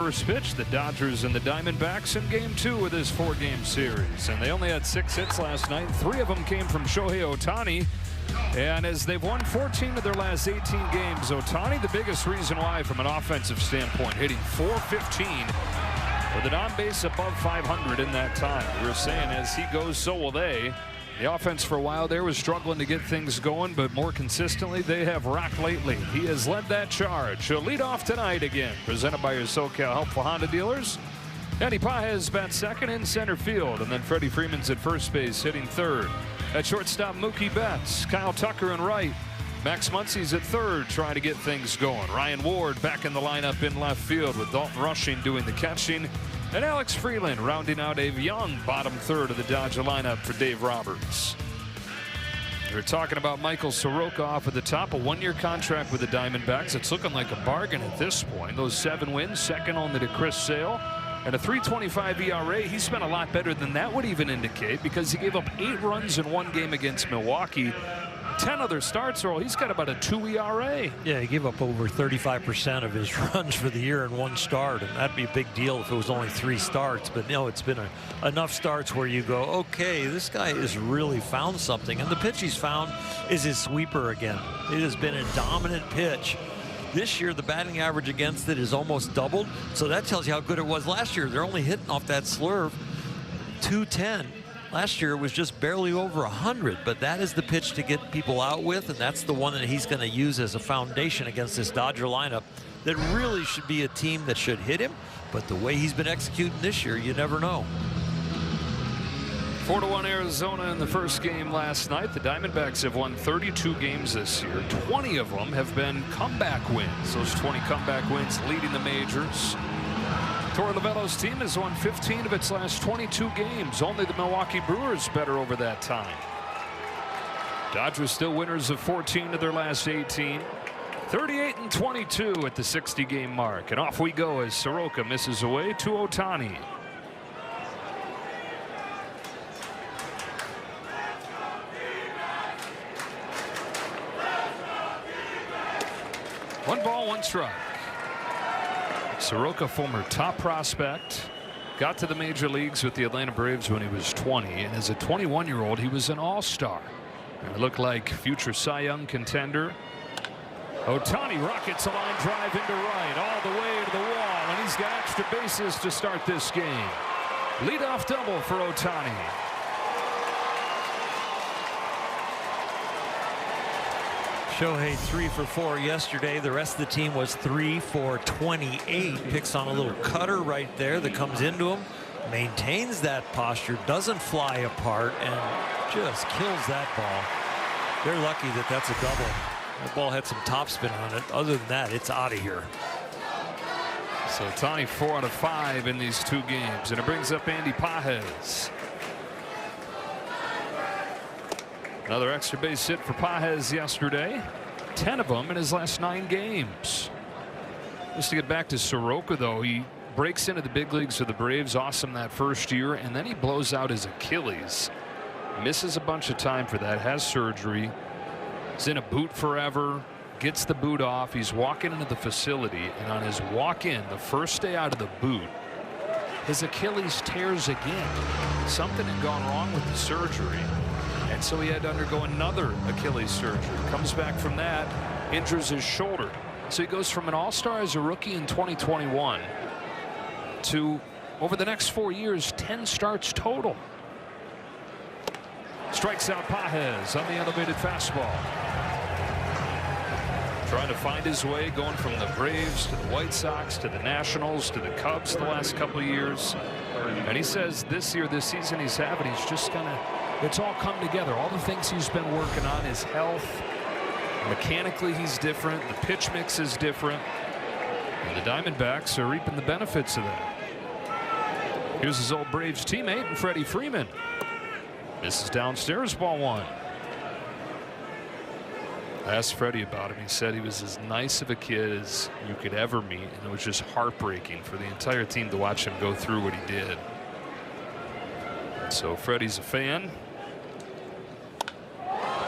first pitch. The Dodgers and the Diamondbacks in Game 2 of this 4-game series. And they only had 6 hits last night. 3 of them came from Shohei Ohtani. And as they've won 14 of their last 18 games, Ohtani the biggest reason why from an offensive standpoint, hitting .415 with an on-base above 500 in that time. We were saying as he goes, so will they. The offense for a while there was struggling to get things going, but more consistently they have rocked lately. He has led that charge. He'll lead off tonight again. Presented by your SoCal Helpful Honda dealers. Andy Pages bats second in center field, and then Freddie Freeman's at first base hitting third. At shortstop, Mookie Betts, Kyle Tucker in right. Max Muncy's at third trying to get things going. Ryan Ward back in the lineup in left field with Dalton Rushing doing the catching. And Alex Freeland rounding out a young bottom third of the Dodger lineup for Dave Roberts. We're talking about Michael Soroka off at the top, a 1-year contract with the Diamondbacks. It's looking like a bargain at this point. Those 7 wins, second only to Chris Sale. And a .325 ERA. He spent a lot better than that would even indicate, because he gave up 8 runs in 1 game against Milwaukee. 10 other starts, Earl. He's got about a 2 ERA. Yeah, he gave up over 35% of his runs for the year in 1 start, and that'd be a big deal if it was only 3 starts. But no, it's been enough starts where you go, okay, this guy has really found something. And the pitch he's found is his sweeper again. It has been a dominant pitch. This year, the batting average against it is almost doubled, so that tells you how good it was last year. They're only hitting off that slurve .210. Last year it was just barely over 100, but that is the pitch to get people out with, and that's the one that he's going to use as a foundation against this Dodger lineup that really should be a team that should hit him. But the way he's been executing this year, you never know. 4-1 Arizona in the first game last night. The Diamondbacks have won 32 games this year. 20 of them have been comeback wins. Those 20 comeback wins leading the majors. Torey Lovullo's team has won 15 of its last 22 games. Only the Milwaukee Brewers better over that time. Dodgers still winners of 14 of their last 18. 38-22 at the 60-game mark. And off we go as Soroka misses away to Ohtani. One ball, one strike. Soroka, former top prospect, got to the major leagues with the Atlanta Braves when he was 20, and as a 21-year-old he was an all-star. And it looked like future Cy Young contender. Ohtani rockets a line drive into right all the way to the wall, and he's got extra bases to start this game. Leadoff double for Ohtani. Shohei 3 for 4 yesterday. The rest of the team was 3 for 28. Picks on a little cutter right there that comes into him. Maintains that posture, doesn't fly apart, and just kills that ball. They're lucky that that's a double. That ball had some topspin on it. Other than that, it's out of here. So Ohtani 4 out of 5 in these 2 games, and it brings up Andy Pages. Another extra base hit for Pages yesterday. 10 of them in his last 9 games. Just to get back to Soroka, though, he breaks into the big leagues for the Braves. Awesome that first year, and then he blows out his Achilles. Misses a bunch of time for that. Has surgery. He's in a boot forever. Gets the boot off. He's walking into the facility, and on his walk-in, the first day out of the boot, his Achilles tears again. Something had gone wrong with the surgery. And so he had to undergo another Achilles surgery. Comes back from that, injures his shoulder. So he goes from an all-star as a rookie in 2021 to, over the next 4 years, 10 starts total. Strikes out Pages on the elevated fastball. Trying to find his way, going from the Braves to the White Sox to the Nationals to the Cubs the last couple of years. And he says this year, this season he's having, he's just kind of, it's all come together. All the things he's been working on, his health, mechanically he's different, the pitch mix is different, and the Diamondbacks are reaping the benefits of that. Here's his old Braves teammate, Freddie Freeman. Misses downstairs, ball 1. I asked Freddie about him. He said he was as nice of a kid as you could ever meet, and it was just heartbreaking for the entire team to watch him go through what he did. So Freddie's a fan.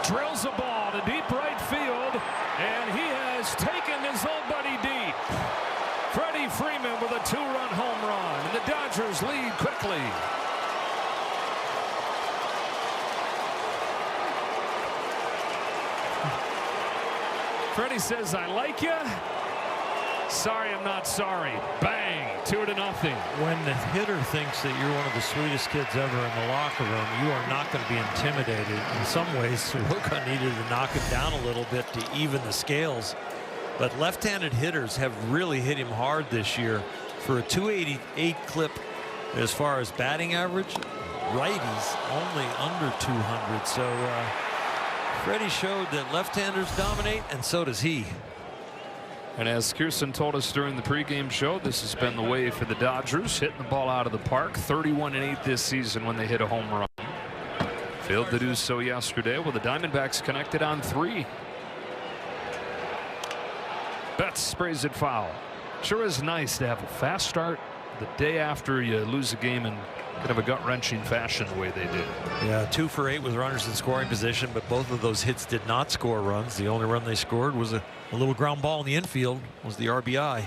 Drills a ball to deep right field, and he has taken his old buddy deep. Freddie Freeman with a 2-run Freddie says, I like you. Sorry, I'm not sorry. Bang, 2-0. When the hitter thinks that you're one of the sweetest kids ever in the locker room, you are not going to be intimidated. In some ways, Soroka needed to knock him down a little bit to even the scales. But left-handed hitters have really hit him hard this year. For a 288 clip as far as batting average, righties only under 200. So Freddie showed that left-handers dominate, and so does he. And as Kirsten told us during the pregame show, this has been the way for the Dodgers, hitting the ball out of the park. 31-8 this season when they hit a home run. Failed to do so yesterday. Well, the Diamondbacks connected on 3. Betts sprays it foul. Sure is nice to have a fast start the day after you lose a game in kind of a gut-wrenching fashion the way they did. Yeah, 2 for 8 with runners in scoring position, but both of those hits did not score runs. The only run they scored was a little ground ball in the infield, was the RBI.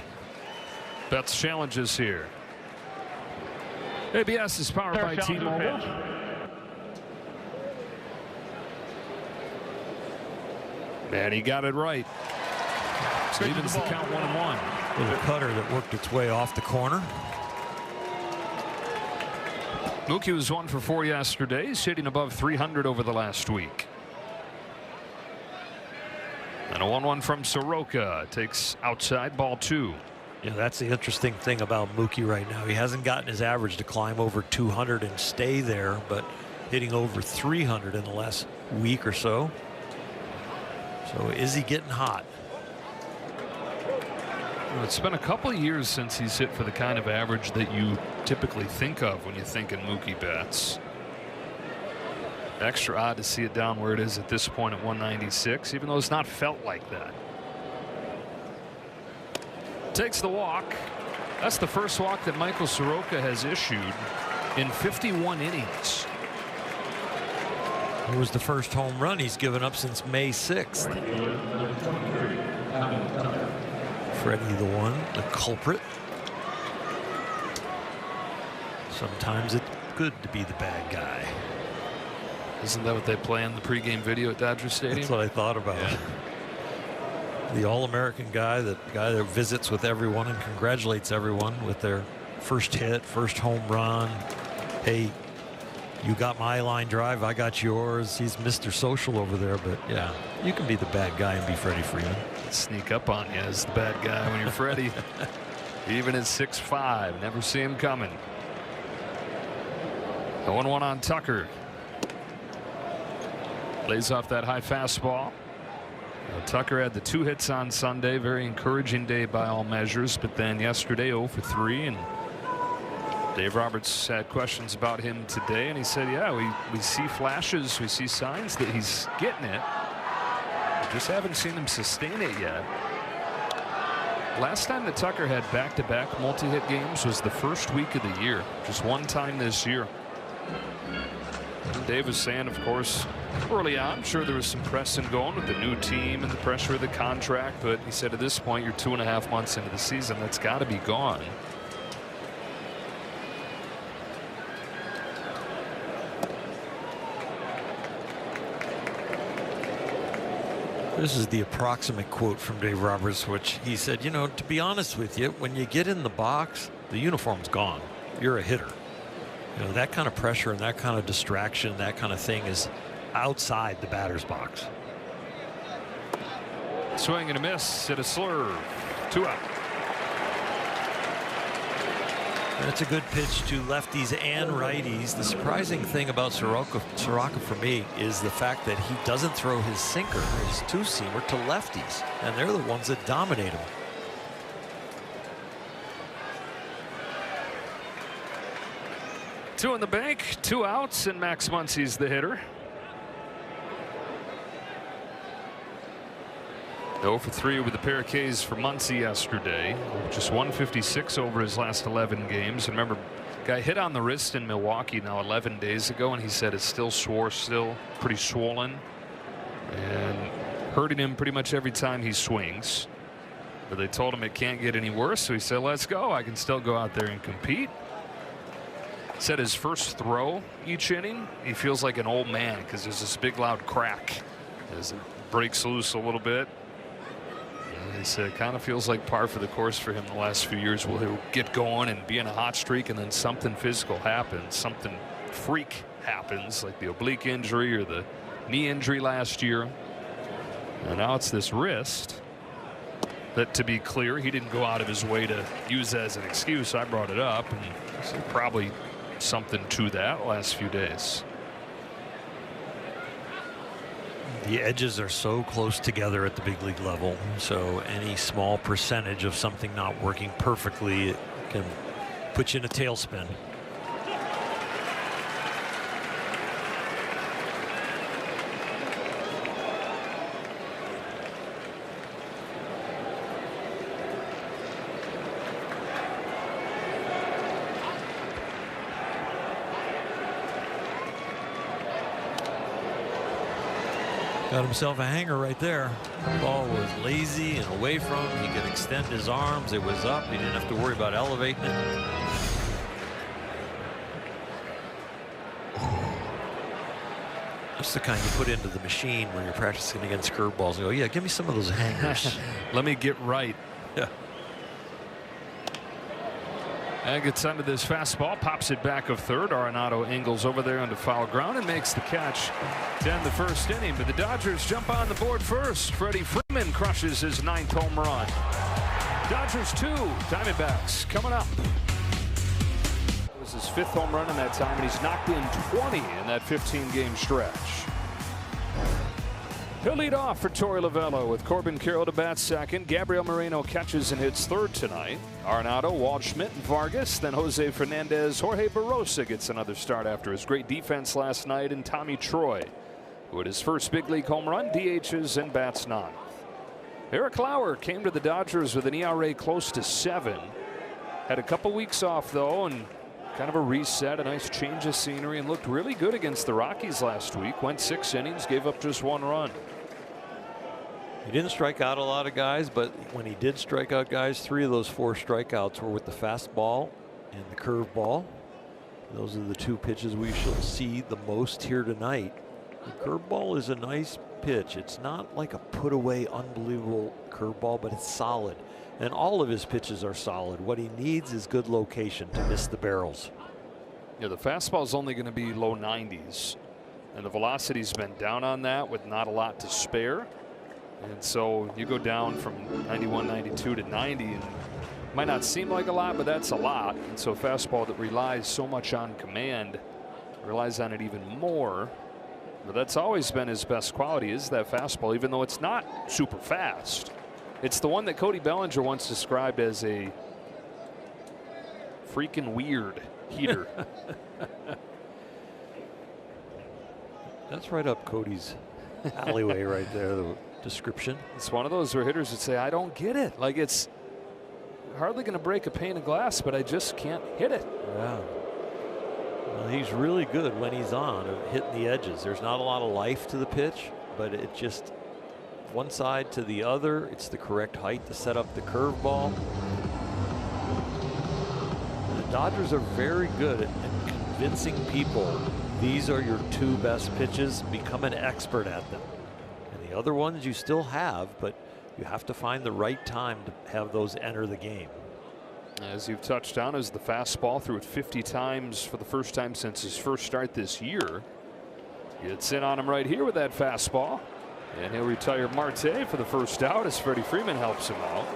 Betts challenges here. ABS is powered by T-Mobile. And he got it right. So evens the count 1-1. Little cutter that worked its way off the corner. Mookie was 1 for 4 yesterday. He's hitting above 300 over the last week. And a 1-1 from Soroka. Takes outside, ball 2. Yeah, that's the interesting thing about Mookie right now. He hasn't gotten his average to climb over 200 and stay there, but hitting over 300 in the last week or so. So is he getting hot? Well, it's been a couple of years since he's hit for the kind of average that you typically think of when you think in Mookie Betts. Extra odd to see it down where it is at this point at 196, even though it's not felt like that. Takes the walk. That's the first walk that Michael Soroka has issued in 51 innings. It was the first home run he's given up since May 6th. Freddie the one, the culprit. Sometimes it's good to be the bad guy. Isn't that what they play in the pregame video at Dodger Stadium? That's what I thought about. Yeah. The all-American guy, the guy that visits with everyone and congratulates everyone with their first hit, first home run. Hey, you got my line drive, I got yours. He's Mr. Social over there, but yeah, you can be the bad guy and be Freddie Freeman. Sneak up on you as the bad guy when you're Freddie. Even at 6'5", never see him coming. 0-1 on Tucker. Lays off that high fastball. Tucker had the 2 hits on Sunday. Very encouraging day by all measures. But then yesterday 0 for 3. And Dave Roberts had questions about him today. And he said, yeah, we see flashes. We see signs that he's getting it. We just haven't seen him sustain it yet. Last time that Tucker had back-to-back multi-hit games was the first week of the year. Just one time this year. Dave was saying, of course, early on, I'm sure there was some pressing going with the new team and the pressure of the contract, but he said at this point you're 2.5 months into the season, that's got to be gone. This is the approximate quote from Dave Roberts, which he said, you know, to be honest with you, when you get in the box, the uniform's gone. You're a hitter. You know, that kind of pressure and that kind of distraction, that kind of thing is outside the batter's box. Swing and a miss at a slurve. 2 out. That's a good pitch to lefties and righties. The surprising thing about Soroka for me is the fact that he doesn't throw his sinker, his two-seamer, to lefties, and they're the ones that dominate him. Two in the bank, 2 outs, and Max Muncy's the hitter. 0 for 3 with a pair of Ks for Muncy yesterday. Just 156 over his last 11 games. And remember, guy hit on the wrist in Milwaukee now 11 days ago, and he said it's still sore, still pretty swollen, and hurting him pretty much every time he swings. But they told him it can't get any worse, so he said, let's go. I can still go out there and compete. Said his first throw each inning, he feels like an old man because there's this big loud crack as it breaks loose a little bit. It kind of feels like par for the course for him the last few years. Will he'll get going and be in a hot streak, and then something physical happens, something freak happens, like the oblique injury or the knee injury last year. And now it's this wrist that, to be clear, he didn't go out of his way to use as an excuse. I brought it up, and so probably something to that last few days. The edges are so close together at the big league level, so any small percentage of something not working perfectly can put you in a tailspin. Got himself a hanger right there. The ball was lazy and away from him. He could extend his arms. It was up. He didn't have to worry about elevating it. That's the kind you put into the machine when you're practicing against curveballs. You go, yeah, give me some of those hangers. Let me get right. Yeah. And gets under this fastball, pops it back of third. Arenado angles over there onto foul ground and makes the catch to end the first inning. But the Dodgers jump on the board first. Freddie Freeman crushes his 9th home run. Dodgers 2, Diamondbacks coming up. It was his 5th home run in that time, and he's knocked in 20 in that 15-game stretch. He'll lead off for Torey Lovullo with Corbin Carroll to bat second. Gabriel Moreno catches and hits third tonight. Arenado, Waldschmidt, and Vargas. Then Jose Fernandez. Jorge Barosa gets another start after his great defense last night. And Tommy Troy, who had his first big league home run, DHs and bats 9th. Eric Lauer came to the Dodgers with an ERA close to 7. Had a couple weeks off, though, and kind of a reset, a nice change of scenery, and looked really good against the Rockies last week. Went 6 innings, gave up just 1 run. He didn't strike out a lot of guys, but when he did strike out guys, 3 of those 4 strikeouts were with the fastball and the curveball. Those are the 2 pitches we shall see the most here tonight. The curveball is a nice pitch. It's not like a put away unbelievable curveball, but it's solid. And all of his pitches are solid. What he needs is good location to miss the barrels. Yeah, the fastball is only going to be low 90s, and the velocity's been down on that with not a lot to spare. And so you go down from 91, 92 to 90, and it might not seem like a lot, but that's a lot. And so fastball that relies so much on command relies on it even more. But that's always been his best quality, is that fastball, even though it's not super fast. It's the one that Cody Bellinger once described as a freaking weird heater. That's right up Cody's alleyway right there, the description. It's one of those where hitters would say, I don't get it. Like, it's hardly going to break a pane of glass, but I just can't hit it. Yeah. Well, he's really good when he's on, hitting the edges. There's not a lot of life to the pitch, but it just one side to the other. It's the correct height to set up the curveball. The Dodgers are very good at convincing people these are your 2 best pitches. Become an expert at them. And the other ones you still have, but you have to find the right time to have those enter the game. As you've touched on, is the fastball, threw it 50 times for the first time since his first start this year. Gets in on him right here with that fastball. And he'll retire Marte for the first out as Freddie Freeman helps him out.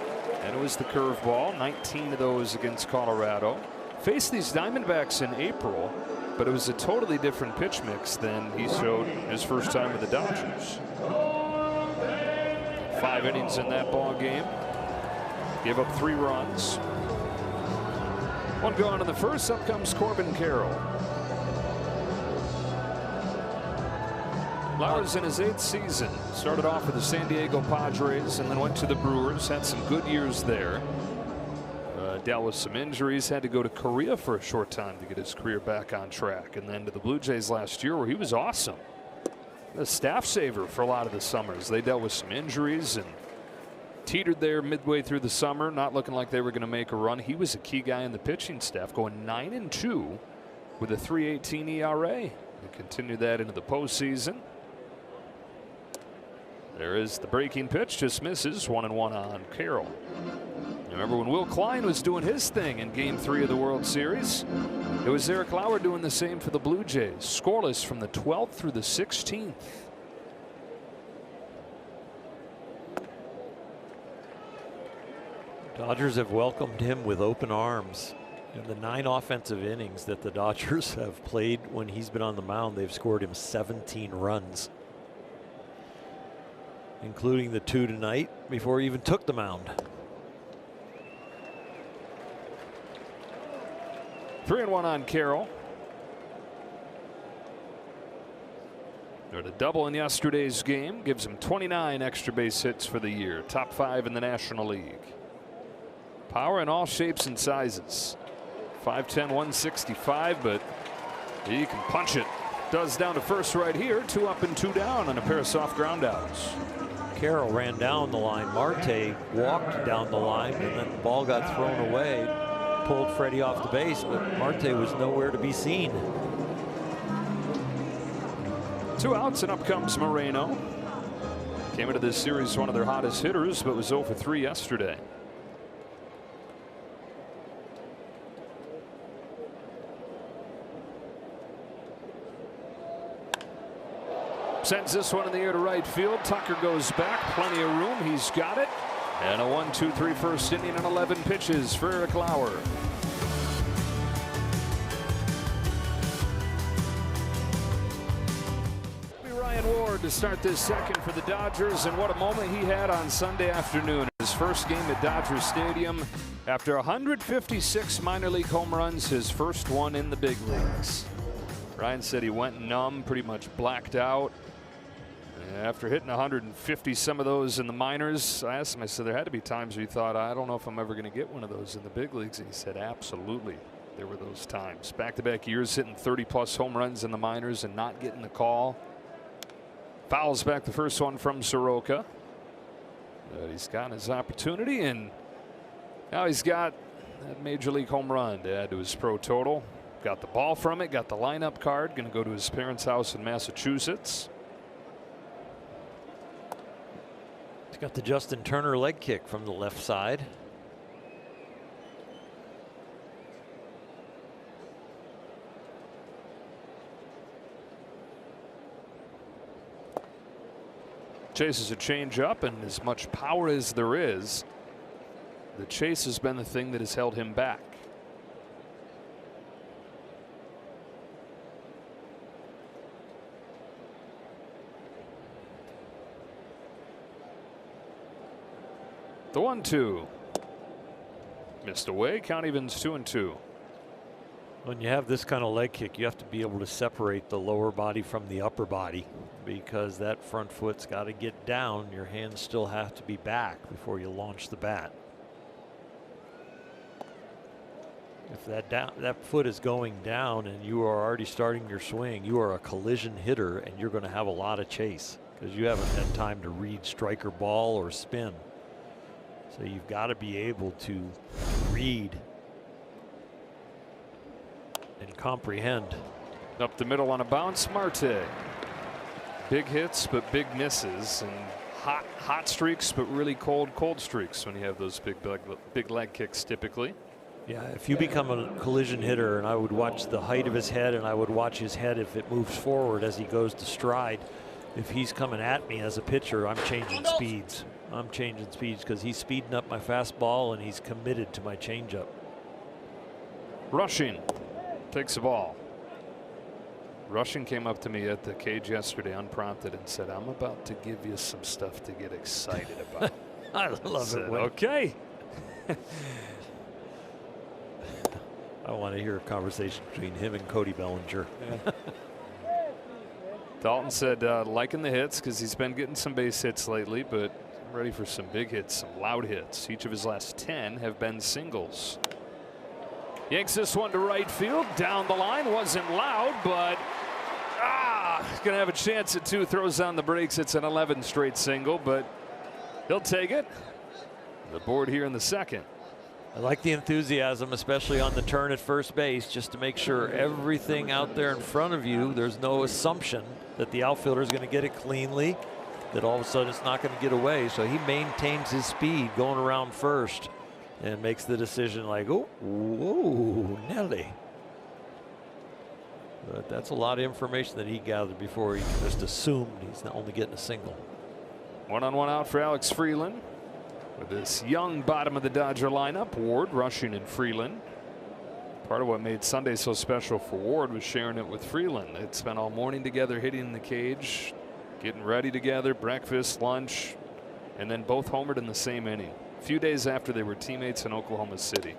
And it was the curveball, 19 of those against Colorado. Faced these Diamondbacks in April, but it was a totally different pitch mix than he showed his first time with the Dodgers. 5 innings in that ball game. Gave up 3 runs. 1 gone in the first. Up comes Corbin Carroll. Lauer's in his 8th season. Started off with the San Diego Padres and then went to the Brewers. Had some good years there. Dealt with some injuries. Had to go to Korea for a short time to get his career back on track. And then to the Blue Jays last year where he was awesome. A staff saver for a lot of the summers. They dealt with some injuries and teetered there midway through the summer, not looking like they were going to make a run. He was a key guy in the pitching staff, going 9-2 with a 3.18 ERA. And continued that into the postseason. There is the breaking pitch, just misses. 1-1 on Carroll. Remember when Will Klein was doing his thing in Game 3 of the World Series? It was Eric Lauer doing the same for the Blue Jays. Scoreless from the 12th through the 16th. Dodgers have welcomed him with open arms. In the 9 offensive innings that the Dodgers have played when he's been on the mound, they've scored him 17 runs, including the 2 tonight before he even took the mound. 3-1 on Carroll. They're a double in yesterday's game, gives him 29 extra base hits for the year, top 5 in the National League. Power in all shapes and sizes. 5'10", 165, but he can punch it. Does down to first right here. 2 up and 2 down on a pair of soft ground outs. Carroll ran down the line. Marte walked down the line, and then the ball got thrown away. Pulled Freddie off the base, but Marte was nowhere to be seen. 2 outs, and up comes Moreno. Came into this series one of their hottest hitters, but was 0 for 3 yesterday. Sends this one in the air to right field. Tucker goes back. Plenty of room. He's got it. And a 1-2-3 first inning and 11 pitches for Eric Lauer. Ryan Ward to start this second for the Dodgers. And what a moment he had on Sunday afternoon. His first game at Dodger Stadium. After 156 minor league home runs, his first one in the big leagues. Ryan said he went numb, pretty much blacked out. After hitting 150 some of those in the minors, I asked him, I said, there had to be times where you thought, I don't know if I'm ever going to get one of those in the big leagues. And he said, absolutely, there were those times. Back-to-back years hitting 30-plus home runs in the minors and not getting the call. Fouls back the first one from Soroka. But he's gotten his opportunity, and now he's got that major league home run to add to his pro total. Got the ball from it, got the lineup card, going to go to his parents' house in Massachusetts. He's got the Justin Turner leg kick from the left side. Chases a changeup, and as much power as there is, the chase has been the thing that has held him back. The 1-2. Missed away. Count evens 2-2. When you have this kind of leg kick, you have to be able to separate the lower body from the upper body, because that front foot's got to get down. Your hands still have to be back before you launch the bat. If that foot is going down and you are already starting your swing, you are a collision hitter, and you're going to have a lot of chase because you haven't had time to read striker ball or spin. So you've got to be able to read and comprehend. Up the middle on a bounce, Marte. Big hits, but big misses, and hot streaks, but really cold streaks when you have those big leg kicks typically. Yeah, if you become a collision hitter, and I would watch the height of his head, and I would watch his head if it moves forward as he goes to stride. If he's coming at me as a pitcher, I'm changing speeds. I'm changing speeds because he's speeding up my fastball, and he's committed to my changeup. Rushing takes the ball. Rushing came up to me at the cage yesterday unprompted and said, I'm about to give you some stuff to get excited about. I love it. Okay. I want to hear a conversation between him and Cody Bellinger. Yeah. Dalton said liking the hits because he's been getting some base hits lately, but ready for some big hits, some loud hits. Each of his last 10 have been singles. Yanks this one to right field. Down the line. Wasn't loud, but gonna have a chance at 2. Throws on the brakes. It's an 11 straight single, but he'll take it. The board here in the second. I like the enthusiasm, especially on the turn at first base, just to make sure everything out there in front of you, there's no assumption that the outfielder is going to get it cleanly, that all of a sudden it's not going to get away. So he maintains his speed going around first and makes the decision like, oh, whoa, Nelly. But that's a lot of information that he gathered before he just assumed he's not only getting a single. 1-on-1 out for Alex Freeland with this young bottom of the Dodger lineup. Ward, Rushing, and Freeland. Part of what made Sunday so special for Ward was sharing it with Freeland. They'd spent all morning together hitting in the cage, getting ready together, breakfast, lunch, and then both homered in the same inning. A few days after they were teammates in Oklahoma City.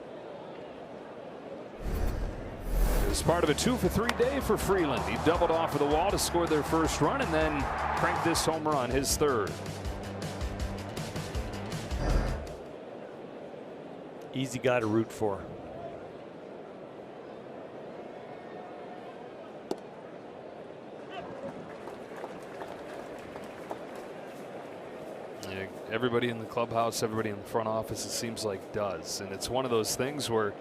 It was part of a 2-for-3 day for Freeland. He doubled off of the wall to score their first run and then cranked this home run, his third. Easy guy to root for. Everybody in the clubhouse, everybody in the front office, it seems like does. And it's one of those things where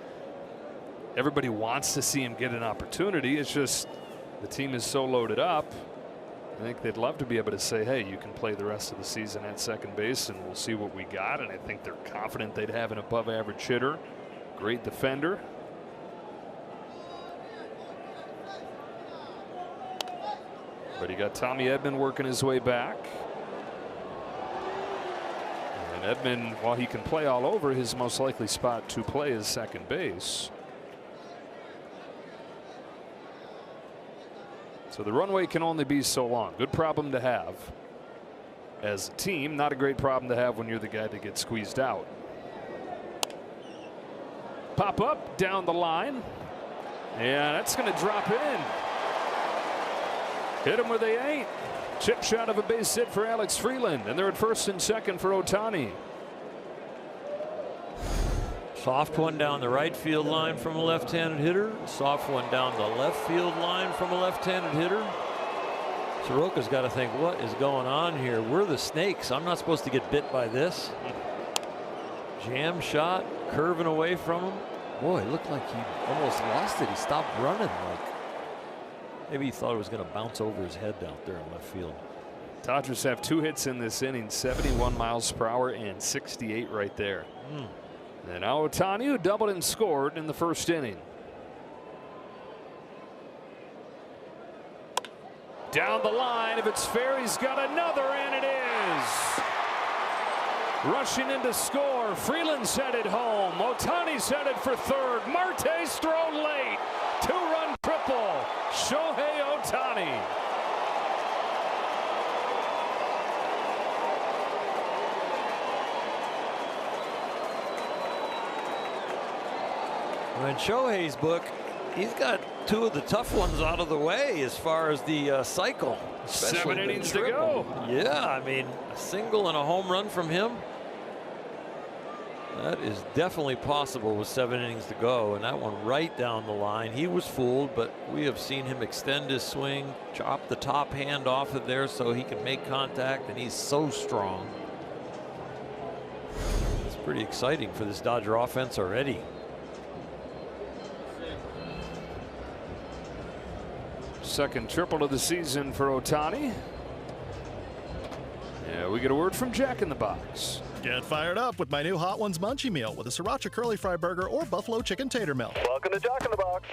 everybody wants to see him get an opportunity. It's just the team is so loaded up. I think they'd love to be able to say, hey, you can play the rest of the season at second base and we'll see what we got. And I think they're confident they'd have an above average hitter, great defender. But you got Tommy Edman working his way back. Edman, while he can play all over, his most likely spot to play is second base. So the runway can only be so long. Good problem to have as a team, not a great problem to have when you're the guy that gets squeezed out. Pop up down the line, and that's going to drop in. Hit him where they ain't. Chip shot of a base hit for Alex Freeland, and they're at first and second for Ohtani. Soft one down the right field line from a left-handed hitter. Soft one down the left field line from a left-handed hitter. Soroka's got to think, what is going on here? We're the snakes. I'm not supposed to get bit by this. Jam shot, curving away from him. Boy, it looked like he almost lost it. He stopped running. Maybe he thought it was going to bounce over his head out there in left field. Dodgers have 2 hits in this inning, 71 miles per hour and 68 right there. And now Ohtani, who doubled and scored in the first inning. Down the line, if it's fair, he's got another, and it is. Rushing in to score. Freeland's headed home. Ohtani's headed for third. Marte's thrown late. 2-run triple. Shohei Ohtani. In Shohei's book, he's got 2 of the tough ones out of the way as far as the cycle. 7 innings to go. Yeah, I mean, a single and a home run from him. That is definitely possible with 7 innings to go, and that one right down the line. He was fooled, but we have seen him extend his swing, chop the top hand off of there so he can make contact, and he's so strong. It's pretty exciting for this Dodger offense already. Second triple of the season for Ohtani. Yeah, we get a word from Jack in the Box. Get fired up with my new Hot Ones Munchie Meal with a Sriracha Curly Fry Burger or Buffalo Chicken Tater Melt. Welcome to Jack in the Box.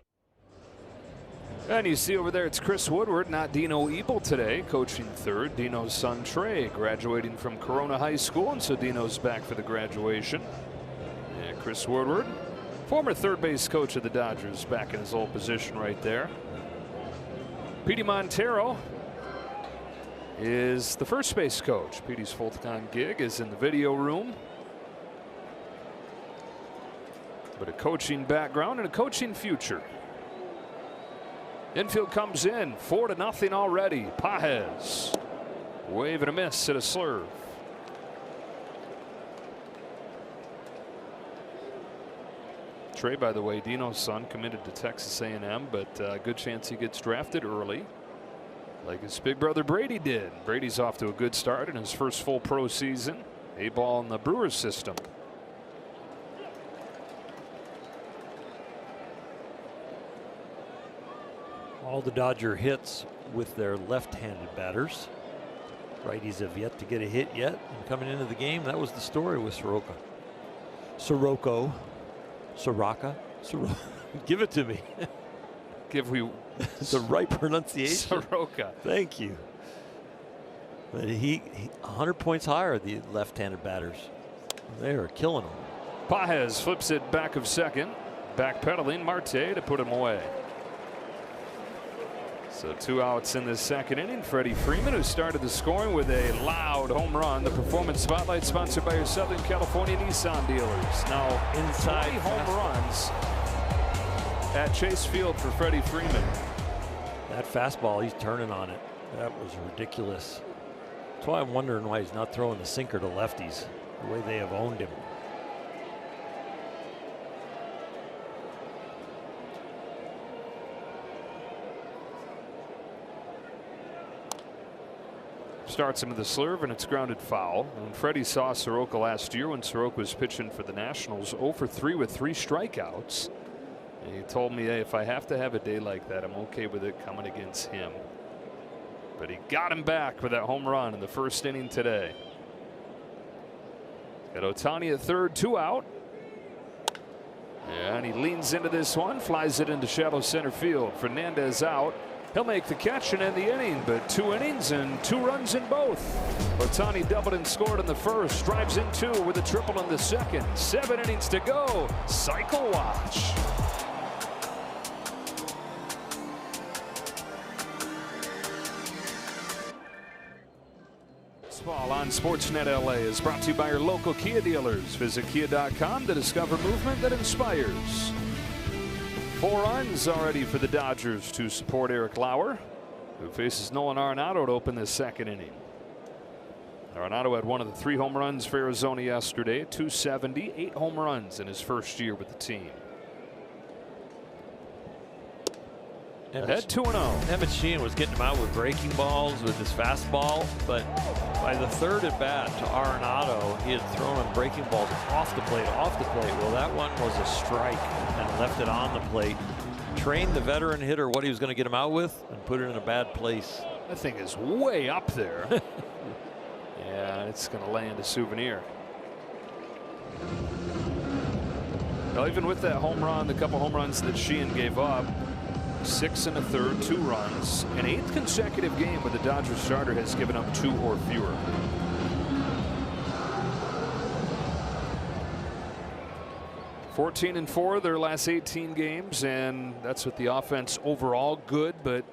And you see over there, it's Chris Woodward, not Dino Ebel today, coaching third. Dino's son Trey graduating from Corona High School, and so Dino's back for the graduation. And Chris Woodward, former third base coach of the Dodgers, back in his old position right there. Petey Montero is the first base coach. Petey's full-time gig is in the video room. But a coaching background and a coaching future. Infield comes in 4-0 already. Pages wave and a miss at a slurve. Trey, by the way, Dino's son, committed to Texas A&M, but good chance he gets drafted early, like his big brother Brady did. Brady's off to a good start in his first full pro season. A ball in the Brewers system. All the Dodger hits with their left-handed batters. Righties have yet to get a hit yet. And coming into the game, that was the story with Soroka. Soraka. Give it to me. Give we the right pronunciation. Soroka. Thank you. But he 100 points higher, the left-handed batters. They are killing him. Pages flips it back of second. Backpedaling Marte to put him away. So 2 outs in the second inning. Freddie Freeman, who started the scoring with a loud home run. The Performance Spotlight sponsored by your Southern California Nissan dealers. Now inside 20 home runs at Chase Field for Freddie Freeman. That fastball, he's turning on it. That was ridiculous. That's why I'm wondering why he's not throwing the sinker to lefties the way they have owned him. Starts him with a slurve, and it's grounded foul. When Freddie saw Soroka last year, when Soroka was pitching for the Nationals, 0 for 3 with 3 strikeouts. And he told me, hey, if I have to have a day like that, I'm okay with it coming against him. But he got him back with that home run in the first inning today. Got Ohtani at third, 2 out. And he leans into this one, flies it into shallow center field. Fernandez out. He'll make the catch and end the inning, but 2 innings and 2 runs in both. Ohtani doubled and scored in the first, drives in 2 with a triple in the second. 7 innings to go. Cycle watch. Baseball on Sportsnet LA is brought to you by your local Kia dealers. Visit kia.com to discover movement that inspires. 4 runs already for the Dodgers to support Eric Lauer, who faces Nolan Arenado to open this second inning. Arenado had one of the 3 home runs for Arizona yesterday. 270, 8 home runs in his first year with the team. Ahead 2-0. Emmett Sheehan was getting him out with breaking balls with his fastball, but by the 3rd at bat to Arenado, he had thrown him breaking balls off the plate. Well, that one was a strike and left it on the plate. Trained the veteran hitter what he was going to get him out with and put it in a bad place. That thing is way up there. Yeah, it's going to land a souvenir. Well, even with that home run, the couple home runs that Sheehan gave up, 6 1/3, 2 runs, an 8th consecutive game where the Dodgers starter has given up 2 or fewer. (14-4) their last 18 games, and that's with the offense overall good, but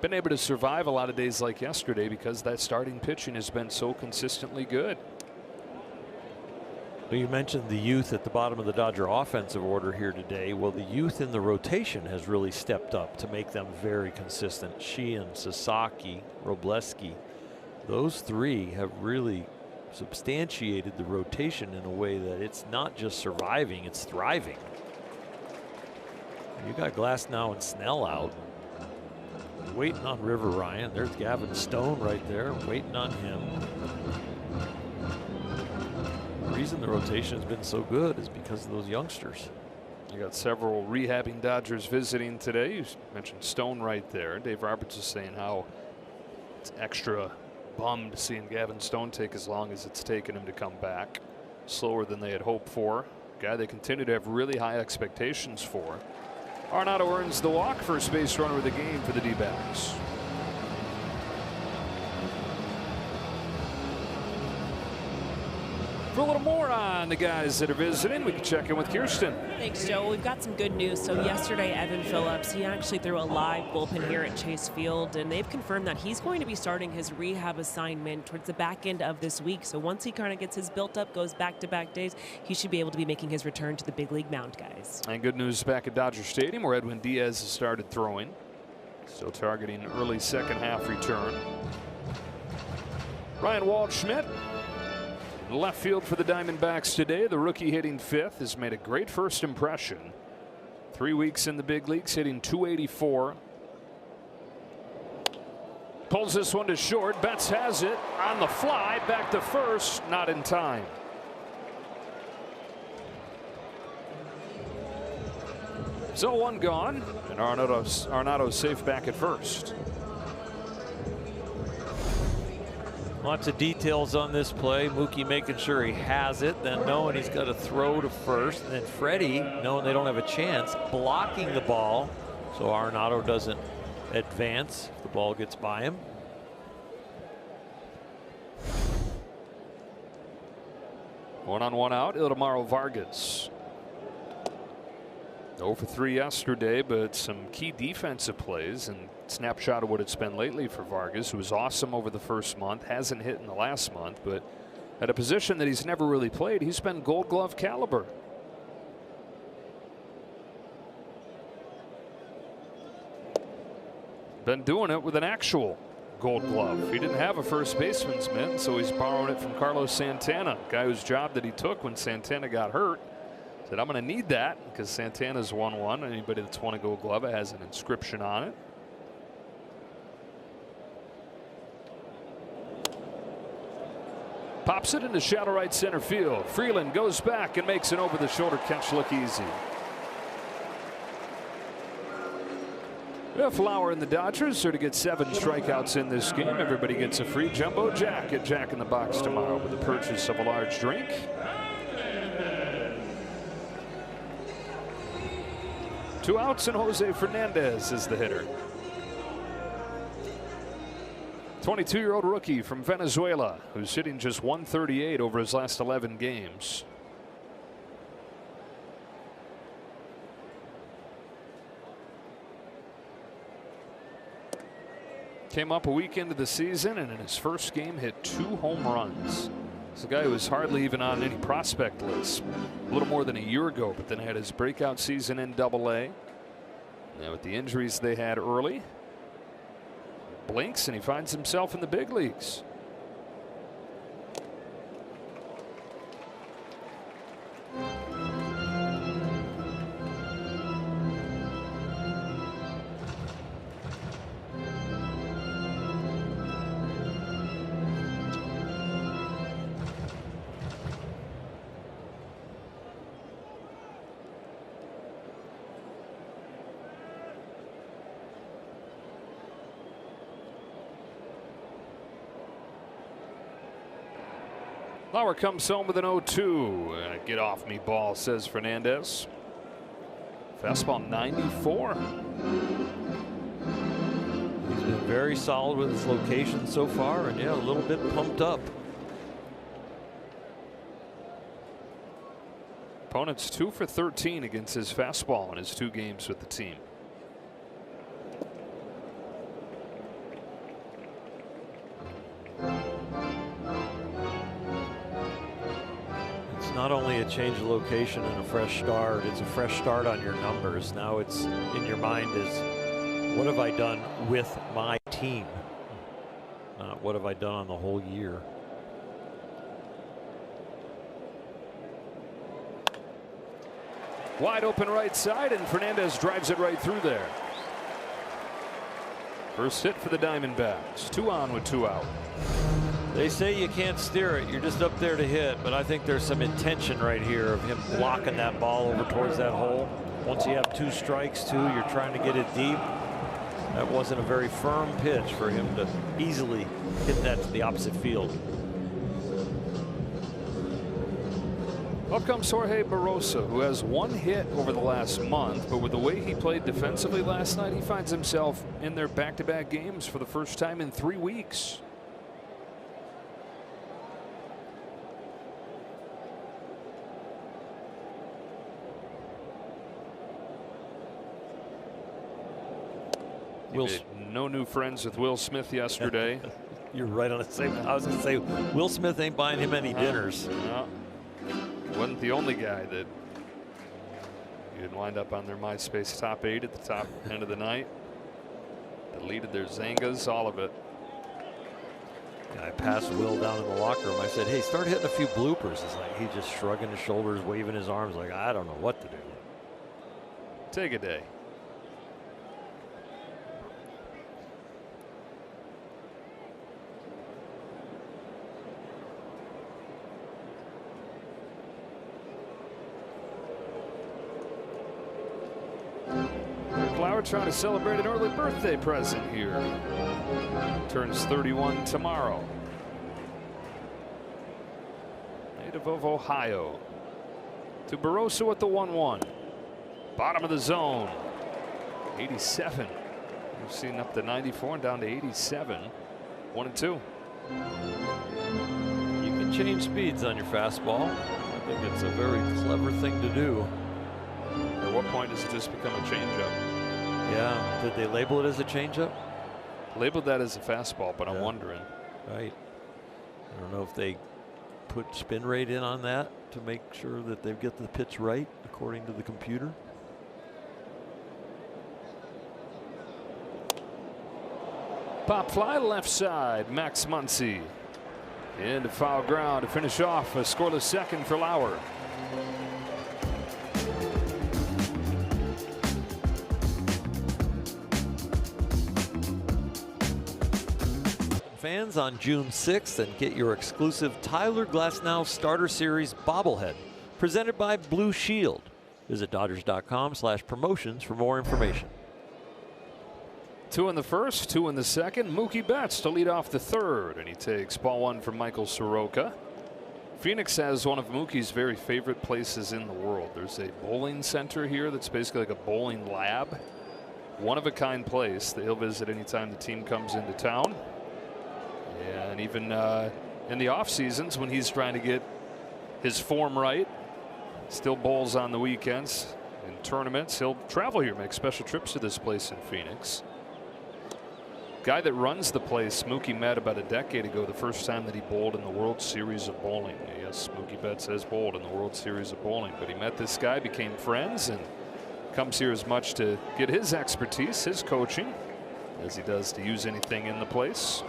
been able to survive a lot of days like yesterday because that starting pitching has been so consistently good. Well, you mentioned the youth at the bottom of the Dodger offensive order here today. Well, the youth in the rotation has really stepped up to make them very consistent. Sheehan, Sasaki, Robleski, those 3 have really substantiated the rotation in a way that it's not just surviving, it's thriving. You got Glasnow and Snell out. Waiting on River Ryan. There's Gavin Stone right there, waiting on him. The reason the rotation has been so good is because of those youngsters. You got several rehabbing Dodgers visiting today. You mentioned Stone right there. Dave Roberts is saying how it's extra bummed seeing Gavin Stone take as long as it's taken him to come back. Slower than they had hoped for. Guy they continue to have really high expectations for. Arenado earns the walk, first base runner of the game for the D-backs. For a little more on the guys that are visiting, we can check in with Kirsten. Thanks, Joe. We've got some good news. So yesterday, Evan Phillips, he actually threw a live bullpen here at Chase Field, and they've confirmed that he's going to be starting his rehab assignment towards the back end of this week. So once he kind of gets his built up, goes back-to-back days, he should be able to be making his return to the big league mound, guys. And good news back at Dodger Stadium, where Edwin Diaz has started throwing. Still targeting early second half return. Ryan Waldschmidt, left field for the Diamondbacks today. The rookie hitting 5th has made a great first impression. 3 weeks in the big leagues, hitting .284. Pulls this one to short. Betts has it on the fly. Back to first. Not in time. So 1 gone, and Arenado's safe back at first. Lots of details on this play. Mookie making sure he has it, then knowing he's got to throw to first, and then Freddie, knowing they don't have a chance, blocking the ball so Arenado doesn't advance if the ball gets by him. One on, one out. Ildemaro Vargas. 0 for 3 yesterday, but some key defensive plays and snapshot of what it's been lately for Vargas, who was awesome over the first month, hasn't hit in the last month, but at a position that he's never really played, he's been Gold Glove caliber. Been doing it with an actual Gold Glove. He didn't have a first baseman's mitt, so he's borrowing it from Carlos Santana, guy whose job that he took when Santana got hurt. Said, I'm going to need that because Santana's won one. Anybody that's won a Gold Glove has an inscription on it. Pops it into shallow right center field. Freeland goes back and makes an over the shoulder catch look easy. If Lauer and the Dodgers are to get 7 strikeouts in this game, everybody gets a free Jumbo Jack at Jack in the Box tomorrow with the purchase of a large drink. Two outs and Jose Fernandez is the hitter. 22-year-old rookie from Venezuela who's hitting just .138 over his last 11 games. Came up a week into the season and in his first game hit 2 home runs. It's a guy who was hardly even on any prospect list a little more than a year ago, but then had his breakout season in Double-A. Now with the injuries they had early, blinks and he finds himself in the big leagues. Lauer comes home with an 0-2. Get off me ball, says Fernandez. Fastball 94. He's been very solid with his location so far, and yeah, a little bit pumped up. Opponent's 2 for 13 against his fastball in his 2 games with the team. Not only a change of location and a fresh start, it's a fresh start on your numbers. Now it's in your mind is, what have I done with my team? Not what have I done on the whole year. Wide open right side, and Fernandez drives it right through there. First hit for the Diamondbacks. 2 on with 2 out. They say you can't steer it, you're just up there to hit, but I think there's some intention right here of him blocking that ball over towards that hole. Once you have 2 strikes too, you're trying to get it deep. That wasn't a very firm pitch for him to easily hit that to the opposite field. Up comes Jorge Barrosa, who has 1 hit over the last month, but with the way he played defensively last night, he finds himself in their back-to-back games for the first time in 3 weeks. No new friends with Will Smith yesterday. You're right on the same. I was going to say, Will Smith ain't buying him any dinners. No, wasn't the only guy that you'd wind up on their MySpace top 8 at the top end of the night. Deleted their Zangas, all of it. I passed Will down in the locker room. I said, hey, start hitting a few bloopers. It's like he's just shrugging his shoulders, waving his arms like, I don't know what to do. Take a day. Lauer trying to celebrate an early birthday present here. Turns 31 tomorrow. native of Ohio. To Barroso at the 1-1. Bottom of the zone. 87. We've seen up to 94 and down to 87. 1-2. You can change speeds on your fastball. I think it's a very clever thing to do. At what point does it just become a changeup? Yeah. Did they label it as a changeup? Labeled that as a fastball, but I'm Yeah. wondering. Right. I don't know if they put spin rate in on that to make sure that they get the pitch right according to the computer. Pop fly left side. Max Muncy into foul ground to finish off a scoreless second for Lauer. Fans, on June 6th, and get your exclusive Tyler Glasnow Starter Series bobblehead presented by Blue Shield. Visit Dodgers.com/promotions for more information. 2 in the first, 2 in the second. Mookie Betts to lead off the third, and he takes ball 1 from Michael Soroka. Phoenix has one of Mookie's very favorite places in the world. There's a bowling center here that's basically like a bowling lab. One of a kind place that he'll visit anytime the team comes into town. And even in the off seasons when he's trying to get his form right, still bowls on the weekends. In tournaments, he'll travel here, make special trips to this place in Phoenix. Guy that runs the place, Mookie met about a decade ago, the first time that he bowled in the World Series of Bowling. Yes, Mookie Betts has bowled in the World Series of Bowling, but he met this guy, became friends, and comes here as much to get his expertise, his coaching, as he does to use anything in the place.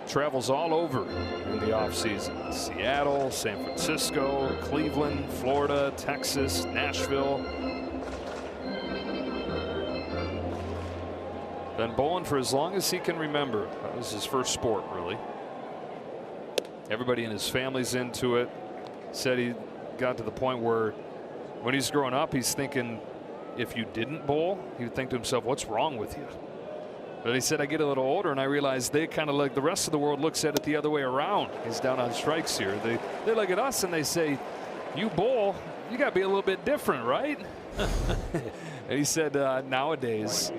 Travels all over in the offseason. Seattle, San Francisco, Cleveland, Florida, Texas, Nashville. Been bowling for as long as he can remember. That was his first sport, really. Everybody in his family's into it. Said he got to the point where when he's growing up, he's thinking if you didn't bowl, he would think to himself, what's wrong with you? But he said, I get a little older and I realize they kind of like the rest of the world looks at it the other way around. He's down on strikes here. They look at us and they say, you bowl, you got to be a little bit different, right? And he said nowadays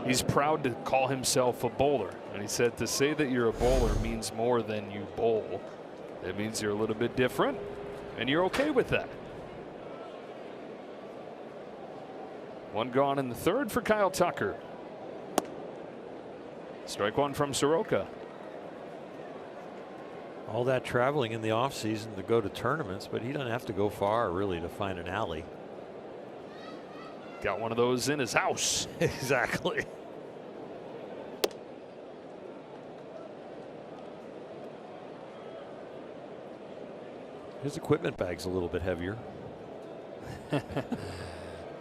he's proud to call himself a bowler. And he said to say that you're a bowler means more than you bowl. It means you're a little bit different and you're okay with that. One gone in the third for Kyle Tucker. Strike 1 from Soroka. All that traveling in the offseason to go to tournaments, but he doesn't have to go far really to find an alley. Got one of those in his house. Exactly. His equipment bag's a little bit heavier.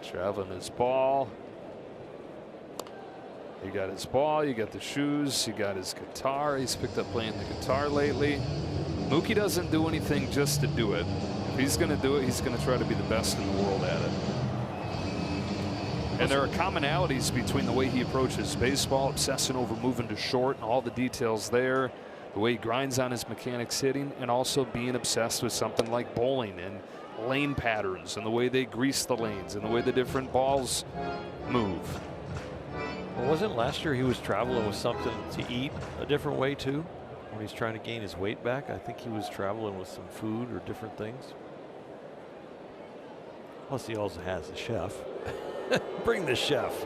Traveling his ball. You got his ball, you got the shoes, you got his guitar. He's picked up playing the guitar lately. Mookie doesn't do anything just to do it. If he's going to do it, he's going to try to be the best in the world at it. And there are commonalities between the way he approaches baseball, obsessing over moving to short and all the details there, the way he grinds on his mechanics hitting, and also being obsessed with something like bowling and lane patterns and the way they grease the lanes and the way the different balls move. Well, wasn't last year he was traveling with something to eat a different way too? When he's trying to gain his weight back, I think he was traveling with some food or different things. Plus he also has a chef. Bring the chef.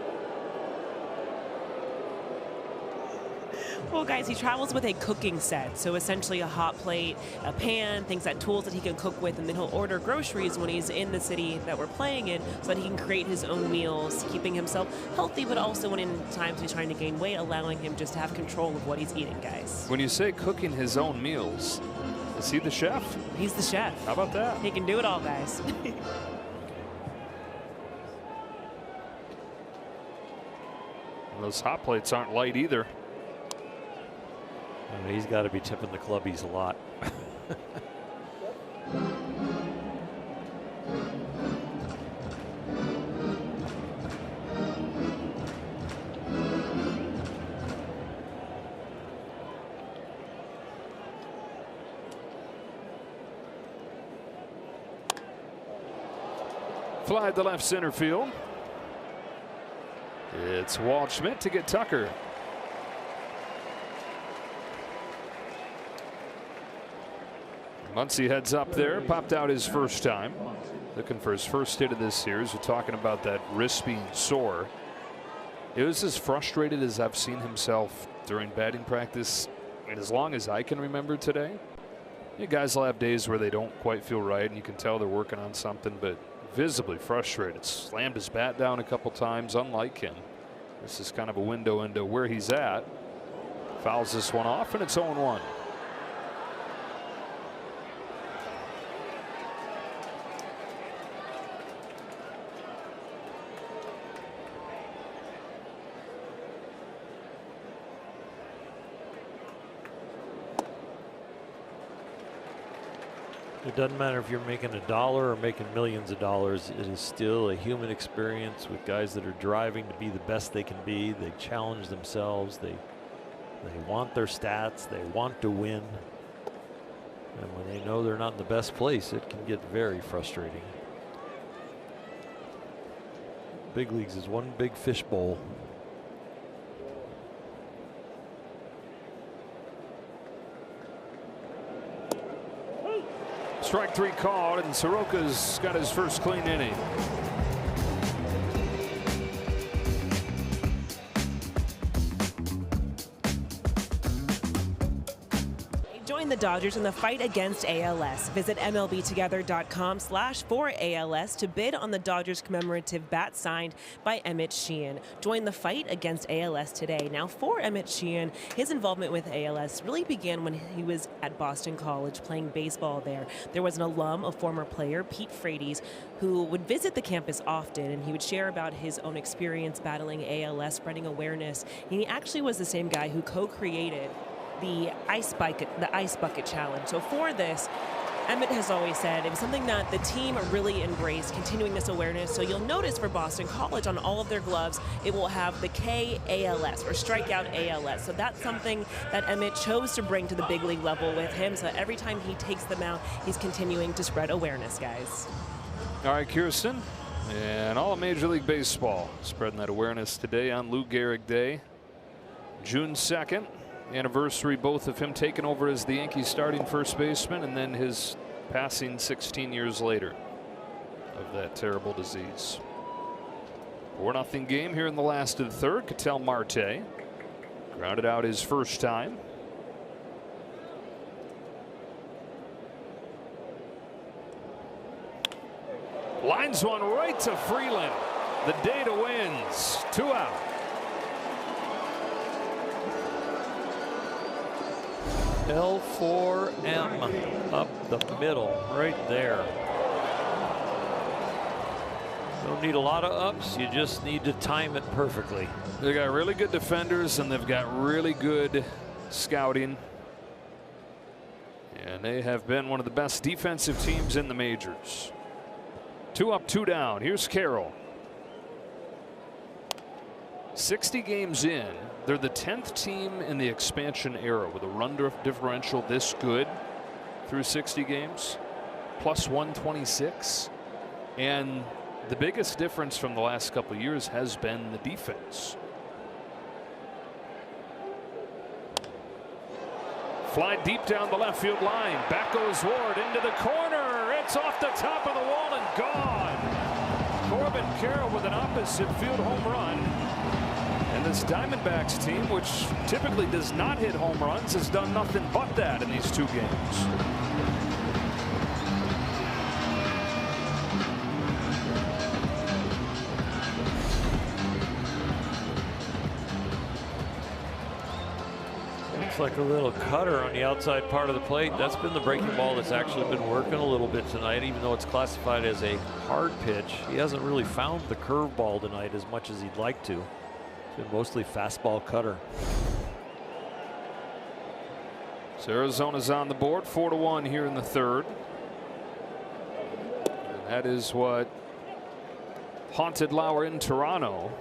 Well, guys, he travels with a cooking set. So essentially a hot plate, a pan, things that tools that he can cook with, and then he'll order groceries when he's in the city that we're playing in so that he can create his own meals, keeping himself healthy, but also when in times he's trying to gain weight, allowing him just to have control of what he's eating, guys. When you say cooking his own meals, is he the chef? He's the chef. How about that? He can do it all, guys. Those hot plates aren't light either. I mean, he's got to be tipping the clubbies a lot. Fly to left center field. It's Waldschmidt to get Tucker. Muncy heads up there, popped out his first time. Looking for his first hit of this series. We're talking about that wrist being sore. It was as frustrated as I've seen himself during batting practice and as long as I can remember today. You guys will have days where they don't quite feel right and you can tell they're working on something, but visibly frustrated. Slammed his bat down a couple times, unlike him. This is kind of a window into where he's at. Fouls this one off, and it's 0-1. It doesn't matter if you're making $1 or making millions of dollars. It is still a human experience with guys that are driving to be the best they can be. They challenge themselves. They want their stats. They want to win. And when they know they're not in the best place, it can get very frustrating. Big leagues is one big fishbowl. Strike 3 called, and Soroka's got his first clean inning. Join the Dodgers in the fight against ALS. Visit MLBtogether.com/4ALS to bid on the Dodgers commemorative bat signed by Emmett Sheehan. Join the fight against ALS today. Now, for Emmett Sheehan, his involvement with ALS really began when he was at Boston College playing baseball there. There was an alum, a former player, Pete Frates, who would visit the campus often, and he would share about his own experience battling ALS, spreading awareness. And he actually was the same guy who co-created the ice bucket challenge. So for this, Emmett has always said it was something that the team really embraced, continuing this awareness. So you'll notice for Boston College on all of their gloves, it will have the KALS or strikeout ALS. So that's something that Emmett chose to bring to the big league level with him. So every time he takes them out, he's continuing to spread awareness, guys. All right, Kirsten, and all of Major League Baseball spreading that awareness today on Lou Gehrig Day, June 2nd. Anniversary both of him taking over as the Yankees starting first baseman and then his passing 16 years later of that terrible disease. 4-0 game here in the last of the third. Ketel Marte grounded out his first time. Lines one right to Freeland. The Data wins. 2 out. L4M up the middle right there. Don't need a lot of ups, you just need to time it perfectly. They got really good defenders and they've got really good scouting, and they have been one of the best defensive teams in the majors. 2 up, 2 down. Here's Carroll. 60 games in, they're the 10th team in the expansion era with a run differential this good through 60 games, plus 126. And the biggest difference from the last couple of years has been the defense. Fly deep down the left field line. Back goes Ward into the corner. It's off the top of the wall and gone. Corbin Carroll with an opposite field home run. And this Diamondbacks team, which typically does not hit home runs, has done nothing but that in these 2 games. Looks like a little cutter on the outside part of the plate. That's been the breaking ball that's actually been working a little bit tonight, even though it's classified as a hard pitch. He hasn't really found the curveball tonight as much as he'd like to. It's been mostly fastball cutter. So Arizona's on the board, 4-1 here in the third. And that is what haunted Lauer in Toronto.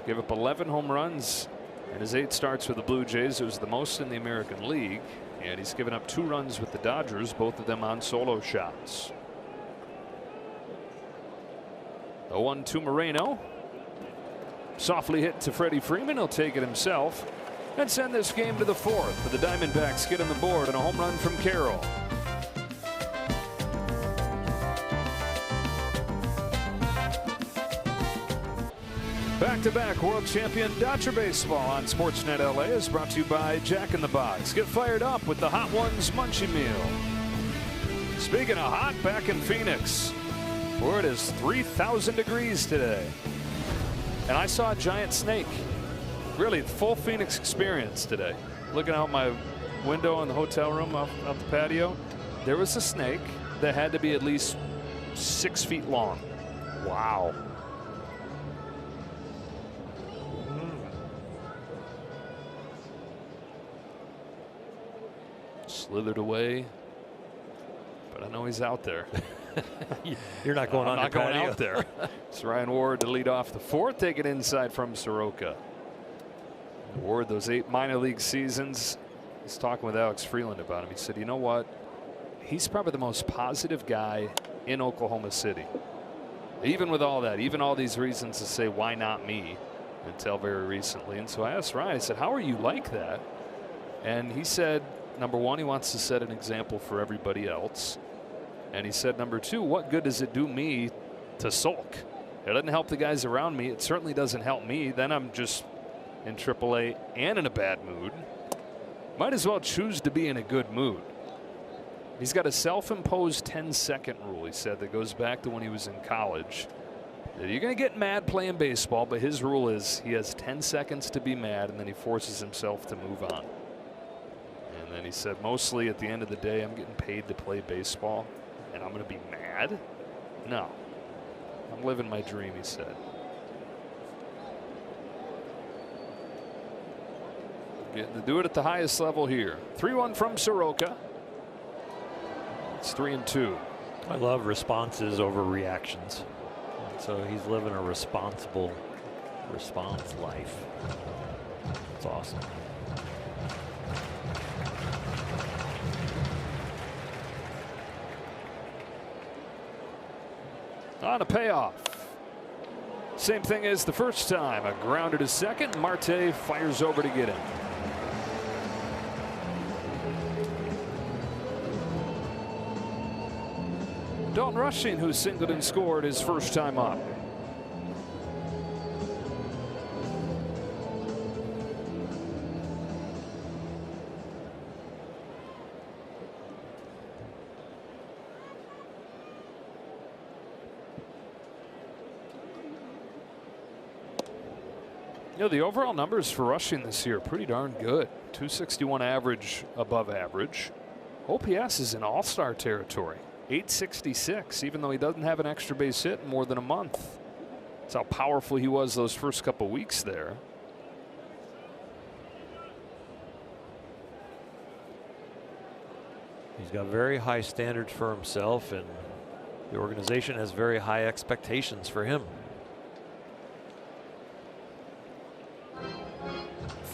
Gave up 11 home runs in his 8 starts with the Blue Jays. It was the most in the American League. And he's given up 2 runs with the Dodgers, both of them on solo shots. 0-1 to Moreno. Softly hit to Freddie Freeman. He'll take it himself and send this game to the 4th. But the Diamondbacks get on the board and a home run from Carroll. Back-to-back world champion Dodger baseball on Sportsnet LA is brought to you by Jack in the Box. Get fired up with the Hot Ones Munchie Meal. Speaking of hot, back in Phoenix, where it is 3,000 degrees today. And I saw a giant snake. Really, full Phoenix experience today. Looking out my window in the hotel room out the patio, there was a snake that had to be at least 6 feet long. Wow. Slithered away, but I know he's out there. You're not going on. I'm not going out there. It's Ryan Ward to lead off the 4th. Take it inside from Soroka. Ward, those 8 minor league seasons. He's talking with Alex Freeland about him. He said, you know what? He's probably the most positive guy in Oklahoma City. Even with all that, even all these reasons to say, why not me? Until very recently. And so I asked Ryan, I said, how are you like that? And he said, number 1, he wants to set an example for everybody else. And he said, number 2, what good does it do me to sulk? It doesn't help the guys around me. It certainly doesn't help me. Then I'm just in AAA and in a bad mood. Might as well choose to be in a good mood. He's got a self-imposed 10-second rule, he said, that goes back to when he was in college. You're going to get mad playing baseball, but his rule is he has 10 seconds to be mad, and then he forces himself to move on. And then he said, mostly at the end of the day, I'm getting paid to play baseball, and I'm going to be mad? No. I'm living my dream, he said. Getting to do it at the highest level here. 3-1 from Soroka. It's 3-2. I love responses over reactions. So he's living a responsible response life. It's awesome. On a payoff. Same thing as the first time. A grounder to second. Marte fires over to get him. Dalton Rushing, who singled and scored his first time up. You know, the overall numbers for Rushing this year are pretty darn good. 261 average, above average. OPS is in all-star territory. 866, even though he doesn't have an extra base hit in more than a month. That's how powerful he was those first couple weeks there. He's got very high standards for himself, and the organization has very high expectations for him.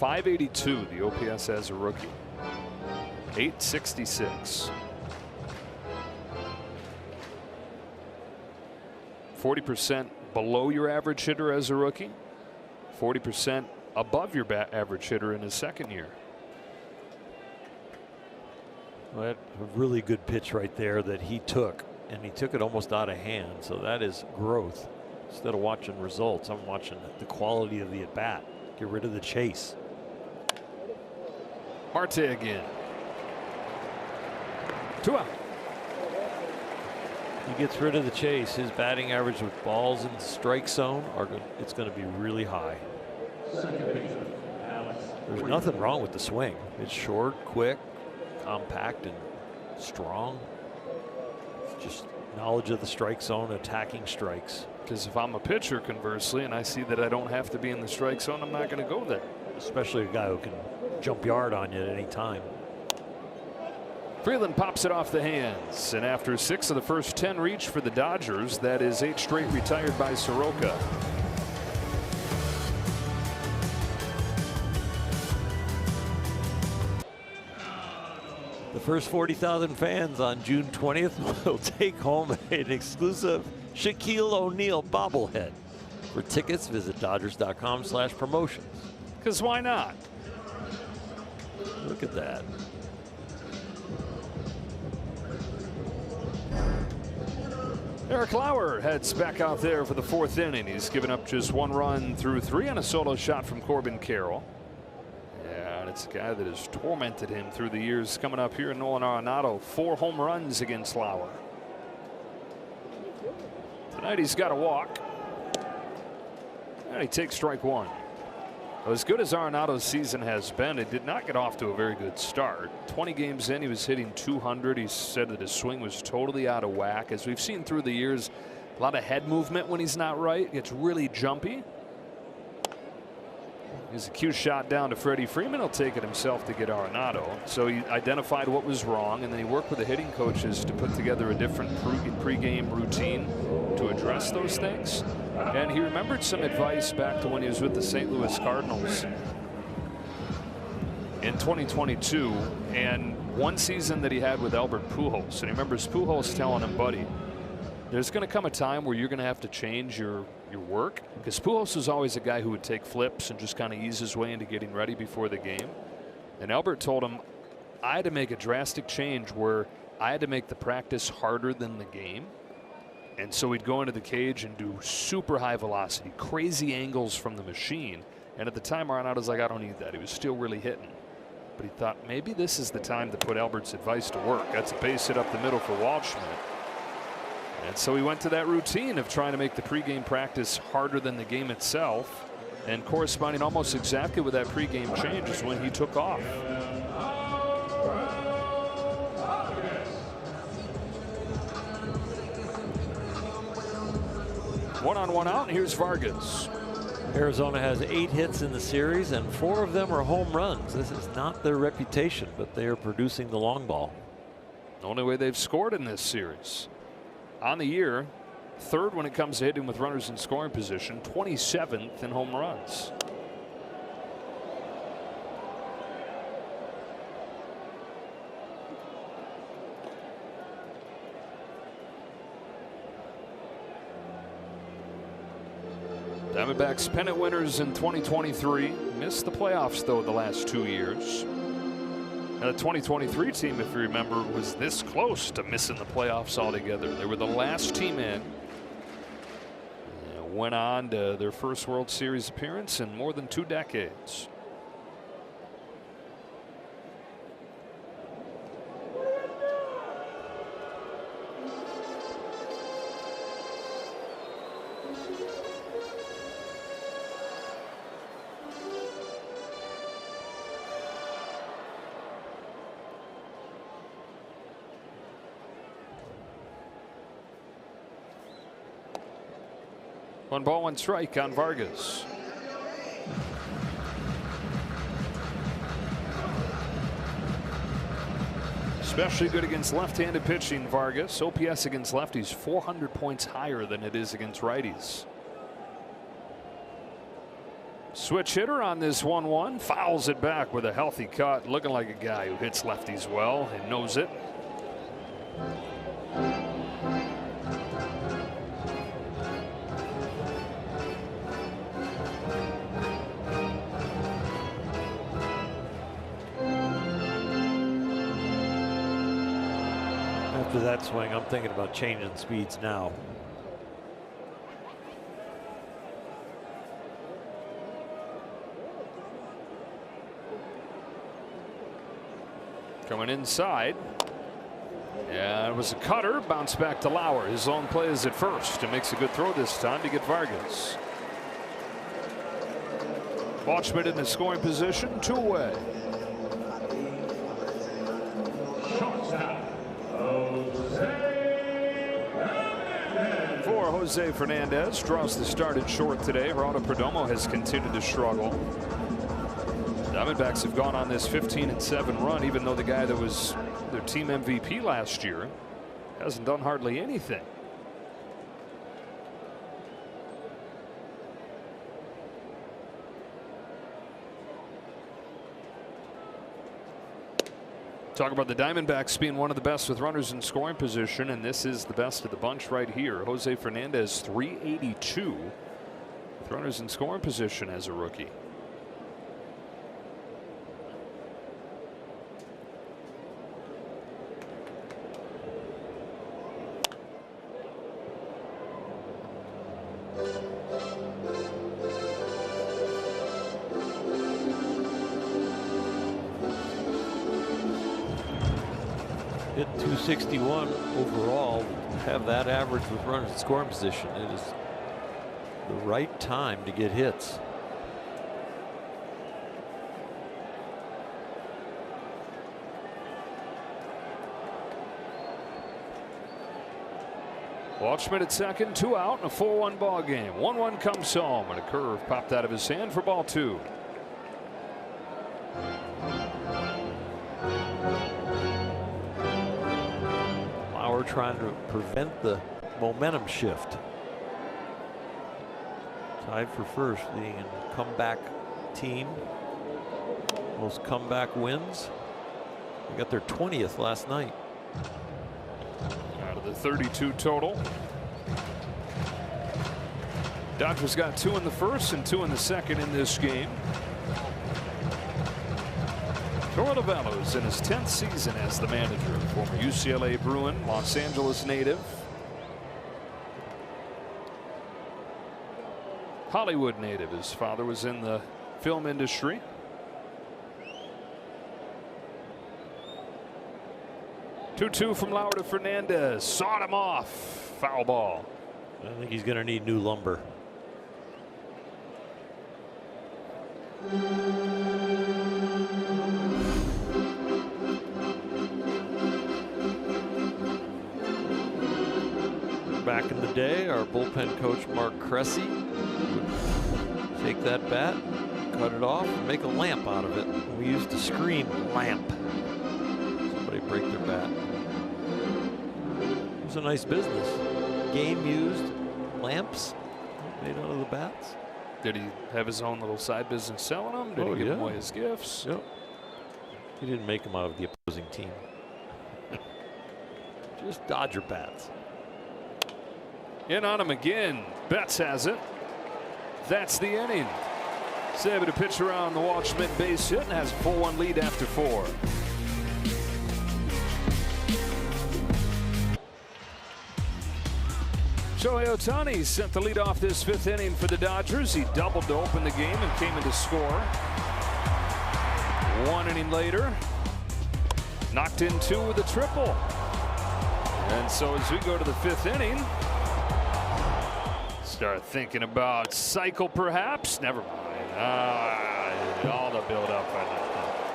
.582 the OPS as a rookie. 866. 40% below your average hitter as a rookie. 40% above your average hitter in his second year. Well, that's a really good pitch right there that he took, and he took it almost out of hand. So that is growth. Instead of watching results, I'm watching the quality of the at-bat. Get rid of the chase. Marte again. 2 out. He gets rid of the chase. His batting average with balls in the strike zone it's going to be really high. There's nothing wrong with the swing. It's short, quick, compact, and strong. It's just knowledge of the strike zone, attacking strikes. Because if I'm a pitcher, conversely, and I see that I don't have to be in the strike zone, I'm not going to go there. Especially a guy who can jump yard on you at any time. Freeland pops it off the hands, and after 6 of the first 10 reach for the Dodgers, that is 8 straight retired by Soroka. The first 40,000 fans on June 20th will take home an exclusive Shaquille O'Neal bobblehead. For tickets, visit Dodgers.com/promotions. Because why not? Look at that. Eric Lauer heads back out there for the 4th inning. He's given up just 1 run through 3 on a solo shot from Corbin Carroll. Yeah, and it's a guy that has tormented him through the years. Coming up here, Nolan Arenado, 4 home runs against Lauer. Tonight he's got a walk. And he takes strike 1. As good as Arenado's season has been, it did not get off to a very good start. 20 games in, he was hitting .200. He said that his swing was totally out of whack. As we've seen through the years, a lot of head movement when he's not right. Gets really jumpy. He's a cue shot down to Freddie Freeman. He'll take it himself to get Arenado. So he identified what was wrong, and then he worked with the hitting coaches to put together a different pregame routine to address those things. And he remembered some advice back to when he was with the St. Louis Cardinals in 2022, and one season that he had with Albert Pujols. And he remembers Pujols telling him, buddy, there's going to come a time where you're going to have to change your work, because Pujols was always a guy who would take flips and just kind of ease his way into getting ready before the game. And Albert told him, I had to make a drastic change where I had to make the practice harder than the game. And so he'd go into the cage and do super high velocity, crazy angles from the machine. And at the time, Arenado's like, I don't need that. He was still really hitting. But he thought maybe this is the time to put Albert's advice to work. That's a base hit up the middle for Waldschmidt. And so he went to that routine of trying to make the pregame practice harder than the game itself. And corresponding almost exactly with that pregame change is when he took off. 1-on-1 out, and here's Vargas. Arizona has 8 hits in the series, and 4 of them are home runs. This is not their reputation, but they are producing the long ball. The only way they've scored in this series. On the year, 3rd when it comes to hitting with runners in scoring position, 27th in home runs. Diamondbacks pennant winners in 2023. Missed the playoffs, though, the last 2 years. Now, the 2023 team, if you remember, was this close to missing the playoffs altogether. They were the last team in. Went on to their first World Series appearance in more than 2 decades. One ball, one strike on Vargas. Especially good against left-handed pitching, Vargas. OPS against lefties 400 points higher than it is against righties. Switch hitter on this 1-1. Fouls it back with a healthy cut. Looking like a guy who hits lefties well and knows it. After that swing, I'm thinking about changing speeds now. Coming inside. Yeah, it was a cutter. Bounce back to Lauer. His own play is at first. And makes a good throw this time to get Vargas. Waldschmidt in the scoring position. 2 away. For Jose Fernandez, draws the start at short today. Geraldo Perdomo has continued to struggle. Diamondbacks have gone on this 15-7 run, even though the guy that was their team MVP last year hasn't done hardly anything. Talk about the Diamondbacks being one of the best with runners in scoring position, and this is the best of the bunch right here. Jose Fernandez, 382 with runners in scoring position as a rookie. Hit 261 overall. Have that average with runners in scoring position. It is the right time to get hits. Walshman at second, 2 out, and a 4-1 ball game. 1-1 comes home, and a curve popped out of his hand for ball 2. Lauer trying to prevent the momentum shift. Tied for first, being a comeback team. Most comeback wins. They got their 20th last night. Out of the 32 total. Dodgers got 2 in the first and 2 in the second in this game. Torrelovello's in his 10th season as the manager. Former UCLA Bruin, Los Angeles native. Hollywood native. His father was in the film industry. Two from Lauer to Fernandez. Sawed him off. Foul ball. I think he's going to need new lumber. Back in the day, our bullpen coach Mark Cressy would take that bat, cut it off, and make a lamp out of it. We used to scream lamp. Somebody break their bat. It was a nice business. Game used lamps made out of the bats. Did he have his own little side business selling them? Did he give away his gifts? Yep. He didn't make them out of the opposing team. Just Dodger bats. In on him again. Betts has it. That's the inning. He's able to pitch around the Walshman base hit and has a 4-1 lead after 4. Shohei Ohtani sent the lead off this 5th inning for the Dodgers. He doubled to open the game and came in to score. 1 inning later, knocked in 2 with a triple. And so as we go to the 5th inning, start thinking about cycle perhaps. Never mind. All the build up.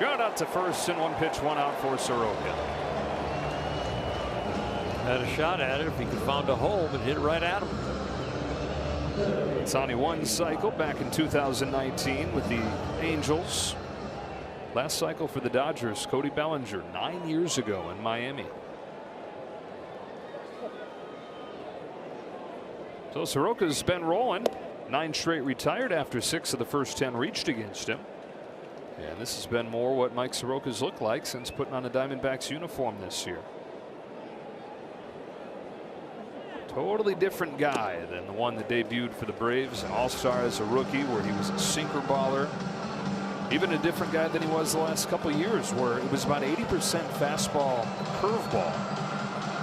Ground out to first and 1 pitch, 1 out for Soroka. Had a shot at it if he could find a home and hit right at him. Ohtani 1 cycle back in 2019 with the Angels. Last cycle for the Dodgers, Cody Bellinger 9 years ago in Miami. So Soroka's been rolling. 9 straight retired after 6 of the first 10 reached against him. And this has been more what Mike Soroka's looked like since putting on the Diamondbacks uniform this year. Totally different guy than the one that debuted for the Braves, an all-star as a rookie where he was a sinker baller. Even a different guy than he was the last couple of years where it was about 80% fastball curveball.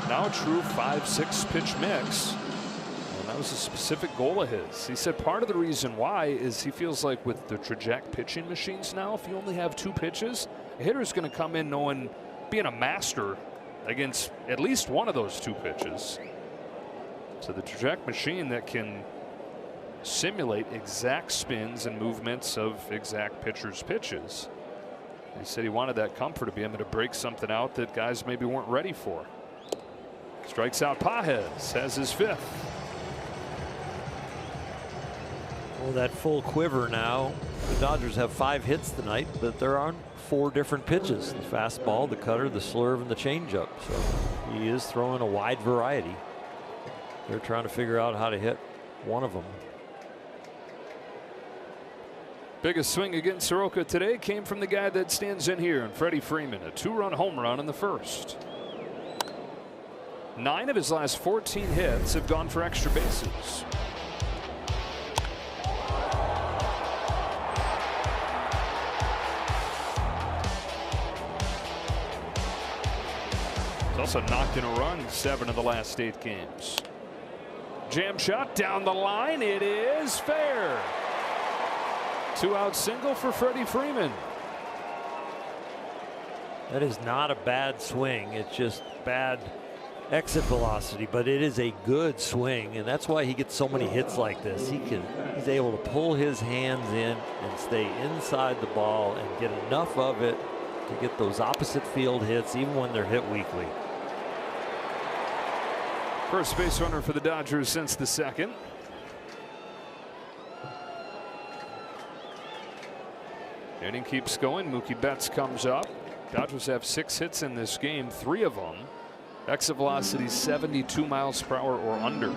Now a true 5-6 pitch mix. And that was a specific goal of his. He said part of the reason why is he feels like with the Traject pitching machines now, if you only have 2 pitches, a hitter's going to come in knowing, being a master against at least one of those 2 pitches. So the Traject machine that can simulate exact spins and movements of exact pitchers' pitches. He said he wanted that comfort to be able to break something out that guys maybe weren't ready for. Strikes out Pages, has his 5th. Well, that full quiver now. The Dodgers have 5 hits tonight, but there aren't 4 different pitches: the fastball, the cutter, the slurve, and the changeup. So he is throwing a wide variety. They're trying to figure out how to hit one of them. Biggest swing against Soroka today came from the guy that stands in here, and Freddie Freeman, a 2-run home run in the first. 9 of his last 14 hits have gone for extra bases. He's also knocked in a run 7 of the last 8 games. Jam shot down the line. It is fair. 2-out single for Freddie Freeman. That is not a bad swing. It's just bad exit velocity, but it is a good swing, and that's why he gets so many hits like this. He's able to pull his hands in and stay inside the ball and get enough of it to get those opposite field hits, even when they're hit weakly. First base runner for the Dodgers since the second. Inning keeps going. Mookie Betts comes up. Dodgers have 6 hits in this game, 3 of them exit velocity 72 miles per hour or under.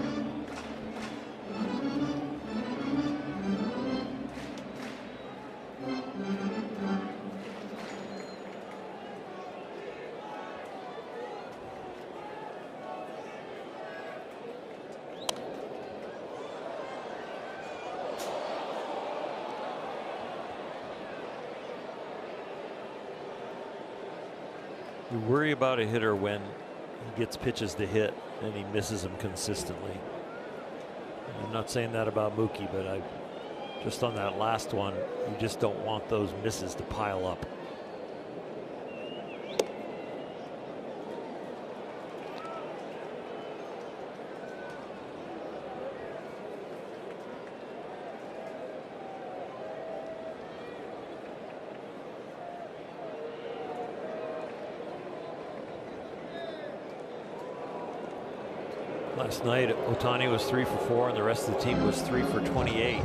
You worry about a hitter when he gets pitches to hit and he misses them consistently. I'm not saying that about Mookie, but just on that last one, you just don't want those misses to pile up. Last night, Ohtani was 3 for 4, and the rest of the team was 3 for 28.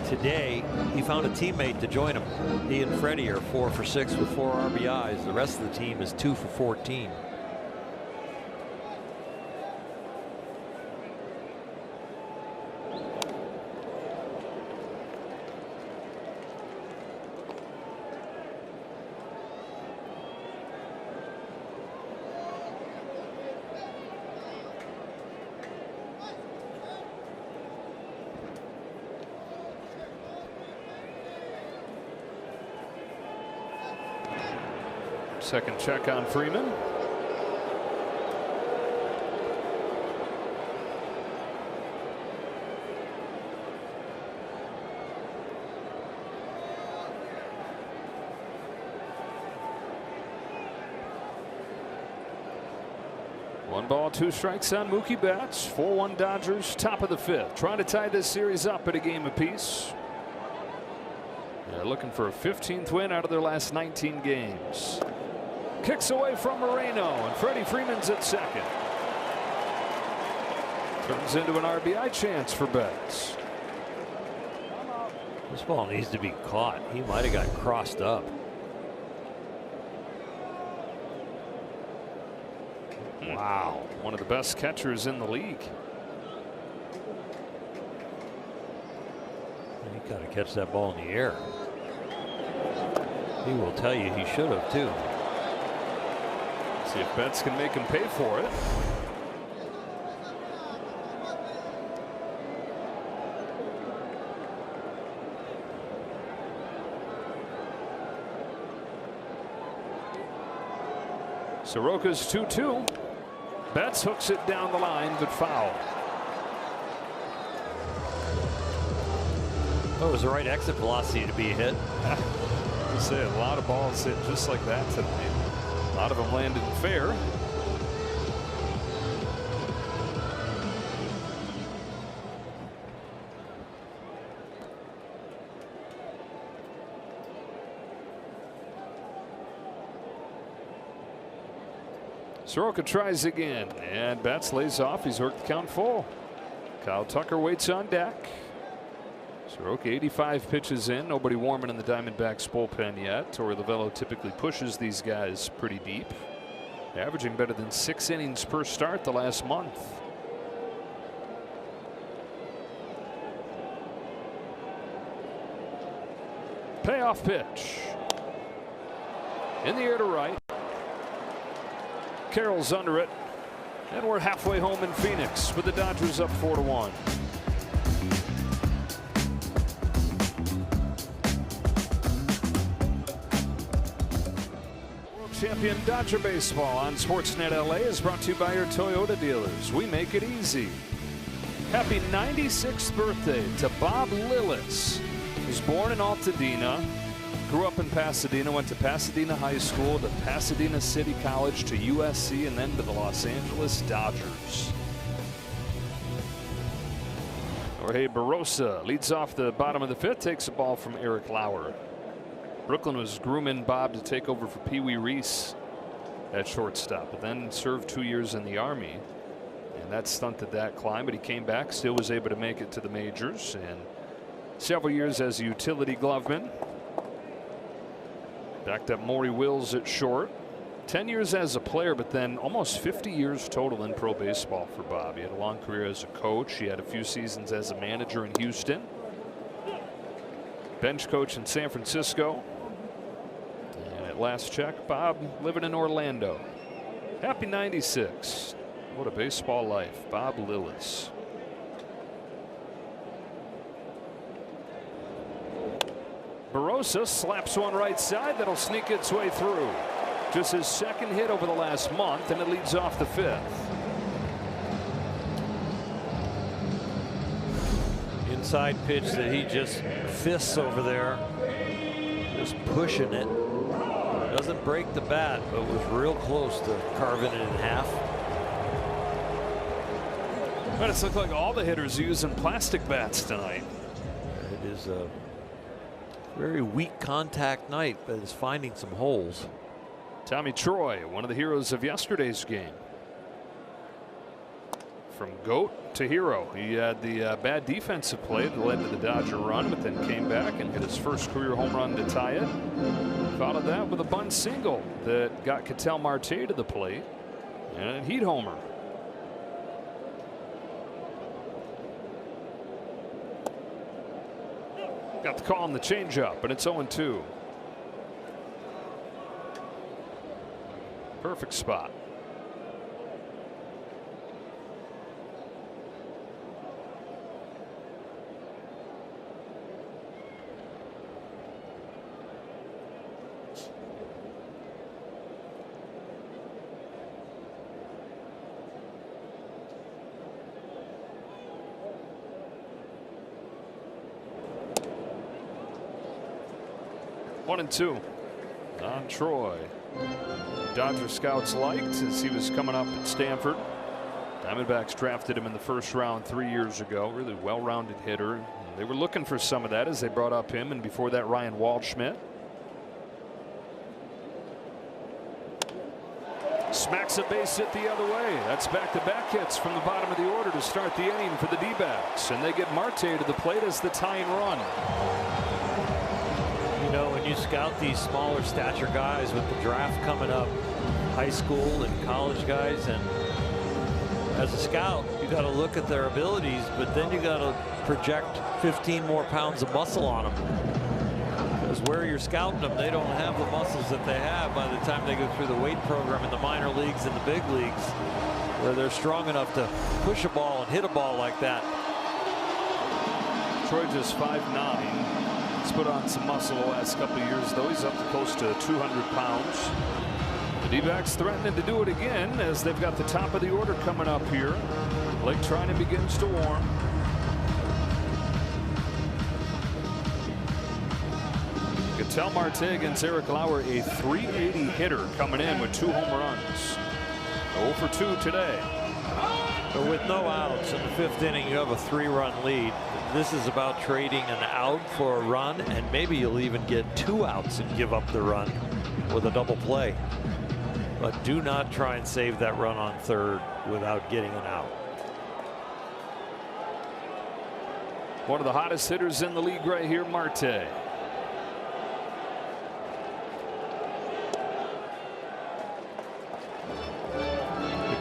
Today, he found a teammate to join him. He and Freddie are 4 for 6 with 4 RBIs. The rest of the team is 2 for 14. Second check on Freeman. One ball, 2 strikes on Mookie Betts. 4-1 Dodgers, top of the 5th. Trying to tie this series up at a game apiece. They're looking for a 15th win out of their last 19 games. Kicks away from Moreno, and Freddie Freeman's at second. Turns into an RBI chance for Betts. This ball needs to be caught. He might have got crossed up. Wow, one of the best catchers in the league. He got to catch that ball in the air. He will tell you he should have too. See if Betts can make him pay for it. Soroka's 2-2. Betts hooks it down the line, but foul. Oh, it was the right exit velocity to be hit. I say a lot of balls hit just like that tonight. A lot of them landed fair. Soroka tries again, and Betts lays off. He's worked the count full. Kyle Tucker waits on deck. Soroka 85 pitches in. Nobody warming in the Diamondbacks bullpen yet. Torey Lovullo typically pushes these guys pretty deep. Averaging better than 6 innings per start the last month. Payoff pitch. In the air to right. Carroll's under it. And we're halfway home in Phoenix with the Dodgers up 4-1. World Champion Dodger Baseball on Sportsnet LA is brought to you by your Toyota dealers. We make it easy. Happy 96th birthday to Bob Lillis. He was born in Altadena. Grew up in Pasadena, went to Pasadena High School, to Pasadena City College, to USC, and then to the Los Angeles Dodgers. Jorge Barosa leads off the bottom of the 5th, takes a ball from Eric Lauer. Brooklyn was grooming Bob to take over for Pee Wee Reese at shortstop, but then served 2 years in the Army, and that stunted that climb, but he came back, still was able to make it to the majors, and several years as a utility gloveman. Backed up Maury Wills at short. 10 years as a player, but then almost 50 years total in pro baseball for Bob. He had a long career as a coach. He had a few seasons as a manager in Houston. Bench coach in San Francisco. And at last check, Bob living in Orlando. Happy 96. What a baseball life. Bob Lillis. Barosa slaps one right side that'll sneak its way through. Just his 2nd hit over the last month, and it leads off the 5th. Inside pitch that he just fists over there, just pushing it. Doesn't break the bat, but was real close to carving it in half. But it's looked like all the hitters are using plastic bats tonight. It is a very weak contact night, but is finding some holes. Tommy Troy, one of the heroes of yesterday's game. From GOAT to hero. He had the bad defensive play that led to the Dodger run, but then came back and hit his first career home run to tie it. Followed that with a bunt single that got Ketel Marte to the plate and a heat homer. Got the call on the changeup, and it's 0-2. Perfect spot. One and two on Troy. Dodger scouts liked as he was coming up at Stanford. Diamondbacks drafted him in the 1st round 3 years ago. Really well-rounded hitter. They were looking for some of that as they brought up him, and before that Ryan Waldschmidt. Smacks a base hit the other way. That's back-to-back hits from the bottom of the order to start the inning for the D-backs, and they get Marte to the plate as the tying run. You know, when you scout these smaller stature guys with the draft coming up, high school and college guys, and as a scout, you got to look at their abilities, but then you got to project 15 more pounds of muscle on them. Because where you're scouting them, they don't have the muscles that they have by the time they go through the weight program in the minor leagues and the big leagues, where they're strong enough to push a ball and hit a ball like that. Troy just 5'9". He's put on some muscle the last couple of years, though. He's up to close to 200 pounds. The D-backs threatening to do it again as they've got the top of the order coming up here. Blake Trinan begins to warm. Ketel Marte against Eric Lauer, a .380 hitter coming in with 2 home runs. 0 for 2 today. But with no outs in the 5th inning, you have a 3-run lead. This is about trading an out for a run, and maybe you'll even get 2 outs and give up the run with a double play. But do not try and save that run on 3rd without getting an out. One of the hottest hitters in the league right here, Marte. The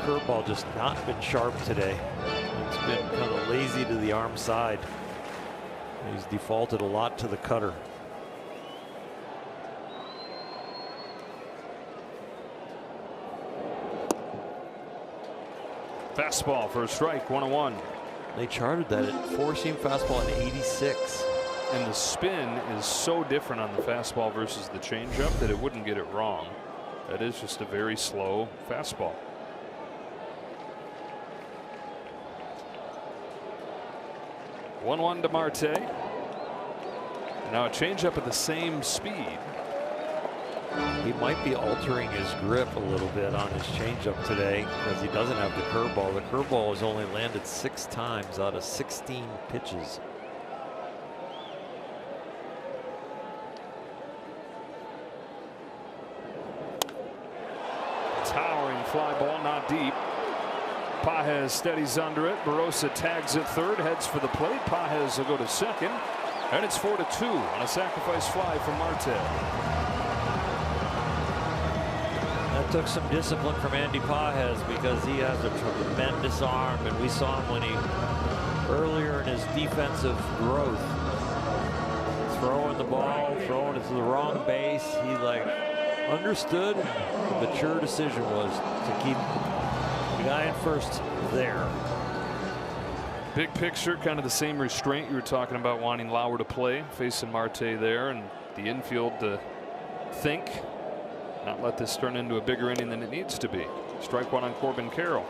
curveball just not been sharp today. It's been kind of lazy to the arm side. He's defaulted a lot to the cutter. Fastball for a strike, 1-1. They charted that at four-seam fastball at 86. And the spin is so different on the fastball versus the changeup that it wouldn't get it wrong. That is just a very slow fastball. One to Marte. Now a changeup at the same speed. He might be altering his grip a little bit on his changeup today because he doesn't have the curveball. The curveball has only landed 6 times out of 16 pitches. Towering fly ball, not deep. Pages steadies under it. Barossa tags at third, heads for the plate. Pages will go to second, and it's 4-2 on a sacrifice fly from Marte. That took some discipline from Andy Pages because he has a tremendous arm, and we saw him when he earlier in his defensive growth throwing the ball, throwing it to the wrong base. He understood the mature decision was to keep the guy in first there. Big picture, kind of the same restraint you were talking about, wanting Lauer to play, facing Marte there, and the infield to think, not let this turn into a bigger inning than it needs to be. Strike one on Corbin Carroll.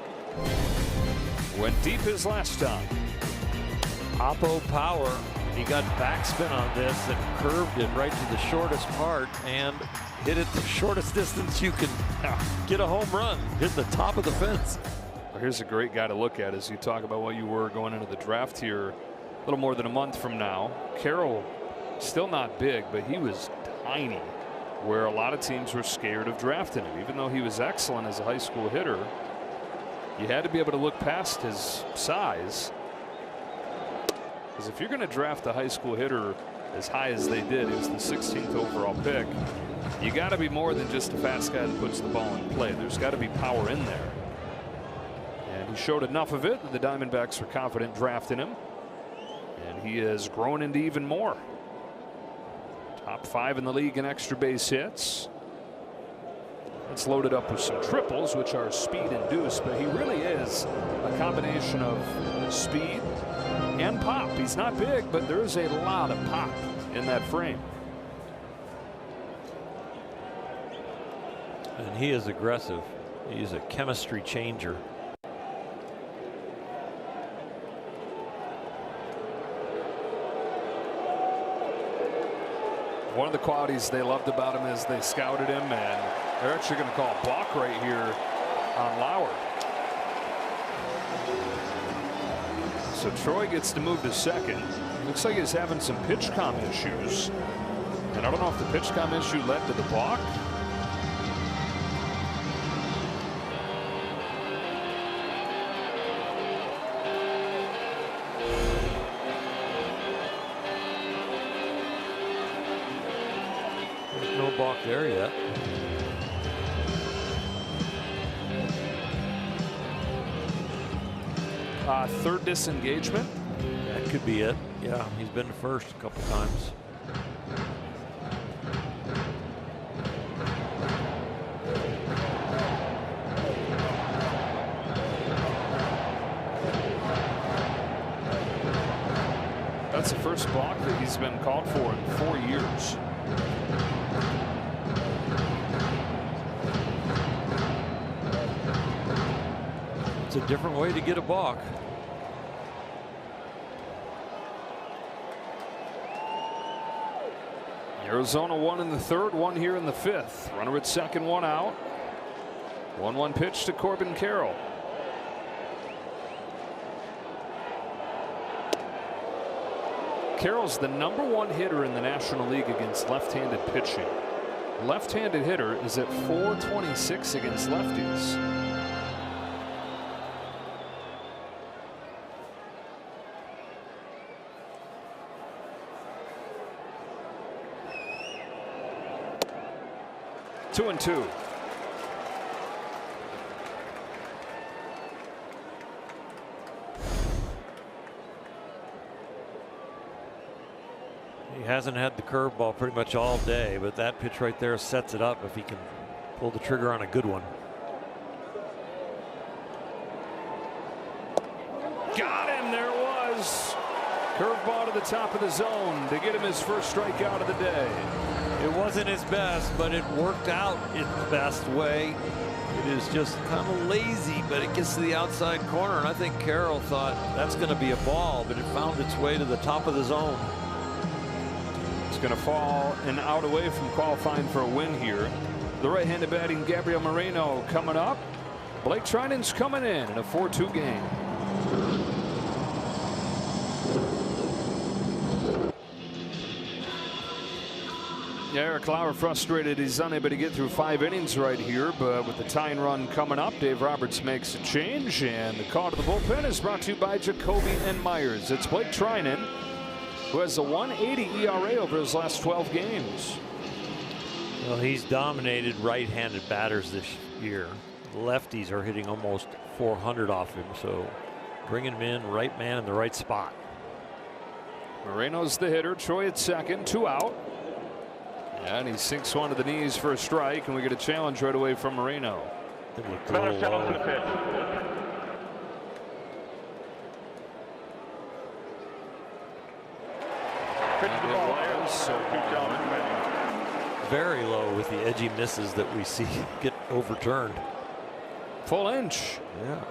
Went deep his last time. Oppo power. He got backspin on this and curved it right to the shortest part and hit it the shortest distance you can get a home run. Hit the top of the fence. Well, here's a great guy to look at as you talk about what you were going into the draft here a little more than a month from now. Carroll, still not big, but he was tiny, where a lot of teams were scared of drafting him. Even though he was excellent as a high school hitter, you had to be able to look past his size. Because if you're going to draft a high school hitter as high as they did, he was the 16th overall pick, you got to be more than just a fast guy that puts the ball in play. There's got to be power in there. And he showed enough of it that the Diamondbacks were confident drafting him. And he has grown into even more. Top 5 in the league in extra base hits. It's loaded up with some triples, which are speed induced, but he really is a combination of speed and pop. He's not big, but there's a lot of pop in that frame. And he is aggressive. He's a chemistry changer. One of the qualities they loved about him is they scouted him, and they're actually going to call a balk right here on Lauer. So Troy gets to move to second. Looks like he's having some pitch comm issues. And I don't know if the pitch comm issue led to the balk. There's no balk there yet. Third disengagement. That could be it. Yeah, he's been first a couple times. That's the first balk that he's been called for in 4 years. It's a different way to get a balk. Arizona one in the third, one here in the fifth. Runner at second, one out. 1-1 pitch to Corbin Carroll. Carroll's the #1 hitter in the National League against left-handed pitching. Left-handed hitter is at .426 against lefties. Two and two. He hasn't had the curveball pretty much all day, but that pitch right there sets it up if he can pull the trigger on a good one. is. Curveball to the top of the zone to get him his first strikeout of the day. It wasn't his best, but it worked out its best way. It is just kind of lazy, but it gets to the outside corner, and I think Carroll thought that's going to be a ball, but it found its way to the top of the zone. It's going to fall and out away from qualifying for a win here. The right-handed batting Gabriel Moreno coming up. Blake Trinan's coming in a 4-2 game. Eric Lauer frustrated. He's unable to get through 5 innings right here, but with the tying run coming up, Dave Roberts makes a change, and the call to the bullpen is brought to you by Jacoby and Myers. It's Blake Trinan, who has a 1.80 ERA over his last 12 games. Well, he's dominated right-handed batters this year. The lefties are hitting almost 400 off him, so bringing him in, right man in the right spot. Moreno's the hitter. Troy at second, 2 out. And he sinks one to the knees for a strike, and we get a challenge right away from Moreno. It looked a little low. Very low with the edgy misses that we see get overturned. Full inch. Yeah.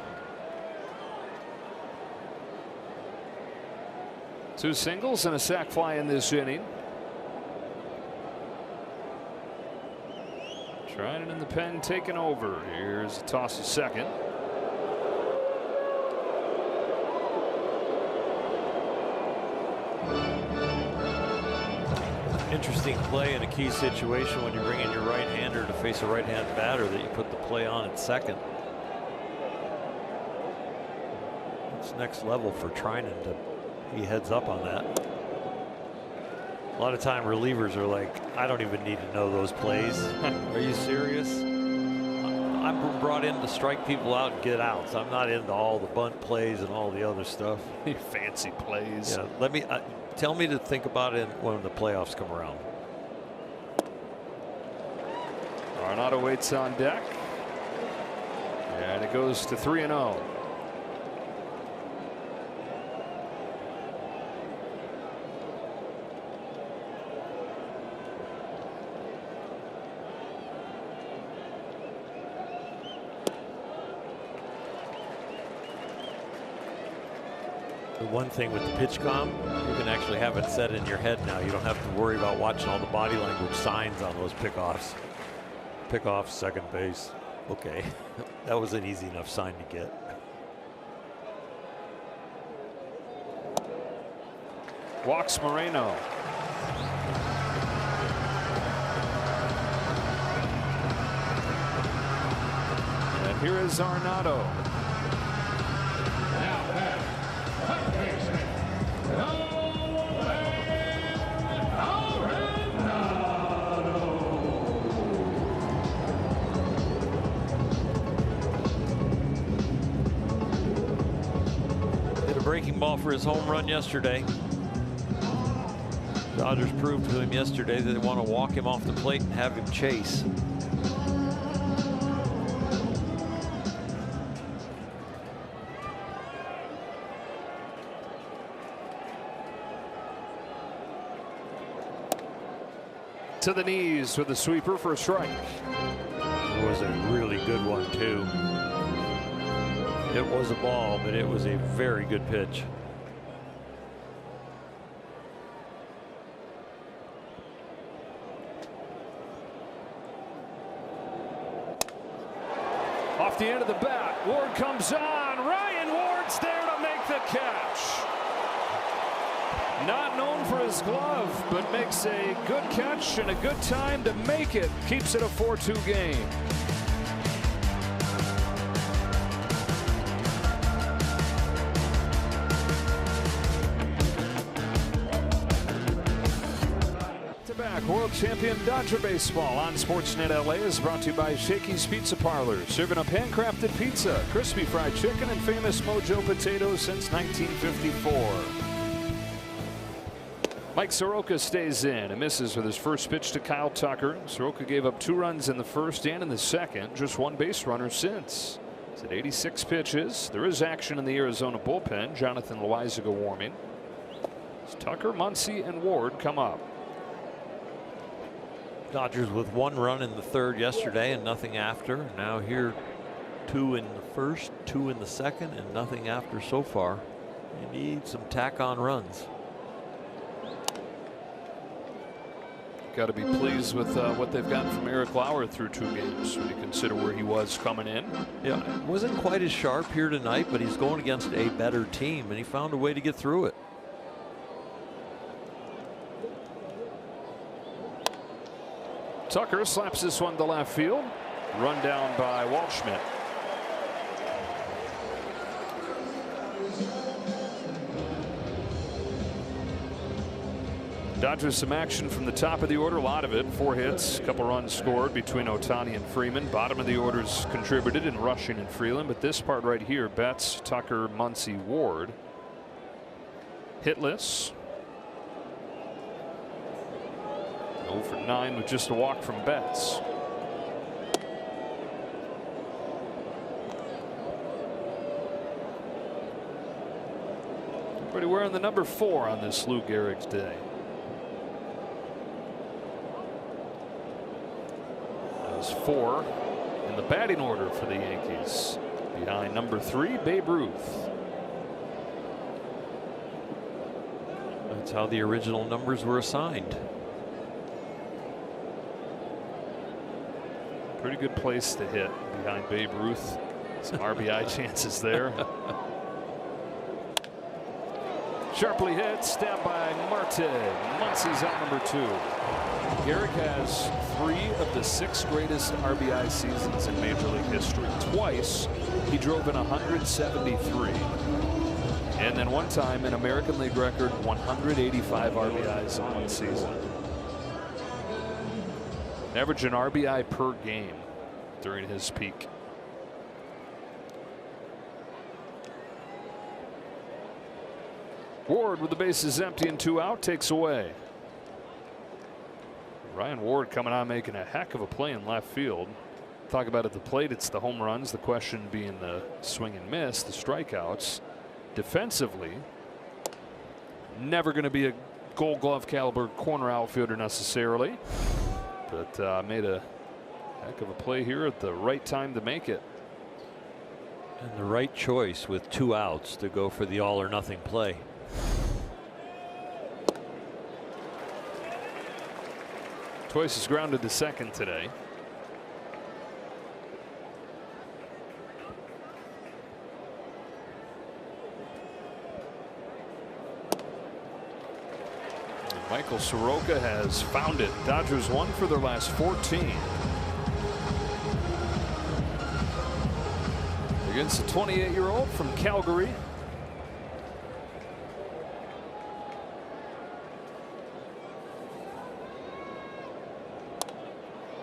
2 singles and a sac fly in this inning. Trying it in the pen, taking over. Here's a toss to second. Interesting play in a key situation when you bring in your right-hander to face a right-hand batter that you put the play on at second. It's next level for Trinan to he heads up on that. A lot of time relievers are like, I don't even need to know those plays. Are you serious? I'm brought in to strike people out and get outs. I'm not into all the bunt plays and all the other stuff. Fancy plays. Yeah, let me tell me to think about it when the playoffs come around. Arenado waits on deck, and it goes to 3-0. The one thing with the pitch com, you can actually have it set in your head now. You don't have to worry about watching all the body language signs on those pickoffs. Pickoff, second base. Okay, that was an easy enough sign to get. Walks Moreno. And here is Arenado. Breaking ball for his home run yesterday. Dodgers proved to him yesterday that they want to walk him off the plate and have him chase. To the knees with a sweeper for a strike. It was a really good one too. It was a ball, but it was a very good pitch. Off the end of the bat, Ward comes on. Ryan Ward's there to make the catch. Not known for his glove, but makes a good catch and a good time to make it. Keeps it a 4-2 game. World champion Dodger baseball on Sportsnet LA is brought to you by Shakey's Pizza Parlor, serving up handcrafted pizza, crispy fried chicken, and famous Mojo potatoes since 1954. Mike Soroka stays in and misses with his first pitch to Kyle Tucker. Soroka gave up 2 runs in the first and in the second, just 1 base runner since. At 86 pitches. There is action in the Arizona bullpen. Jonathan Loizaga warming. As Tucker, Muncy, and Ward come up. Dodgers with 1 run in the 3rd yesterday and nothing after. Now here 2 in the 1st, 2 in the 2nd, and nothing after so far. You need some tack on runs. Got to be pleased with what they've gotten from Eric Lauer through 2 games when you consider where he was coming in. Yeah, wasn't quite as sharp here tonight, but he's going against a better team, and he found a way to get through it. Tucker slaps this one to left field. Run down by Waldschmidt. Dodgers some action from the top of the order, a lot of it. 4 hits, a couple runs scored between Ohtani and Freeman. Bottom of the orders contributed in Rushing and Freeland, but this part right here, Betts, Tucker, Muncy, Ward. Hitless. 0 for 9 with just a walk from Betts. Everybody wearing the number 4 on this Lou Gehrig's day. That was 4 in the batting order for the Yankees. Behind number 3, Babe Ruth. That's how the original numbers were assigned. Pretty good place to hit behind Babe Ruth. Some RBI chances there. Sharply hit, stabbed by Marte. Muncy's out number 2. Gehrig has 3 of the 6 greatest RBI seasons in Major League history. Twice he drove in 173. And then one time an American League record 185 RBIs in one season. Average an RBI per game during his peak. Ward with the bases empty and 2 out takes away. Ryan Ward coming on making a heck of a play in left field. Talk about at the plate, it's the home runs. The question being the swing and miss, the strikeouts. Defensively, never going to be a Gold Glove caliber corner outfielder necessarily. But made a heck of a play here at the right time to make it. And the right choice with 2 outs to go for the all or nothing play. Twice is grounded to second today. Michael Soroka has found it. Dodgers won for their last 14. Against a 28-year-old from Calgary.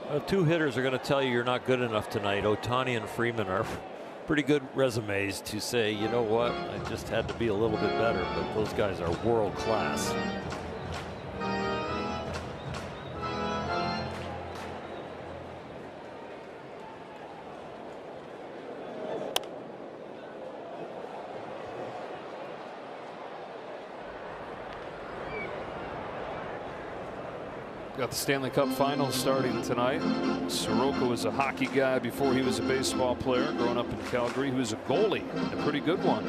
Well, 2 hitters are going to tell you you're not good enough tonight. Ohtani and Freeman are pretty good resumes to say, you know what, I just had to be a little bit better, but those guys are world class. Got the Stanley Cup Finals starting tonight. Soroka was a hockey guy before he was a baseball player. Growing up in Calgary, he was a goalie, and a pretty good one.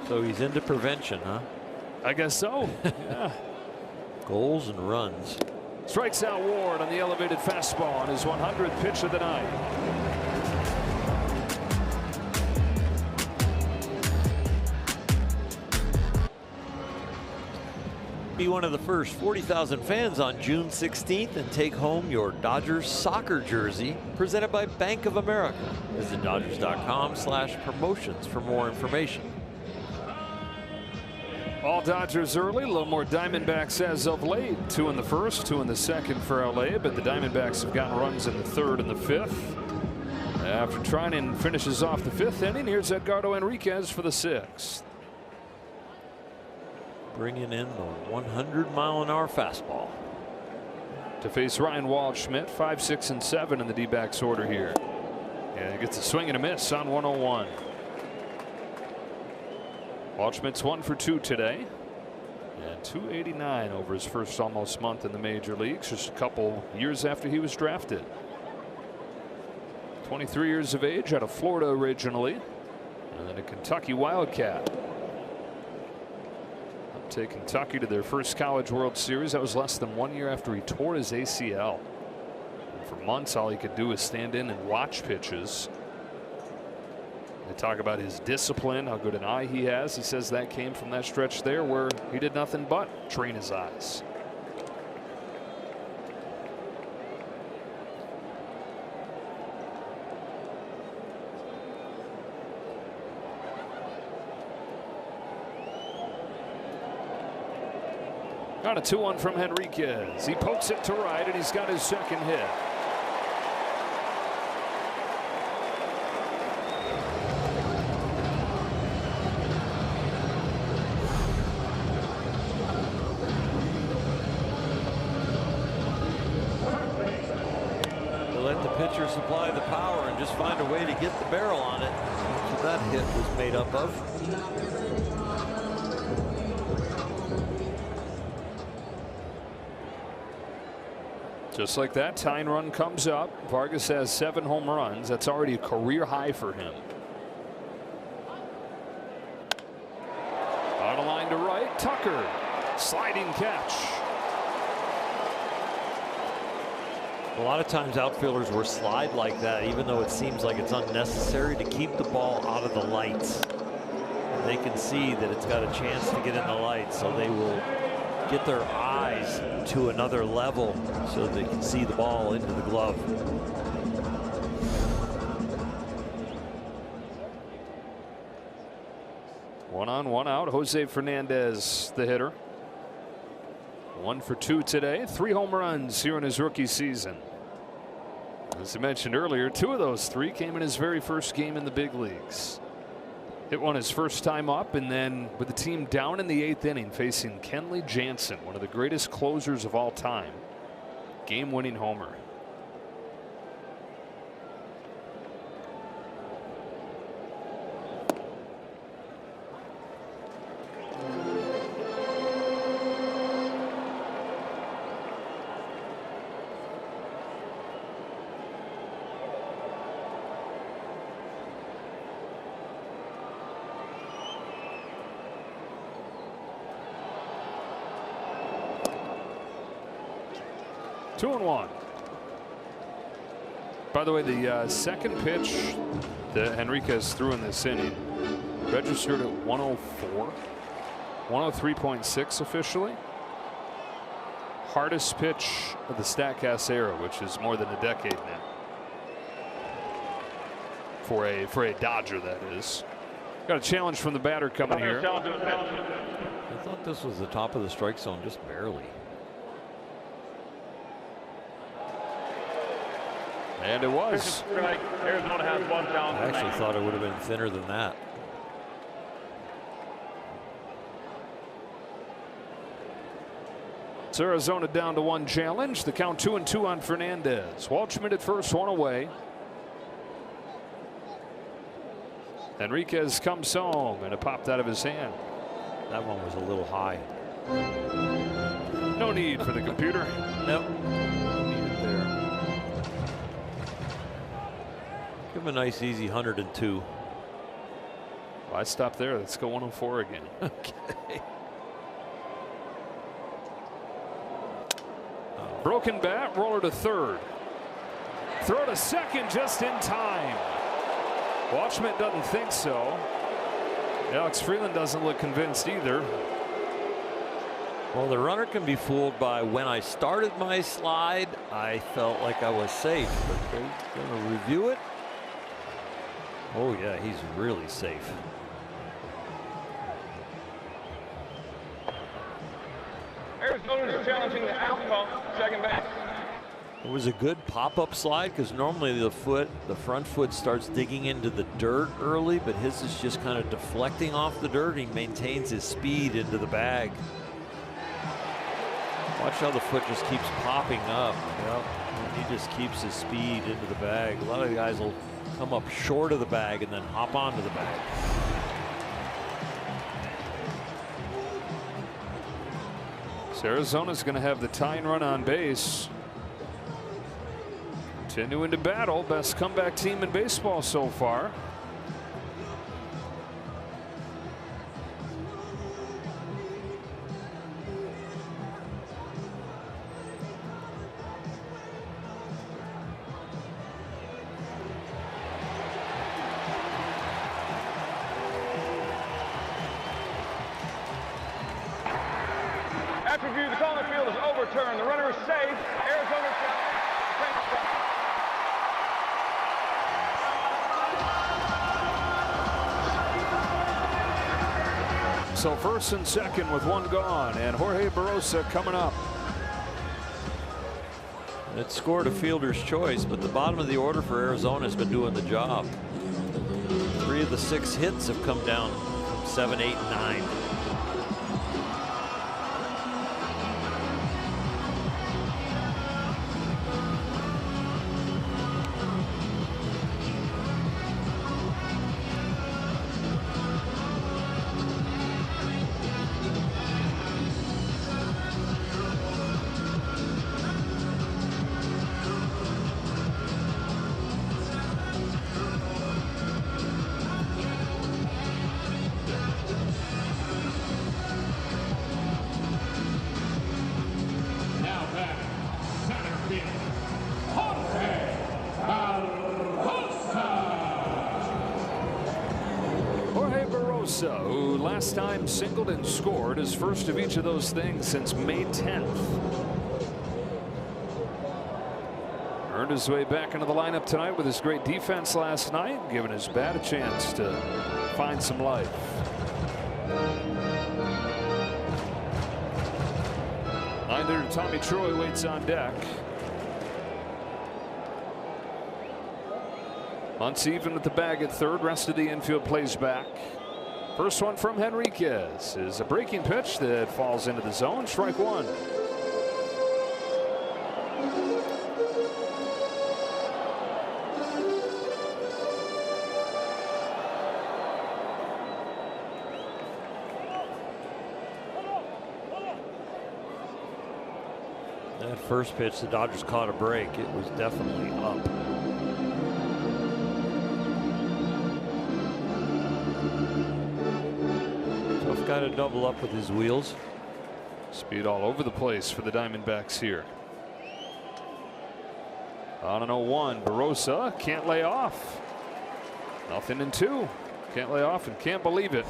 So he's into prevention, huh? I guess so. Yeah. Goals and runs. Strikes out Ward on the elevated fastball on his 100th pitch of the night. Be one of the first 40,000 fans on June 16th and take home your Dodgers soccer jersey presented by Bank of America. Visit Dodgers.com/promotions for more information. All Dodgers early, a little more Diamondbacks as of late. 2 in the first, 2 in the second for LA, but the Diamondbacks have gotten runs in the 3rd and the 5th. After Treinen finishes off the 5th inning, here's Edgardo Enriquez for the 6th. Bringing in the 100-mile-an-hour fastball. to face Ryan Waldschmidt. 5, 6, and 7 in the D-backs order here. And he gets a swing and a miss on 101. Waldschmidt's 1 for 2 today. And 289 over his first almost month in the major leagues, just a couple years after he was drafted. 23 years of age, out of Florida originally, and then a Kentucky Wildcat. Up to Kentucky to their first College World Series. That was less than 1 year after he tore his ACL. And for months, all he could do was stand in and watch pitches. They talk about his discipline, how good an eye he has. He says that came from that stretch there where he did nothing but train his eyes. Got a 2-1 from Henriquez. He pokes it to right, and he's got his second hit. Pitcher supply the power and just find a way to get the barrel on it. That's what that hit was made up of. Just like that, tying run comes up. Vargas has 7 home runs. That's already a career high for him. On a line to right, Tucker. Sliding catch. A lot of times outfielders will slide like that, even though it seems like it's unnecessary, to keep the ball out of the lights. And they can see that it's got a chance to get in the lights, so they will get their eyes to another level so they can see the ball into the glove. One on, one out. Jose Fernandez, the hitter. 1 for 2 today. 3 home runs here in his rookie season. As I mentioned earlier, 2 of those 3 came in his very first game in the big leagues. Hit one his first time up, and then with the team down in the 8th inning facing Kenley Jansen, one of the greatest closers of all time. Game-winning homer. Two and one. By the way, the second pitch that Henriquez threw in this inning registered at 104, 103.6 officially. Hardest pitch of the Statcast era, which is more than a decade now. For a Dodger, that is. Got a challenge from the batter coming here. I thought this was the top of the strike zone, just barely. And it was. Arizona has 1 challenge. I actually thought it would have been thinner than that. It's Arizona down to 1 challenge. The count 2-2 on Fernandez. Waldschmidt at first, 1 away. Henriquez comes home, and it popped out of his hand. That one was a little high. No need for the computer. Nope. Need it there. Give him a nice easy 102. Why stop there? Let's go 104 again. Okay. Broken bat, roller to third. Throw to second just in time. Waldschmidt doesn't think so. Alex Freeland doesn't look convinced either. Well, the runner can be fooled by when I started my slide, I felt like I was safe, but they're going to review it. Oh, yeah, he's really safe. Arizona is challenging the outcome, second base. It was a good pop-up slide because normally the front foot starts digging into the dirt early, but his is just kind of deflecting off the dirt. He maintains his speed into the bag. Watch how the foot just keeps popping up. Yep. And he just keeps his speed into the bag. A lot of the guys will come up short of the bag and then hop onto the bag. So Arizona's going to have the tying run on base. Continuing to battle. Best comeback team in baseball so far. After review, the call in the field is overturned. The runner is safe. Arizona So first and second with one gone, and Jorge Barrosa coming up. It scored a fielder's choice, but the bottom of the order for Arizona has been doing the job. 3 of the 6 hits have come down from 7, 8, and 9. Who last time singled and scored his first of each of those things since May 10th. Earned his way back into the lineup tonight with his great defense last night, giving his bat a chance to find some life. Neither Tommy Troy waits on deck. Hunt's even at the bag at third. Rest of the infield plays back. First one from Henriquez is a breaking pitch that falls into the zone. Strike one. That first pitch, the Dodgers caught a break. It was definitely up. Got to double up with his wheels. Speed all over the place for the Diamondbacks here. On an 0-1, Barrosa can't lay off. Nothing in 2. Can't lay off and can't believe it.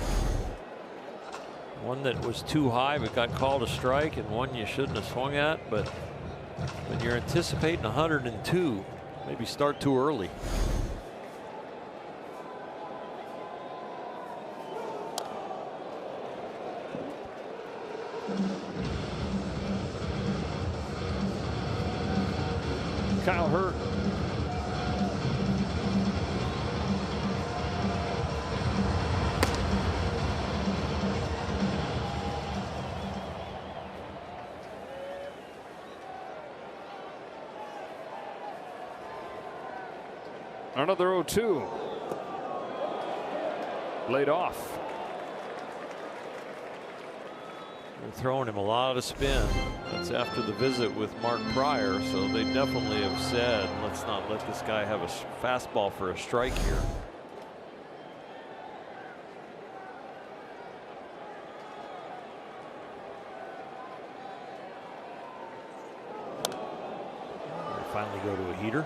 One that was too high but got called a strike, and one you shouldn't have swung at. But when you're anticipating 102, maybe start too early. Kyle Hurt. Another 0-2. Laid off. They're throwing him a lot of spin. That's after the visit with Mark Pryor, so they definitely have said, let's not let this guy have a fastball for a strike here. They finally go to a heater.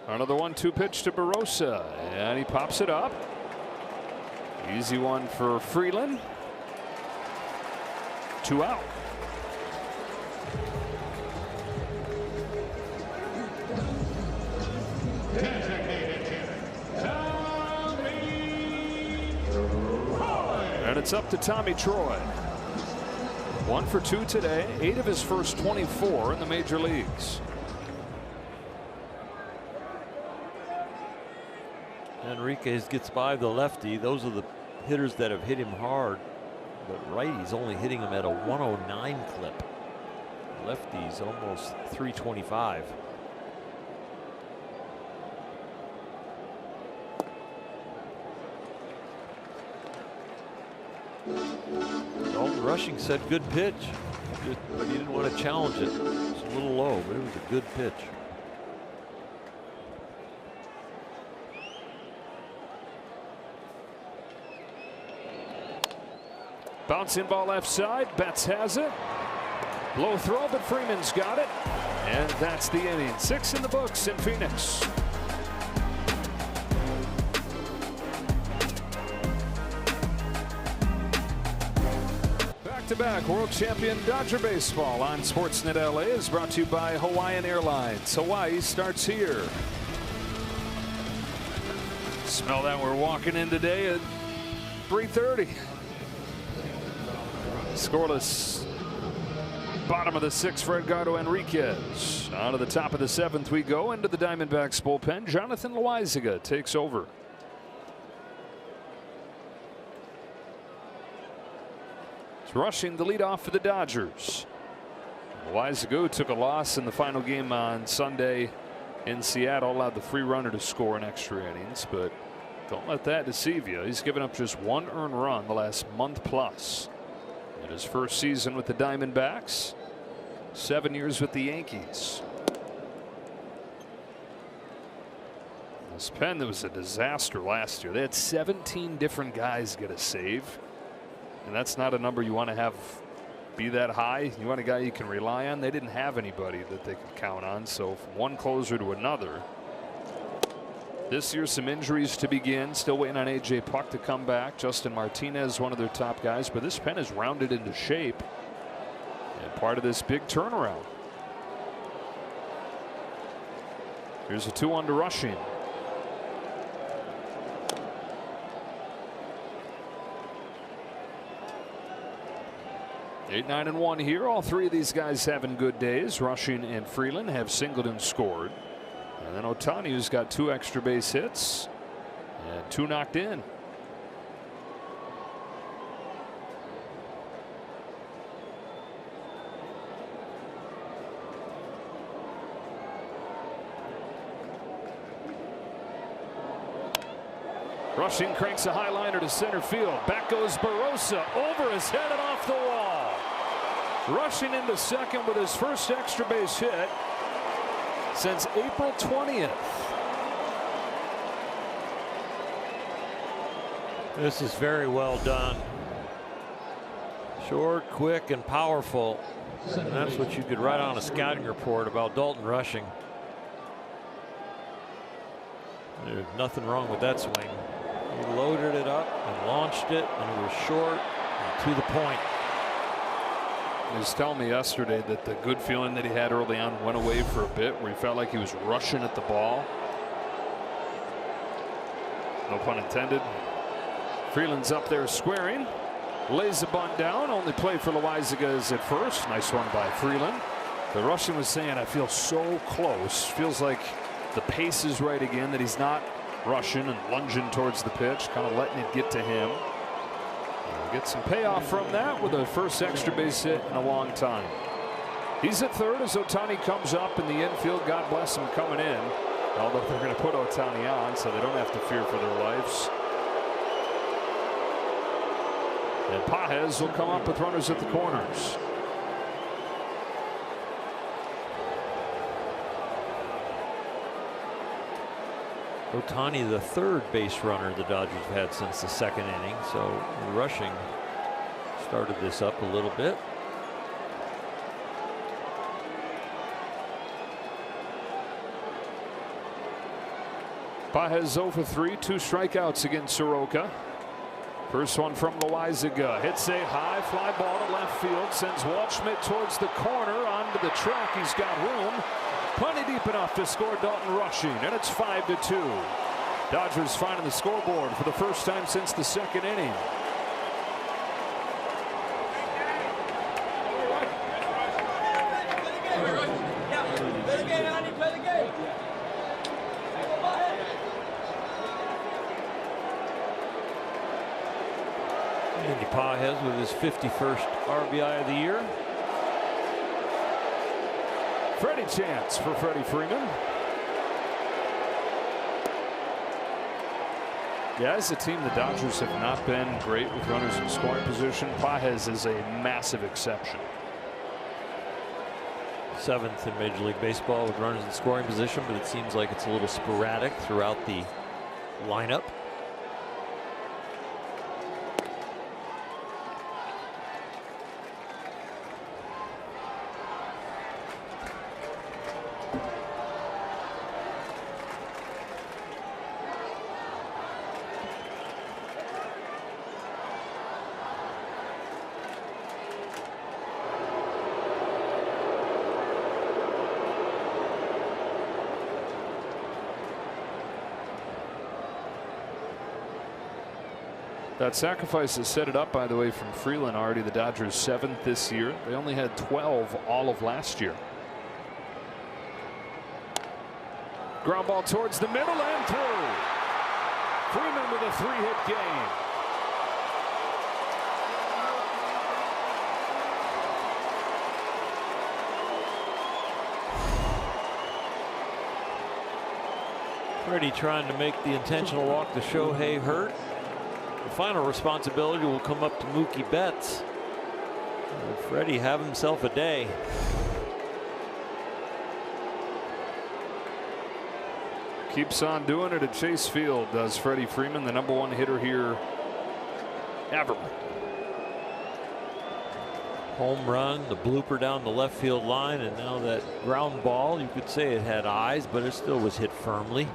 Another 1-2 pitch to Barrosa, and he pops it up. Easy one for Freeland. 2 out. And it's up to Tommy Troy. 1 for 2 today, 8 of his first 24 in the major leagues. Enriquez gets by the lefty. Those are the hitters that have hit him hard. But righty's only hitting him at a 109 clip. Lefty's almost 325. Dalton Rushing said good pitch, but he didn't want to challenge it. It was a little low, but it was a good pitch. Bouncing ball left side. Betts has it. Low throw, but Freeman's got it. And that's the inning. 6 in the books in Phoenix. Back-to-back world champion Dodger baseball on Sportsnet LA is brought to you by Hawaiian Airlines. Hawaii starts here. Smell that we're walking in today at 3:30. Scoreless. Bottom of the 6th for Edgardo Enriquez. On to the top of the 7th we go into the Diamondbacks bullpen. Jonathan Loaizaga takes over. It's Rushing the leadoff for the Dodgers. Loaizaga took a loss in the final game on Sunday in Seattle. Allowed the free runner to score in extra innings, but don't let that deceive you. He's given up just 1 earned run the last month plus. In his first season with the Diamondbacks, 7 years with the Yankees. This pen, that was a disaster last year. They had 17 different guys get a save, and that's not a number you want to have be that high. You want a guy you can rely on. They didn't have anybody that they could count on, so from one closer to another. This year, some injuries to begin. Still waiting on A.J. Puck to come back. Justin Martinez, one of their top guys. But this pen is rounded into shape. And part of this big turnaround. Here's a 2-1 to Rushing. Eight, 9, and 1 here. All 3 of these guys having good days. Rushing and Freeland have singled and scored. And then Ohtani, who's got 2 extra base hits and 2 knocked in. Rushing cranks a high liner to center field. Back goes Barossa over his head and off the wall. Rushing into second with his first extra base hit since April 20th. This is very well done. Short, quick, and powerful. And that's what you could write on a scouting report about Dalton Rushing. There's nothing wrong with that swing. He loaded it up and launched it, and it was short and to the point. He was telling me yesterday that the good feeling that he had early on went away for a bit, where he felt like he was rushing at the ball. No pun intended. Freeland's up there squaring. Lays the bunt down. Only play for Loaizaga is at first. Nice one by Freeland. The Russian was saying, I feel so close. Feels like the pace is right again, that he's not rushing and lunging towards the pitch, kind of letting it get to him. Get some payoff from that with a first extra base hit in a long time. He's at third as Ohtani comes up in the infield. God bless him coming in. Although they're going to put Ohtani on, so they don't have to fear for their lives. And Pages will come up with runners at the corners. Ohtani, the 3rd base runner the Dodgers have had since the 2nd inning. So Rushing started this up a little bit. Pages 0 for 3, 2 strikeouts against Soroka. First one from Loaizaga. Hits a high fly ball to left field. Sends Waldschmidt towards the corner. Onto the track. He's got room. Plenty deep enough to score Dalton Rushing. And it's 5-2. Dodgers finding the scoreboard for the first time since the 2nd inning. Andy Pages with his 51st RBI of the year. Freddie chance for Freddie Freeman. Yeah, as a team, the Dodgers have not been great with runners in scoring position. Pages is a massive exception. 7th in Major League Baseball with runners in scoring position, but it seems like it's a little sporadic throughout the lineup. That sacrifice has set it up, by the way, from Freeland already. The Dodgers 7th this year. They only had 12 all of last year. Ground ball towards the middle and through. Freeman with a 3-hit game. Freddie trying to make the intentional walk to Shohei hurt. The final responsibility will come up to Mookie Betts. Will Freddie have himself a day? Keeps on doing it at Chase Field, does Freddie Freeman, the #1 hitter here ever. Home run, the blooper down the left field line, and now that ground ball, you could say it had eyes, but it still was hit firmly.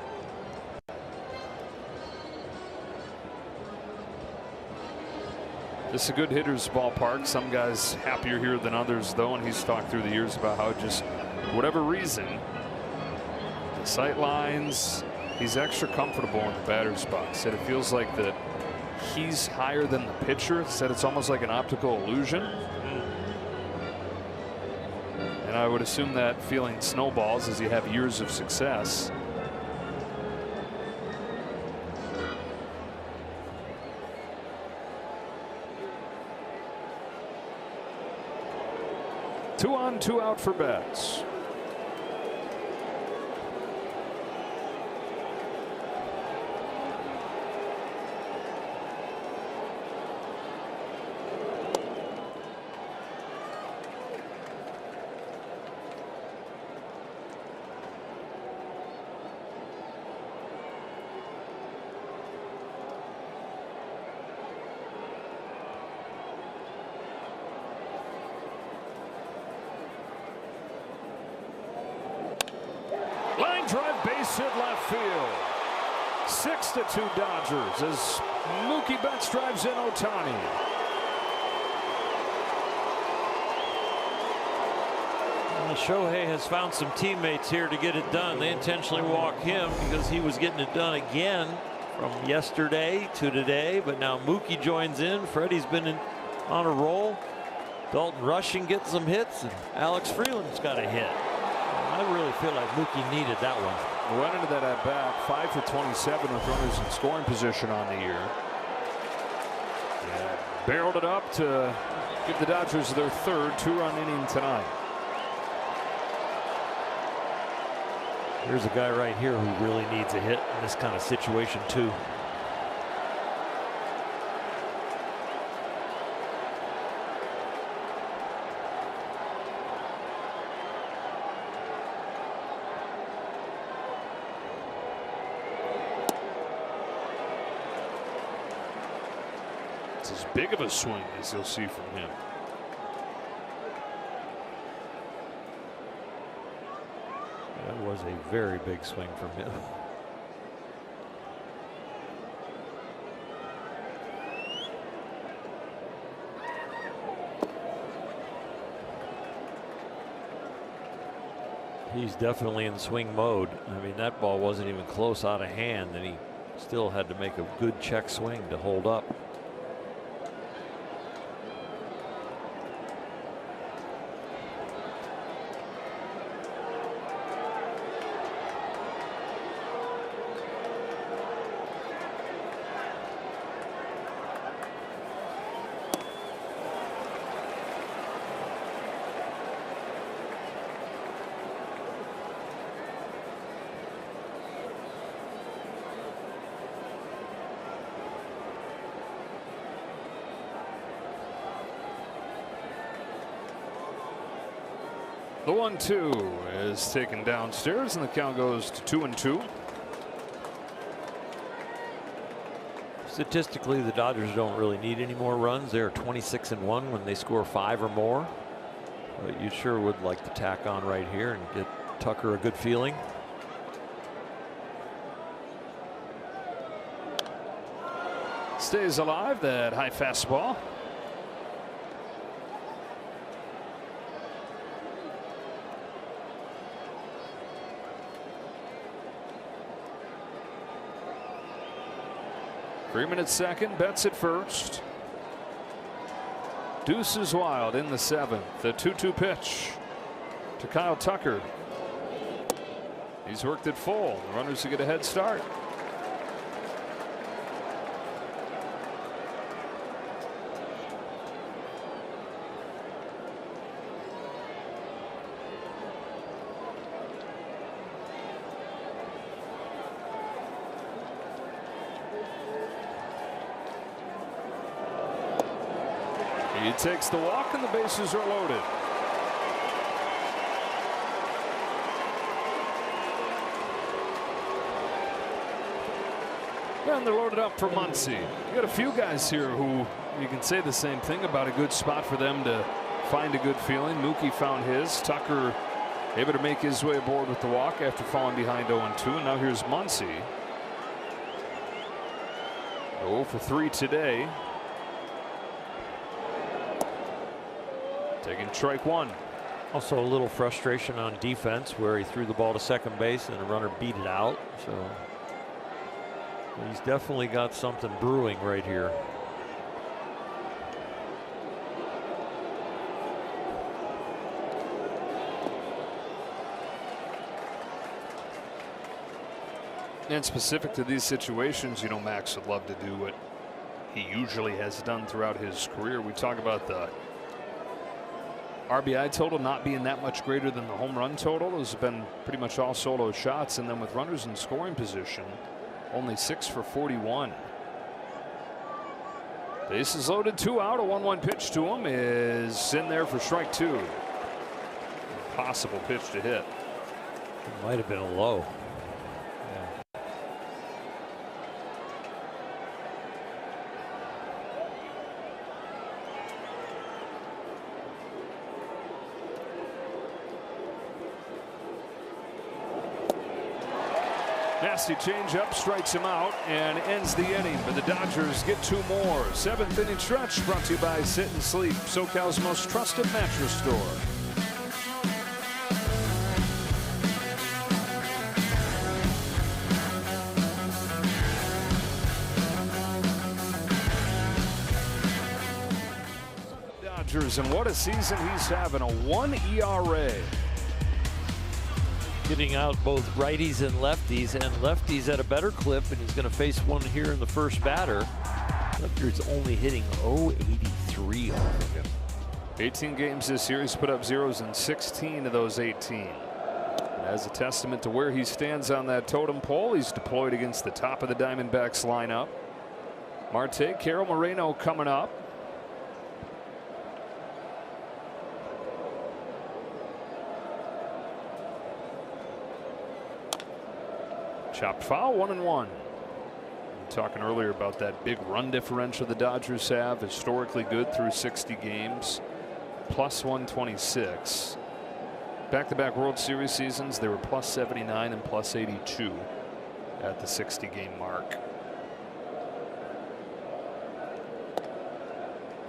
This is a good hitter's ballpark. Some guys happier here than others, though, and he's talked through the years about how just whatever reason, the sight lines, he's extra comfortable in the batter's box. Said it feels like that he's higher than the pitcher. Said it's almost like an optical illusion. And I would assume that feeling snowballs as you have years of success. Two on, two out for Betts. Line drive, base hit left field. 6-2 Dodgers as Mookie Betts drives in Ohtani. Shohei has found some teammates here to get it done. They intentionally walked him because he was getting it done again from yesterday to today. But now Mookie joins in. Freddie's been on a roll. Dalton Rushing gets some hits, and Alex Freeland's got a hit. I really feel like Mookie needed that one. Went into that at bat, 5 for 27 with runners in scoring position on the year. Yeah, barreled it up to give the Dodgers their third 2-run inning tonight. Here's a guy right here who really needs a hit in this kind of situation too. It's as big of a swing as you'll see from him. That was a very big swing from him. He's definitely in swing mode. I mean, that ball wasn't even close out of hand, and he still had to make a good check swing to hold up. The 1-2 is taken downstairs, and the count goes to 2-2. Statistically, the Dodgers don't really need any more runs. They're 26-1 when they score 5 or more. But you sure would like to tack on right here and get Tucker a good feeling. Stays alive, that high fastball. Freeman at second, Betts at first. Deuce is wild in the 7th. The 2-2 pitch to Kyle Tucker. He's worked it full. The runners to get a head start. He takes the walk, and the bases are loaded. And they're loaded up for Muncy. You got a few guys here who you can say the same thing about. A good spot for them to find a good feeling. Mookie found his. Tucker able to make his way aboard with the walk after falling behind 0-2. And now here's Muncy. 0 for 3 today. Taking strike 1. Also a little frustration on defense where he threw the ball to second base and the runner beat it out. So he's definitely got something brewing right here. And specific to these situations, you know, Max would love to do what he usually has done throughout his career. We talk about the RBI total not being that much greater than the home run total. Those have been pretty much all solo shots, and then with runners in scoring position, only 6 for 41. Bases loaded, 2 out. A 1-1 pitch to him is in there for strike 2. Possible pitch to hit. It might have been a low. Nasty changeup strikes him out and ends the inning, but the Dodgers get 2 more. 7th inning stretch brought to you by Sit and Sleep, SoCal's most trusted mattress store. Dodgers, and what a season he's having. A 1 ERA. Getting out both righties and lefties, and lefties at a better clip, and he's going to face one here in the first batter. Lefty's only hitting .083 off of him. 18 games this year, he's put up zeros in 16 of those 18. And as a testament to where he stands on that totem pole, he's deployed against the top of the Diamondbacks lineup. Marte, Carol Moreno coming up. Chopped foul, 1-1. Talking earlier about that big run differential the Dodgers have, historically good through 60 games, plus 126. Back-to-back World Series seasons, they were plus 79 and plus 82 at the 60-game mark.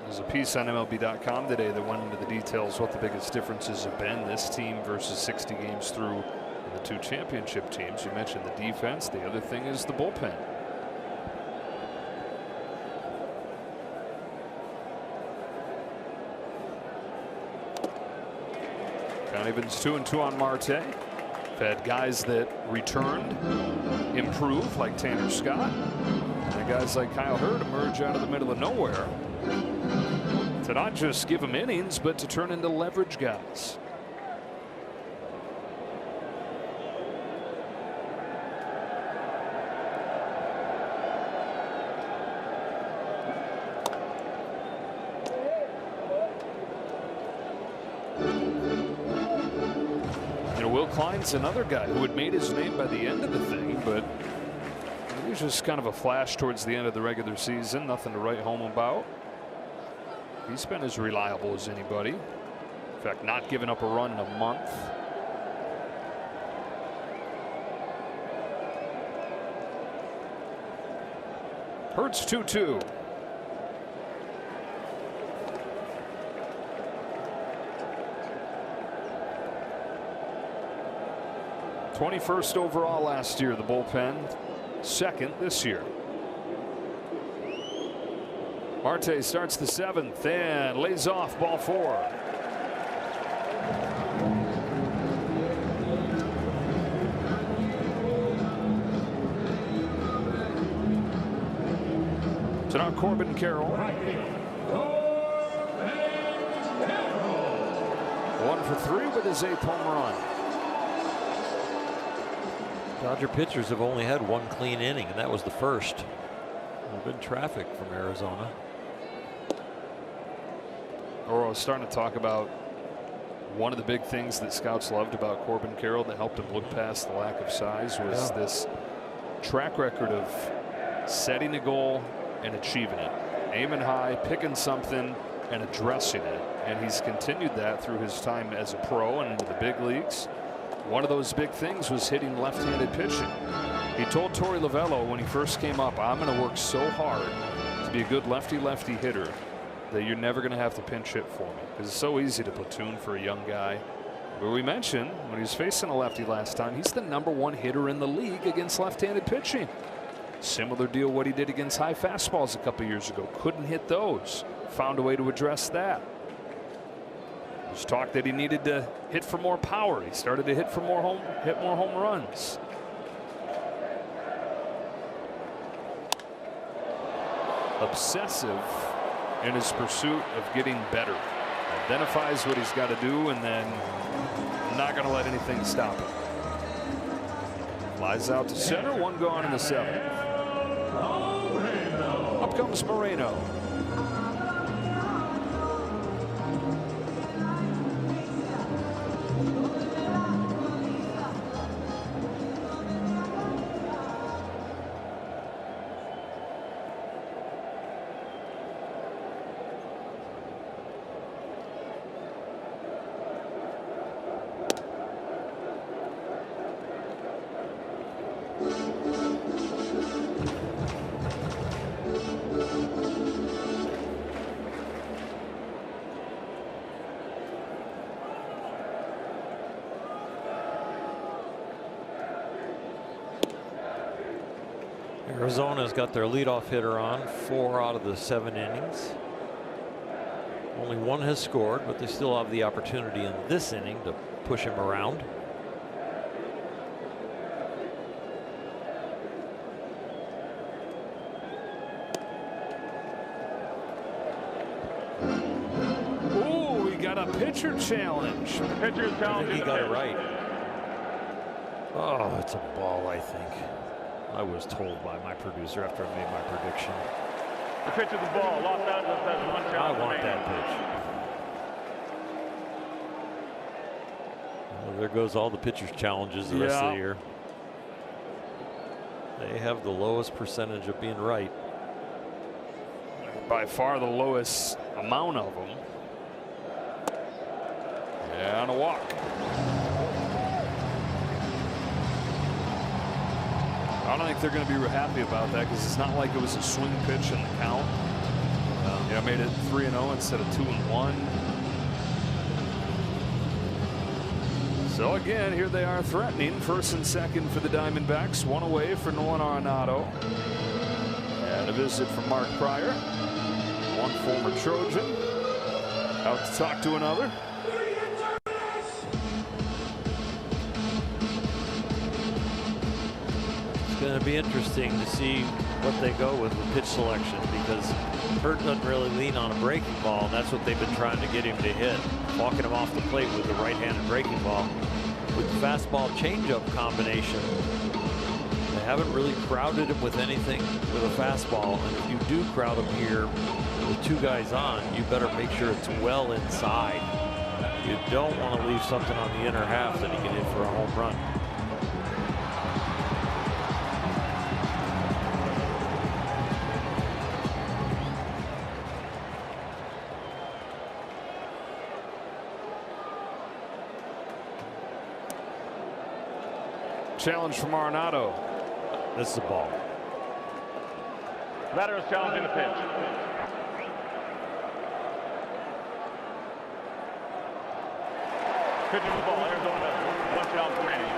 There's a piece on MLB.com today that went into the details what the biggest differences have been this team versus 60 games through the 2 championship teams. You mentioned the defense. The other thing is the bullpen. Count evens 2-2 on Marte. Had guys that returned, improve like Tanner Scott, and guys like Kyle Hurd emerge out of the middle of nowhere to not just give them innings, but to turn into leverage guys. Klein's another guy who had made his name by the end of the thing, but he was just kind of a flash towards the end of the regular season. Nothing to write home about. He's been as reliable as anybody. In fact, not giving up a run in a month. Hurts 2-2. '21st overall last year, the bullpen. Second this year. Marte starts the 7th and lays off ball 4. So now Corbin Carroll. 1 for 3 with his 8th home run. Dodger pitchers have only had 1 clean inning, and that was the first. There's been traffic from Arizona. Or I was starting to talk about one of the big things that scouts loved about Corbin Carroll that helped him look past the lack of size was this track record of setting a goal and achieving it, aiming high, picking something and addressing it, and he's continued that through his time as a pro and into the big leagues. One of those big things was hitting left-handed pitching. He told Torey Lovullo when he first came up, I'm going to work so hard to be a good lefty-lefty hitter that you're never going to have to pinch hit for me, because it's so easy to platoon for a young guy. But we mentioned when he was facing a lefty last time, he's the #1 hitter in the league against left-handed pitching. Similar deal what he did against high fastballs a couple years ago. Couldn't hit those. Found a way to address that. There's talk that he needed to hit for more power. He started to hit more home runs. Obsessive in his pursuit of getting better. Identifies what he's got to do and then not going to let anything stop him. Flies out to center, 1 gone in the 7th. Up comes Moreno. Arizona's got their leadoff hitter on 4 out of the 7 innings. Only 1 has scored, but they still have the opportunity in this inning to push him around. Ooh, he got a pitcher challenge. Pitcher's I challenge. think he got it right. Oh, it's a ball, I think. I was told by my producer after I made my prediction. The pitch of the ball. Los Angeles has 1 challenge. I want remaining. that pitch. Well, there goes all the pitchers' challenges the rest of the year. They have the lowest percentage of being right. By far the lowest amount of them. And a walk. I don't think they're going to be happy about that because it's not like it was a swing pitch in the count. Yeah, made it 3-0 instead of 2-1. So again, here they are threatening first and second for the Diamondbacks. 1 away for Nolan Arenado. And a visit from Mark Pryor. 1 former Trojan. Out to talk to another. It's going to be interesting to see what they go with pitch selection, because Hurt doesn't really lean on a breaking ball, and that's what they've been trying to get him to hit. Walking him off the plate with the right-handed breaking ball. With the fastball changeup combination, they haven't really crowded him with anything with a fastball, and if you do crowd him here with 2 guys on, you better make sure it's well inside. You don't want to leave something on the inner half that he can hit for a home run. Challenge from Arenado. This is a ball. Batter is challenging the pitch. Pitching the ball. Arizona. One challenge remaining.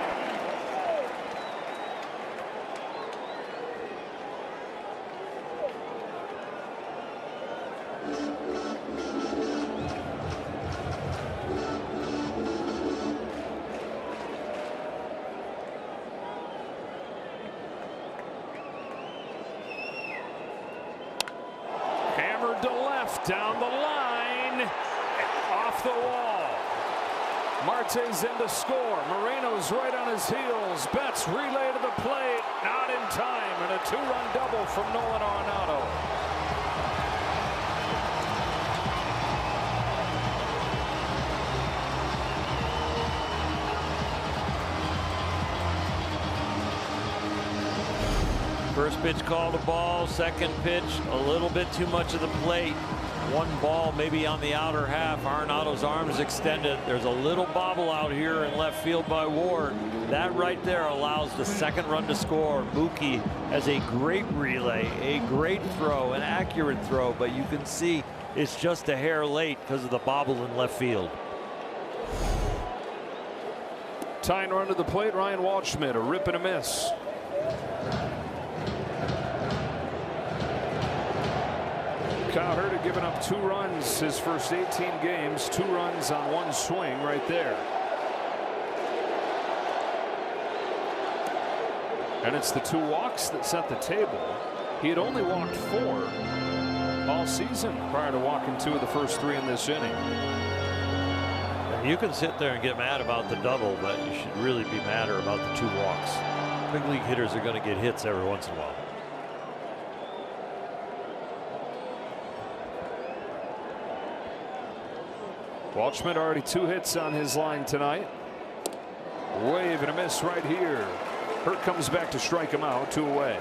Hammered to left, down the line, off the wall. Marte's in to score. Moreno's right on his heels. Betts relay to the plate, not in time, and a two-run double from Nolan Arenado. First pitch called a ball. Second pitch a little bit too much of the plate. One ball maybe on the outer half. Arenado's arms extended. There's a little bobble out here in left field by Ward. That right there allows the second run to score. Mookie has a great relay, a great throw, an accurate throw, but you can see it's just a hair late because of the bobble in left field. Tying run to the plate, Ryan Waldschmidt, a rip and a miss. Kyle Hurd had given up 2 runs his first 18 games, 2 runs on 1 swing right there. And it's the 2 walks that set the table. He had only walked 4 all season prior to walking 2 of the first 3 in this inning. You can sit there and get mad about the double, but you should really be madder about the 2 walks. Big league hitters are going to get hits every once in a while. Waldschmidt already 2 hits on his line tonight. Wave and a miss right here. Hurt comes back to strike him out. 2 away.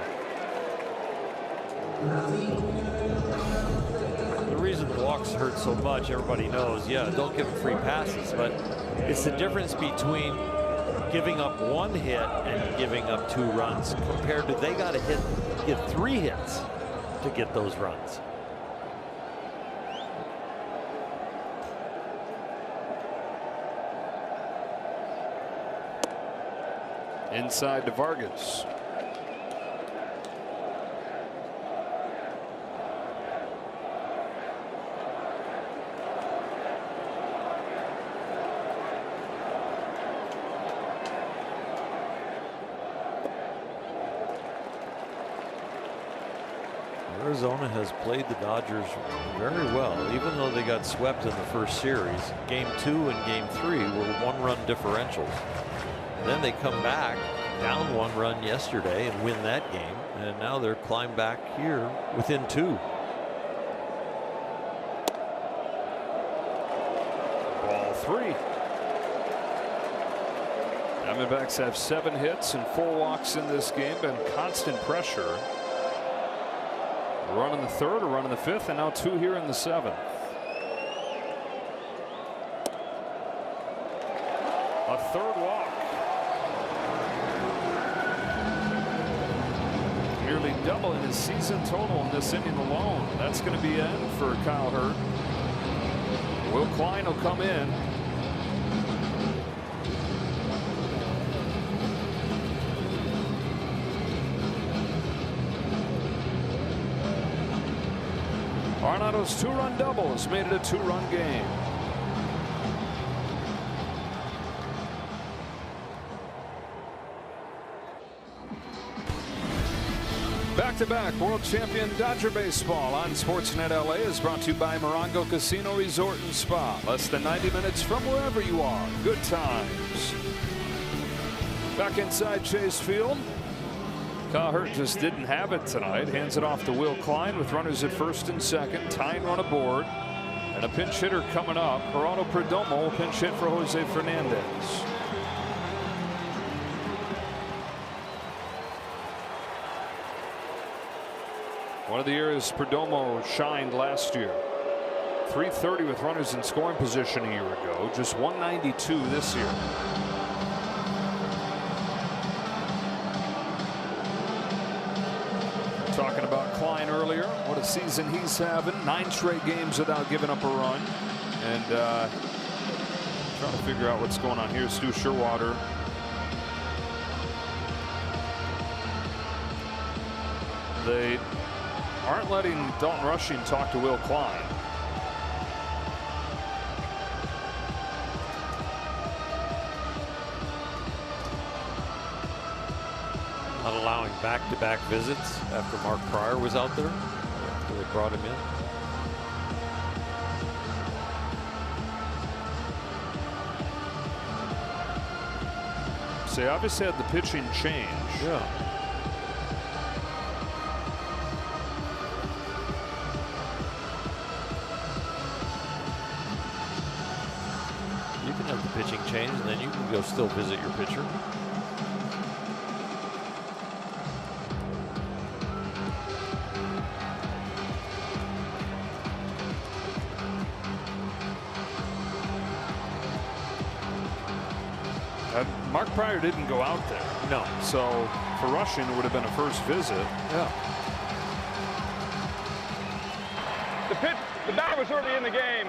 The reason the walks hurt so much, everybody knows, yeah, don't give them free passes, but it's the difference between giving up 1 hit and giving up 2 runs compared to they got to get 3 hits to get those runs. Inside to Vargas. Arizona has played the Dodgers very well, even though they got swept in the first series. Game 2 and Game 3 were 1-run differentials. Then they come back down 1 run yesterday and win that game, and now they're climbed back here within 2. Ball 3. Diamondbacks have 7 hits and 4 walks in this game. Been constant pressure. A run in the 3rd, a run in the 5th, and now 2 here in the 7th. A 3rd walk. Nearly doubling his season total in this inning alone. That's going to be in for Kyle Hurd. Will Klein will come in. Arenado's 2-run double has made it a 2-run game. Back-to-back world champion Dodger baseball on Sportsnet LA is brought to you by Morongo Casino Resort and Spa. Less than 90 minutes from wherever you are. Good times. Back inside Chase Field. Kyle Hurd just didn't have it tonight. Hands it off to Will Klein with runners at 1st and 2nd. Tying run aboard. And a pinch hitter coming up. Gerardo Perdomo will pinch hit for Jose Fernandez. One of the areas Perdomo shined last year. 330 with runners in scoring position a year ago. Just 192 this year. Talking about Klein earlier. What a season he's having. 9 straight games without giving up a run. And trying to figure out what's going on here. Stu Sherwater. They aren't letting Dalton Rushing talk to Will Klein. Not allowing back-to-back visits after Mark Pryor was out there. After they brought him in. So they obviously had the pitching change. Yeah. You can have the pitching change, and then you can go still visit your pitcher. Mark Pryor didn't go out there. No. So for Rushing, it would have been a first visit. Yeah. The batter was already in the game.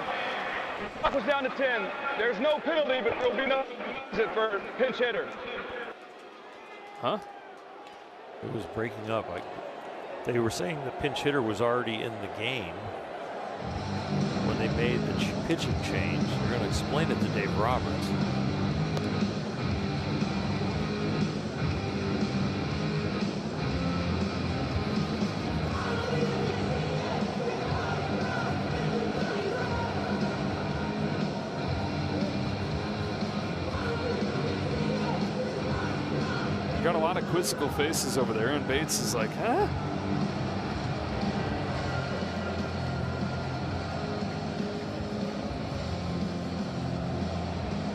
Clock was down to 10. There's no penalty, but there'll be no visit for pinch hitter. Huh? It was breaking up. They were saying the pinch hitter was already in the game when they made the pitching change. They're going to explain it to Dave Roberts. Got a lot of quizzical faces over there, and Bates is like, huh?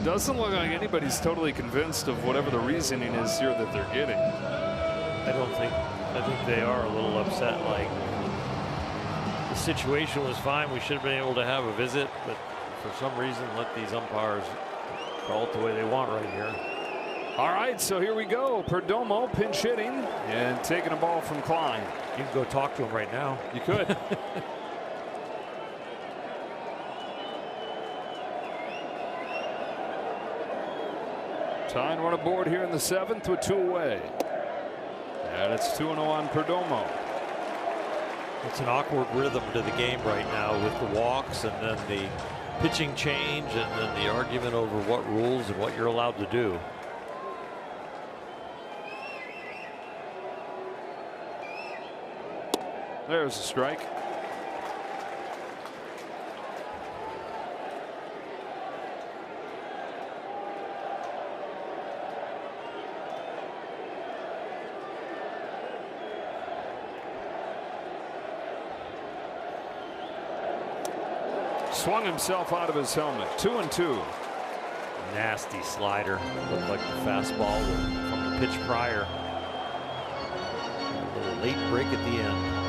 Doesn't look like anybody's totally convinced of whatever the reasoning is here that they're getting. I think they are a little upset. Like, the situation was fine. We should have been able to have a visit, but for some reason, let these umpires call it the way they want right here. All right, so here we go. Perdomo pinch hitting and taking a ball from Klein. You can go talk to him right now. You could. Tying run aboard here in the 7th with 2 away. And it's 2-0 on Perdomo. It's an awkward rhythm to the game right now with the walks and then the pitching change and then the argument over what rules and what you're allowed to do. There's a strike. Swung himself out of his helmet. 2-2. Nasty slider. Looked like the fastball from the pitch prior. A little late break at the end.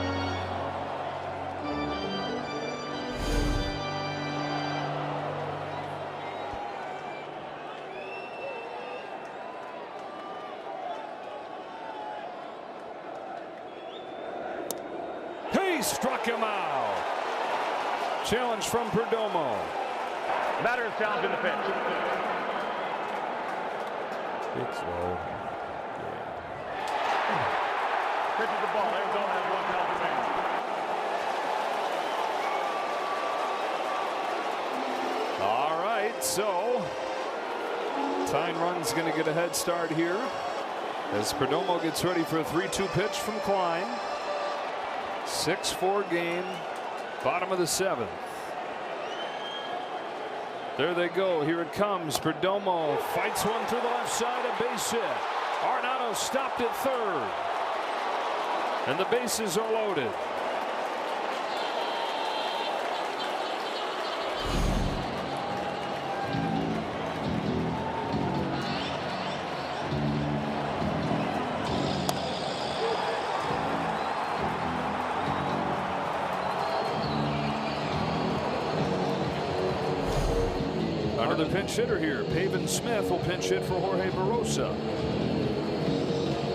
He struck him out. Challenge from Perdomo. Batter is challenging the pitch. It's low. Pitches the ball. Arizona has 1 out remaining. All right, so tying run's going to get a head start here as Perdomo gets ready for a 3-2 pitch from Klein. 6-4 game, bottom of the 7th. There they go. Here it comes. Perdomo fights one through the left side, a base hit. Arenado stopped at third, and the bases are loaded. Another pinch hitter here. Pavin Smith will pinch hit for Jorge Barosa.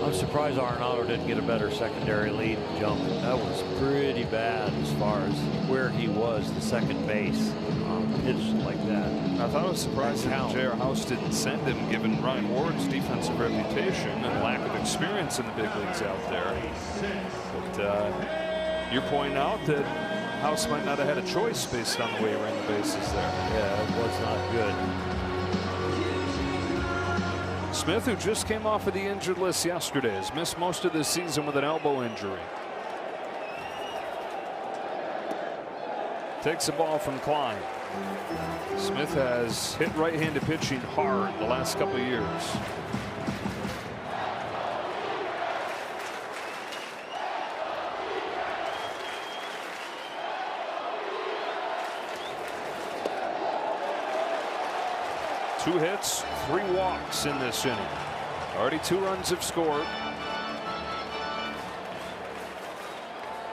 I'm surprised Arenado didn't get a better secondary lead and jump. That was pretty bad as far as where he was, the second base on a pitch like that. I thought it was surprising that J.R. House didn't send him, given Ryan Ward's defensive reputation and lack of experience in the big leagues out there. But you're pointing out that House might not have had a choice based on the way he ran the bases there. Yeah, it was not good. Smith, who just came off of the injured list yesterday, has missed most of this season with an elbow injury. Takes the ball from Klein. Smith has hit right-handed pitching hard the last couple of years. Two hits, 3 walks in this inning. Already 2 runs have scored.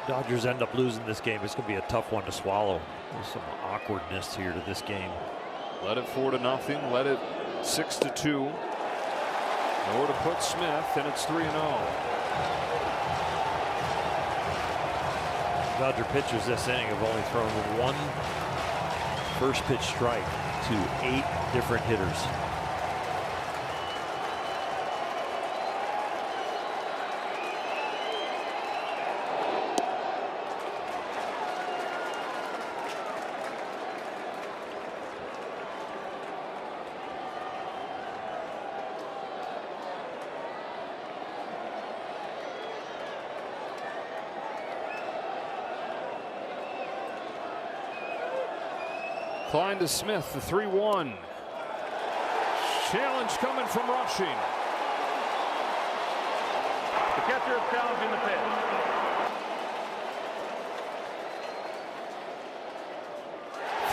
Dodgers end up losing this game. It's going to be a tough one to swallow. There's some awkwardness here to this game. Led it 4-0. Led it 6-2. Nowhere to put Smith, and it's 3-0. Dodger pitchers this inning have only thrown 1 first pitch strike to 8 different hitters. Klein to Smith, the 3-1. Challenge coming from Rushing. The catcher is challenging the pitch.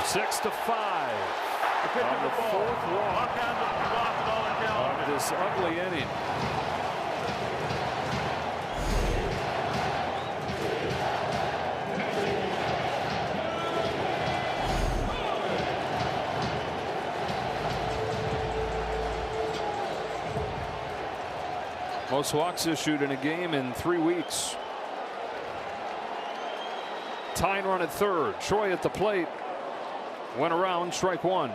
6-5. The pitch On is the the ball. 4th walk Left-handed lost it all in challenge. of this ugly inning. Most walks issued in a game in 3 weeks. Tying run at third. Choi at the plate. Went around, strike 1.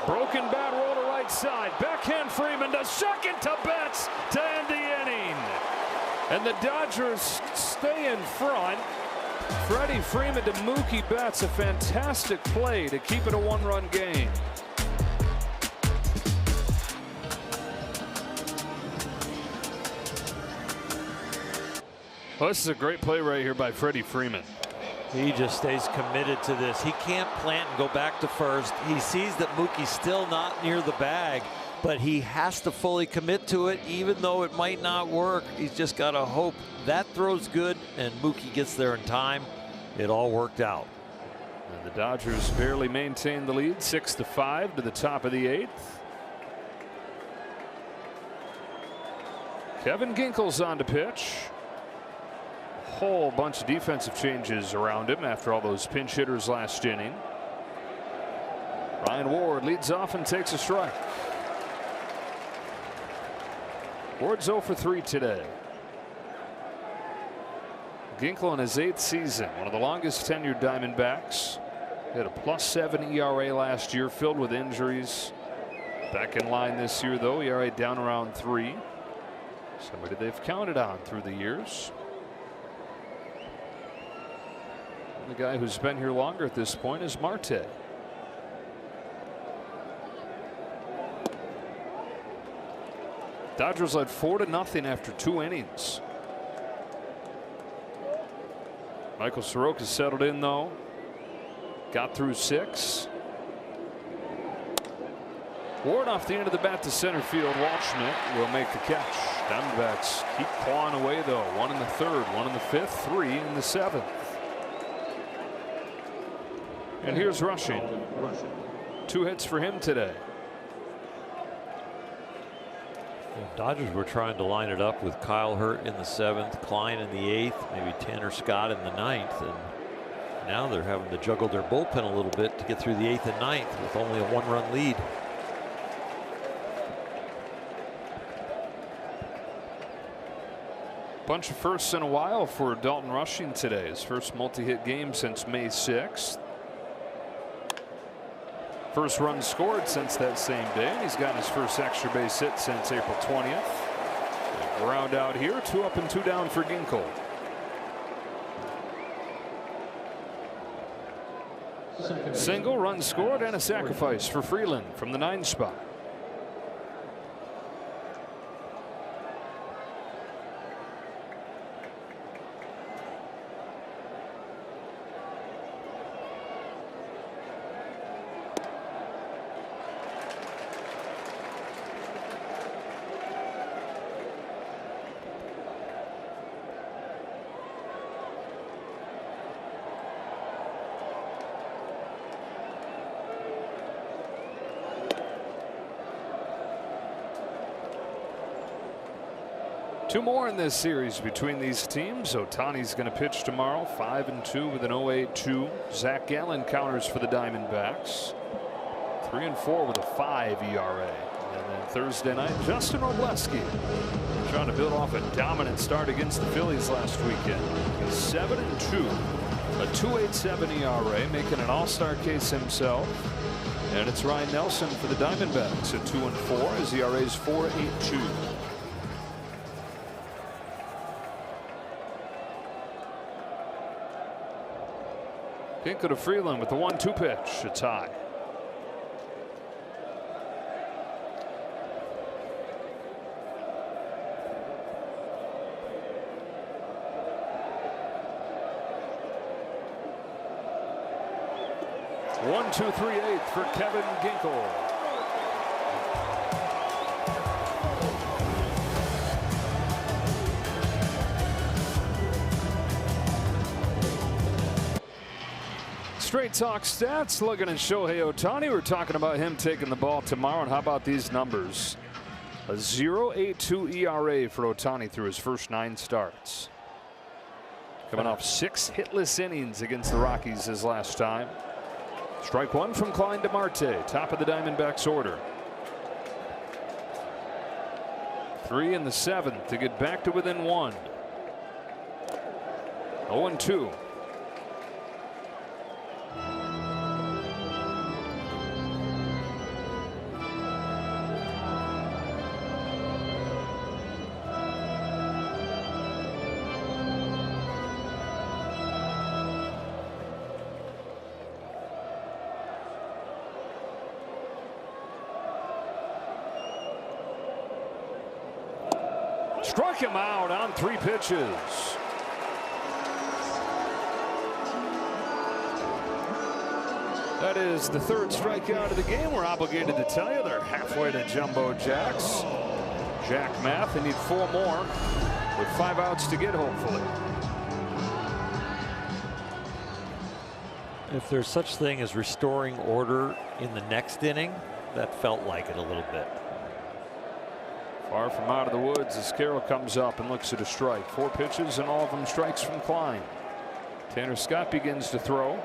Broken bat, roll to right side. Backhand Freeman to second to Betts to end the inning. And the Dodgers stay in front. Freddie Freeman to Mookie Betts. A fantastic play to keep it a 1-run game. Well, this is a great play right here by Freddie Freeman. He just stays committed to this. He can't plant and go back to first. He sees that Mookie's still not near the bag, but he has to fully commit to it, even though it might not work. He's just got to hope that throw's good and Mookie gets there in time. It all worked out. And the Dodgers barely maintain the lead, 6-5 to the top of the 8th. Kevin Ginkel's on to pitch. Whole bunch of defensive changes around him after all those pinch hitters last inning. Ryan Ward leads off and takes a strike. Ward's 0 for 3 today. Ginkel in his 8th season, one of the longest tenured Diamondbacks. He had a +7 ERA last year, filled with injuries. Back in line this year, though, ERA down around 3. Somebody they've counted on through the years. The guy who's been here longer at this point is Marte. Dodgers led 4-0 after 2 innings. Michael Soroka settled in, though. Got through 6. Ward off the end of the bat to center field. Waldschmidt will make the catch. Diamondbacks keep clawing away, though. 1 in the 3rd, 1 in the 5th, 3 in the 7th. And here's Rushing. 2 hits for him today. The Dodgers were trying to line it up with Kyle Hurt in the 7th, Klein in the 8th, maybe Tanner Scott in the 9th, and now they're having to juggle their bullpen a little bit to get through the 8th and 9th with only a 1-run lead. Bunch of firsts in a while for Dalton Rushing today. His first multi-hit game since May 6th. First run scored since that same day, and he's gotten his first extra base hit since April 20th. Ground out here, 2 up and 2 down for Ginkel. Single, run scored, and a sacrifice for Freeland from the 9 spot. Two more in this series between these teams. Ohtani's going to pitch tomorrow, 5-2 with an 0.82. Zach Gallen counters for the Diamondbacks, 3-4 with a 5 ERA. And then Thursday night, Justin Robleski trying to build off a dominant start against the Phillies last weekend. He's 7-2, a 2.87 ERA, making an all-star case himself. And it's Ryan Nelson for the Diamondbacks at 2-4. His ERA is 4.82. Ginkel to Freeland with the 1-2 pitch. It's high. One, 2, 3, 8 for Kevin Ginkel. Straight talk stats. Looking at Shohei Ohtani. We're talking about him taking the ball tomorrow. And how about these numbers? A 0.82 ERA for Ohtani through his first 9 starts. Coming off 6 hitless innings against the Rockies his last time. Strike 1 from Klein to Marte, top of the Diamondbacks order. 3 in the 7th to get back to within 1. 0-2. Struck him out on 3 pitches. That is the 3rd strikeout of the game. We're obligated to tell you they're halfway to Jumbo Jacks. Jack math. They need 4 more with 5 outs to get, hopefully. If there's such thing as restoring order in the next inning, that felt like it a little bit. Far from out of the woods as Carroll comes up and looks at a strike. 4 pitches and all of them strikes from Klein. Tanner Scott begins to throw.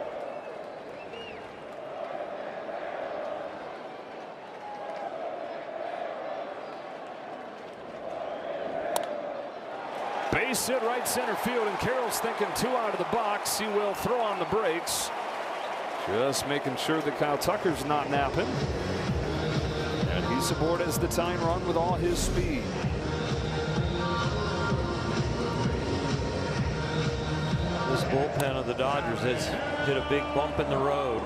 Base hit right center field, and Carroll's thinking 2 out of the box. He will throw on the brakes. Just making sure that Kyle Tucker's not napping. And he's aboard as the tying run with all his speed. This bullpen of the Dodgers has hit a big bump in the road.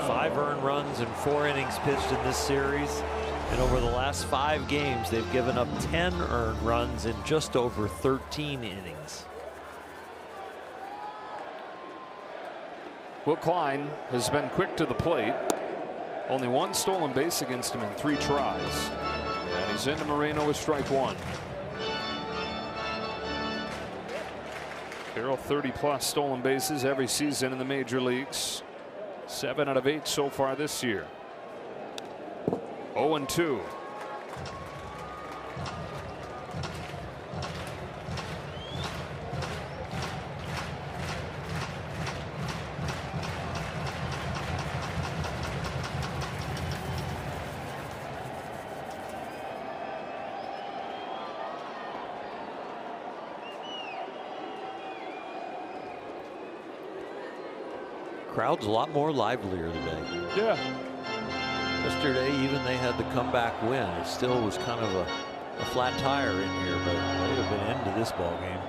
5 earned runs and 4 innings pitched in this series. And over the last 5 games, they've given up 10 earned runs in just over 13 innings. Will Klein has been quick to the plate. Only 1 stolen base against him in 3 tries. And he's into Moreno with strike 1. Carroll 30+ stolen bases every season in the major leagues. 7 out of 8 so far this year. 0-2. Crowd's a lot more livelier today. Yeah. Yesterday, even they had the comeback win. It still was kind of a flat tire in here, but they have been into this ball game.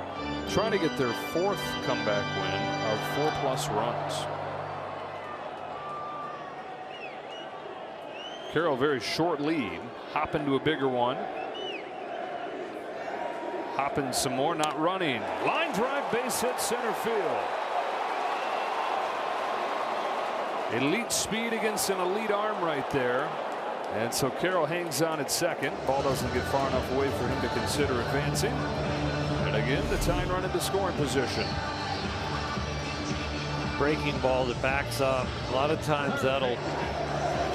Trying to get their 4th comeback win of 4+ runs. Carroll, very short lead. Hopping to a bigger one. Hopping some more, not running. Line drive, base hit, center field. Elite speed against an elite arm right there. And so Carroll hangs on at second. Ball doesn't get far enough away for him to consider advancing. And again, the tying run into scoring position. Breaking ball that backs up. A lot of times that'll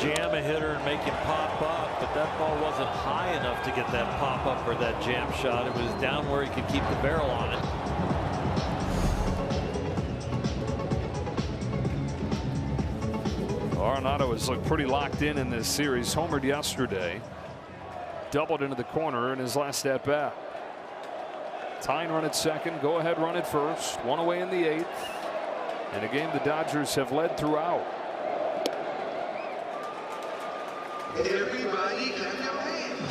jam a hitter and make him pop up, but that ball wasn't high enough to get that pop up or that jam shot. It was down where he could keep the barrel on it. Arenado has looked pretty locked in this series. Homered yesterday. Doubled into the corner in his last at bat. Tying run at second. Go ahead run at first. One away in the 8th. In a game the Dodgers have led throughout. Everybody clap your hands.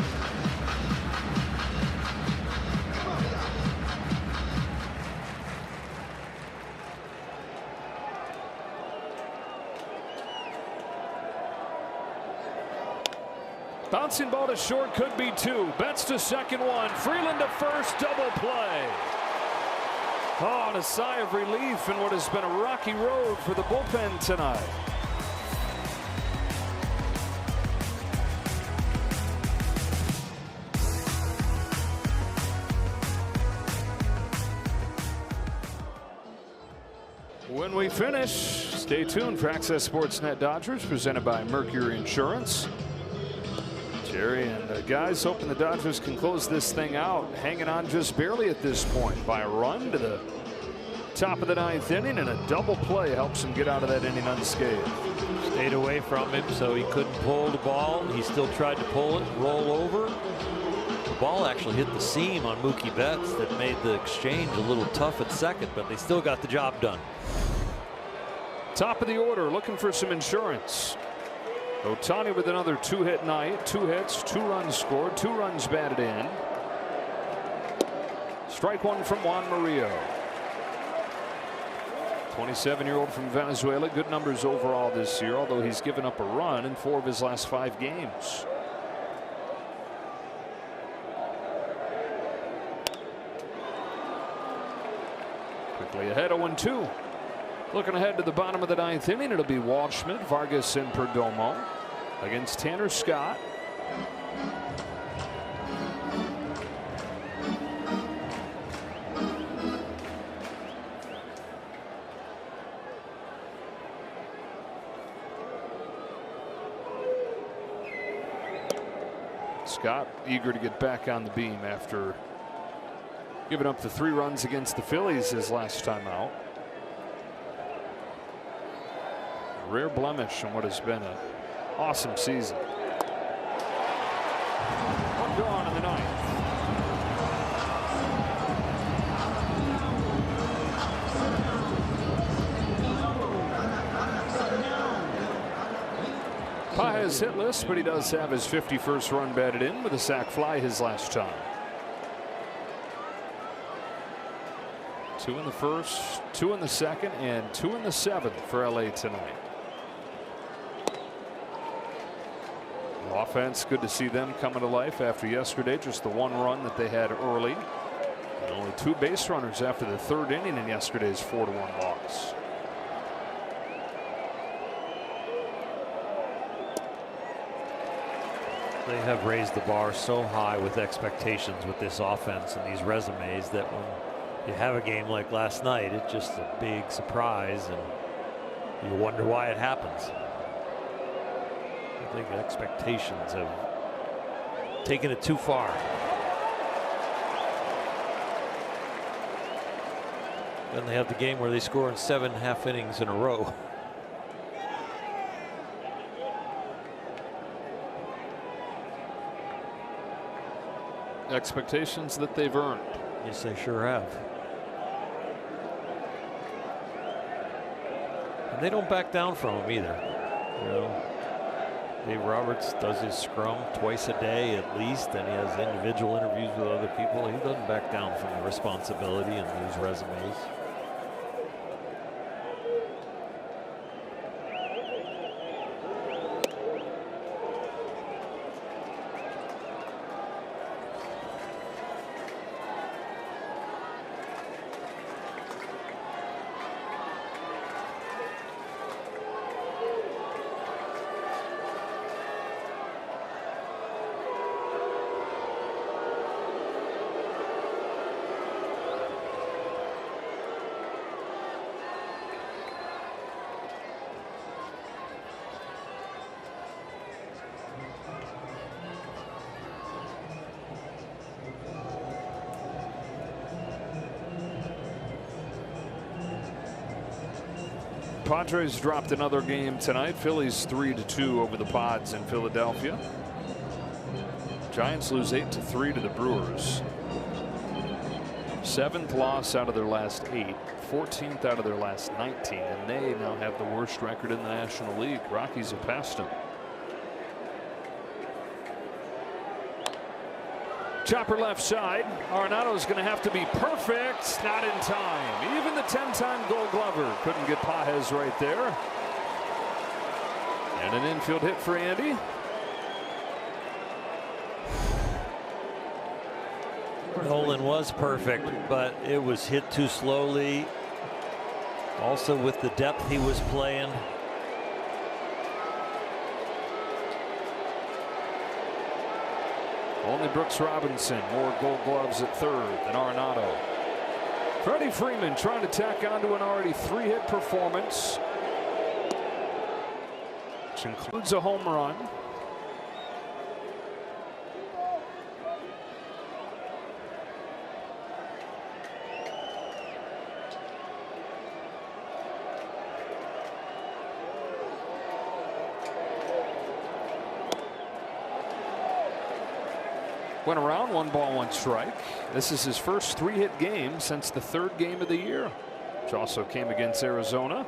Bouncing ball to short, could be 2. Betts to second, 1. Freeland to first, double play. Oh, and a sigh of relief in what has been a rocky road for the bullpen tonight. When we finish, stay tuned for Access Sportsnet Dodgers, presented by Mercury Insurance. Jerry and the guys hoping the Dodgers can close this thing out, hanging on just barely at this point by a run to the top of the 9th inning, and a double play helps him get out of that inning unscathed. Stayed away from him so he couldn't pull the ball. He still tried to pull it, roll over. The ball actually hit the seam on Mookie Betts that made the exchange a little tough at second, but they still got the job done. Top of the order, looking for some insurance. Ohtani with another 2-hit night. 2 hits, 2 runs scored, 2 runs batted in. Strike 1 from Juan Murillo. 27-year-old from Venezuela. Good numbers overall this year, although he's given up a run in 4 of his last 5 games. Quickly ahead, 0-2. Looking ahead to the bottom of the 9th inning, it'll be Waldschmidt, Vargas, and Perdomo against Tanner Scott. Scott eager to get back on the beam after giving up the 3 runs against the Phillies his last time out. Rare blemish in what has been an awesome season. One gone in the 9th. Pages hitless, but he does have his 51st run batted in with a sac fly his last time. 2 in the first, 2 in the second, and 2 in the 7th for LA tonight. Offense, good to see them coming to life after yesterday. Just the 1 run that they had early. And only 2 base runners after the 3rd inning in yesterday's 4-1 loss. They have raised the bar so high with expectations with this offense and these resumes that when you have a game like last night, it's just a big surprise and you wonder why it happens. I think expectations have taken it too far. Then they have the game where they score in 7 half innings in a row. Expectations that they've earned. Yes, they sure have. And they don't back down from them either. You know, Dave Roberts does his scrum twice a day at least, and he has individual interviews with other people. He doesn't back down from the responsibility and these resumes. Padres dropped another game tonight. Phillies 3-2 over the Pods in Philadelphia. Giants lose 8-3 to the Brewers. 7th loss out of their last 8, 14th out of their last 19, and they now have the worst record in the National League. Rockies have passed them. Chopper left side. Arenado's going to have to be perfect. Not in time. Even the 10-time Gold Glover couldn't get Pages right there. And an infield hit for Andy. Nolan was perfect, but it was hit too slowly. Also with the depth he was playing. Only Brooks Robinson more Gold Gloves at 3rd than Arenado. Freddie Freeman trying to tack on to an already 3-hit performance, which includes a home run. Went around, 1 ball, 1 strike. This is his first 3-hit game since the 3rd game of the year, which also came against Arizona.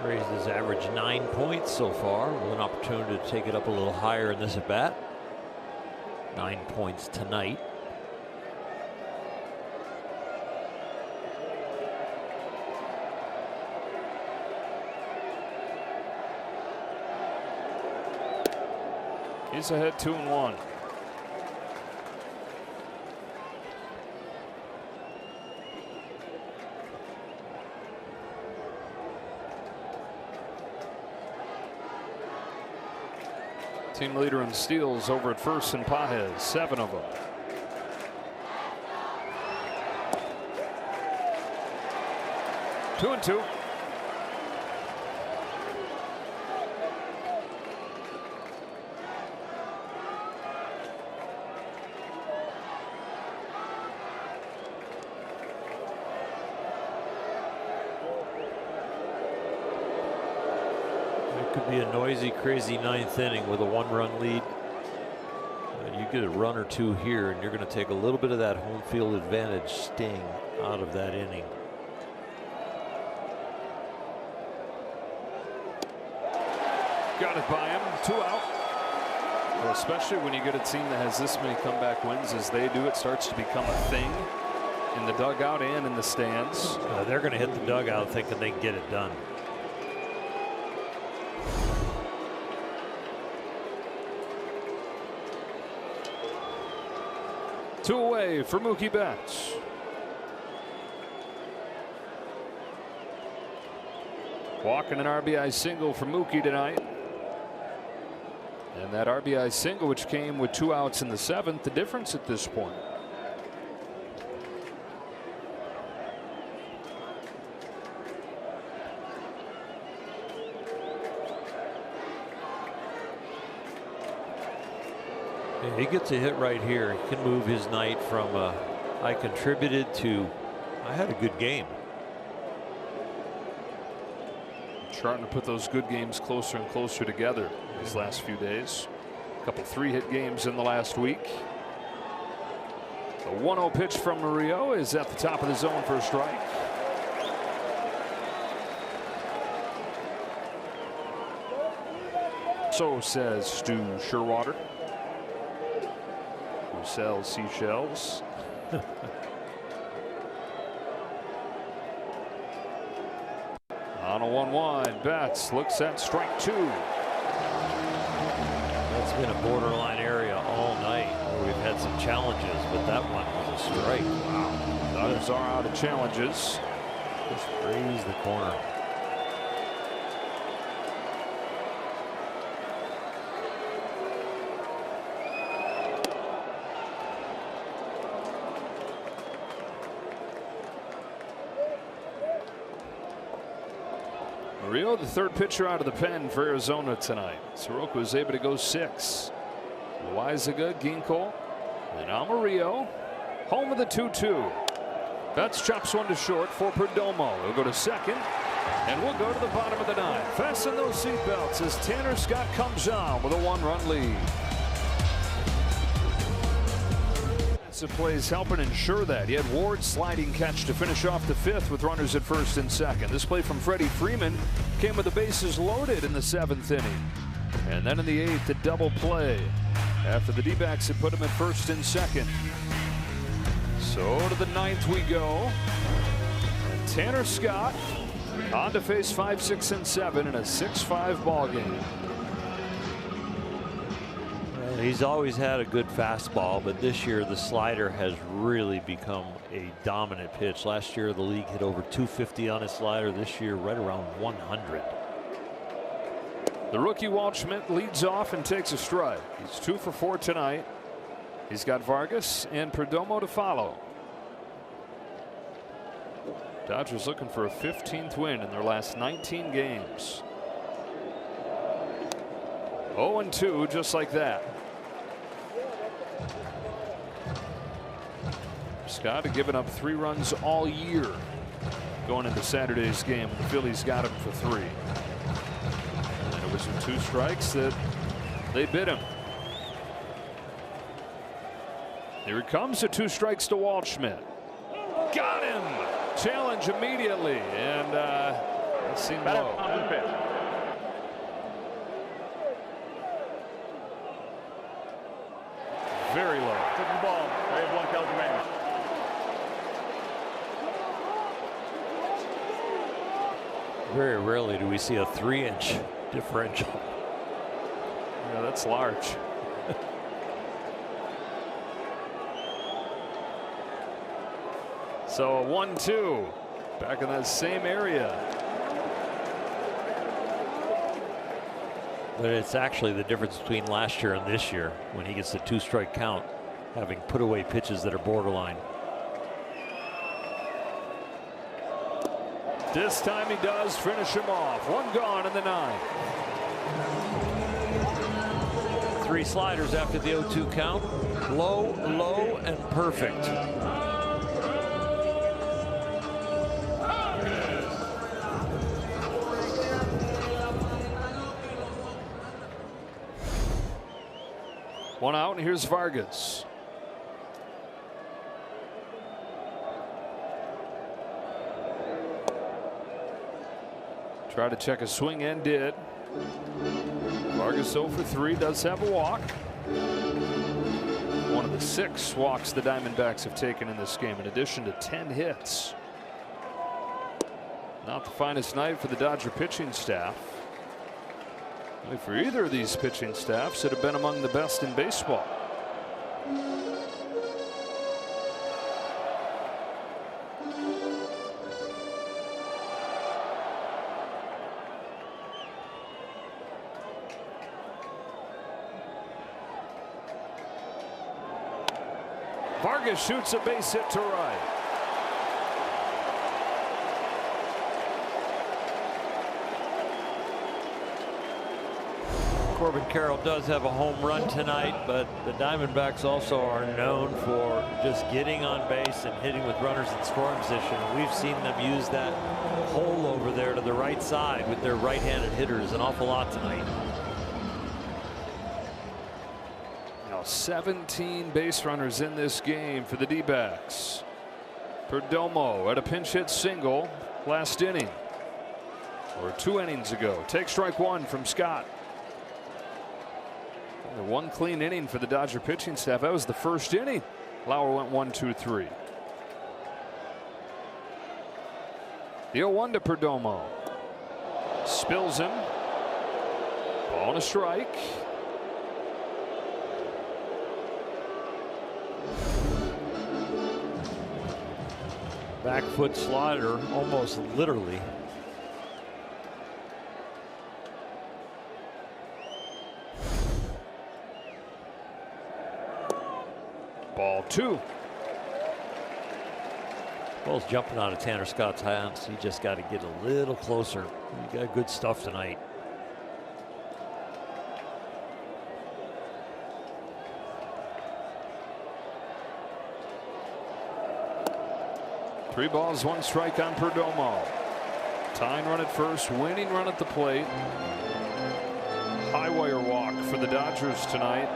Raised his average 9 points so far, with an opportunity to take it up a little higher in this at bat. 9 points tonight. He's ahead 2-1. Team leader in steals over at first in Pages, 7 of them. Two and two. Could be a noisy, crazy 9th inning with a 1-run lead. You get a run or 2 here, and you're going to take a little bit of that home field advantage sting out of that inning. Got it by him. 2 out. Well, especially when you get a team that has this many comeback wins as they do, it starts to become a thing in the dugout and in the stands. They're going to hit the dugout thinking they can get it done. Two away for Mookie Betts. Walking an RBI single for Mookie tonight. And that RBI single, which came with 2 outs in the 7th, the difference at this point. Yeah, he gets a hit right here. He can move his night from I contributed to I had a good game. Starting to put those good games closer and closer together these last few days. A couple 3-hit games in the last week. The 1-0 pitch from Murillo is at the top of the zone for a strike. So says Stu Sherwater, who sells seashells. On a 1-1, Betts looks at strike 2. That's been a borderline area all night where we've had some challenges, but that one was a strike. Wow. Dodgers are out of challenges. Just raise the corner. Murillo, the third pitcher out of the pen for Arizona tonight. Soroka was able to go 6. Loaizaga, Ginkel, and now Murillo. Home of the 2-2. Betts chops one to short for Perdomo. He'll go to second, and we'll go to the bottom of the 9th. Fasten those seatbelts as Tanner Scott comes on with a 1-run lead. Plays helping ensure that. He had Ward's sliding catch to finish off the 5th with runners at first and second. This play from Freddie Freeman came with the bases loaded in the 7th inning. And then in the 8th, a double play after the D-backs had put him at first and second. So to the 9th we go. And Tanner Scott on to face 5, 6, and 7 in a 6-5 ball game. He's always had a good fastball, but this year the slider has really become a dominant pitch. Last year the league hit over 250 on his slider. This year right around 100. The rookie Waldschmidt leads off and takes a strike. He's 2 for 4 tonight. He's got Vargas and Perdomo to follow. Dodgers looking for a 15th win in their last 19 games. 0-2 just like that. Scott had given up 3 runs all year going into Saturday's game. The Phillies got him for 3. And it was with 2 strikes that they bit him. Here it comes, the 2 strikes to Waldschmidt. Got him! Challenge immediately, and it seemed low. Very low. Took the ball. They have 1 count remaining. Very rarely do we see a 3-inch differential. Yeah, that's large. So a 1-2 back in that same area. But it's actually the difference between last year and this year when he gets the 2-strike count, having put away pitches that are borderline. This time he does finish him off. 1 gone in the 9th. 3 sliders after the 0-2 count. Low, low, and perfect. One out, and here's Vargas. Tried to check a swing and did. Vargas 0 for 3, does have a walk. One of the 6 walks the Diamondbacks have taken in this game, in addition to 10 hits. Not the finest night for the Dodger pitching staff. For either of these pitching staffs that have been among the best in baseball. Vargas shoots a base hit to right. Corbin Carroll does have a home run tonight, but the Diamondbacks also are known for just getting on base and hitting with runners in scoring position. We've seen them use that hole over there to the right side with their right-handed hitters an awful lot tonight. Now 17 base runners in this game for the D-backs. Perdomo at a pinch hit single last inning, or 2 innings ago. Take strike 1 from Scott. The one clean inning for the Dodger pitching staff. That was the first inning. Lauer went 1, 2, 3. The 0-1 to Perdomo. Spills him. Ball and a strike. Back foot slider, almost literally. Ball 2. Ball's jumping out of Tanner Scott's hands. He just got to get a little closer. He got good stuff tonight. Three balls, 1 strike on Perdomo. Tying run at first, winning run at the plate. High wire walk for the Dodgers tonight.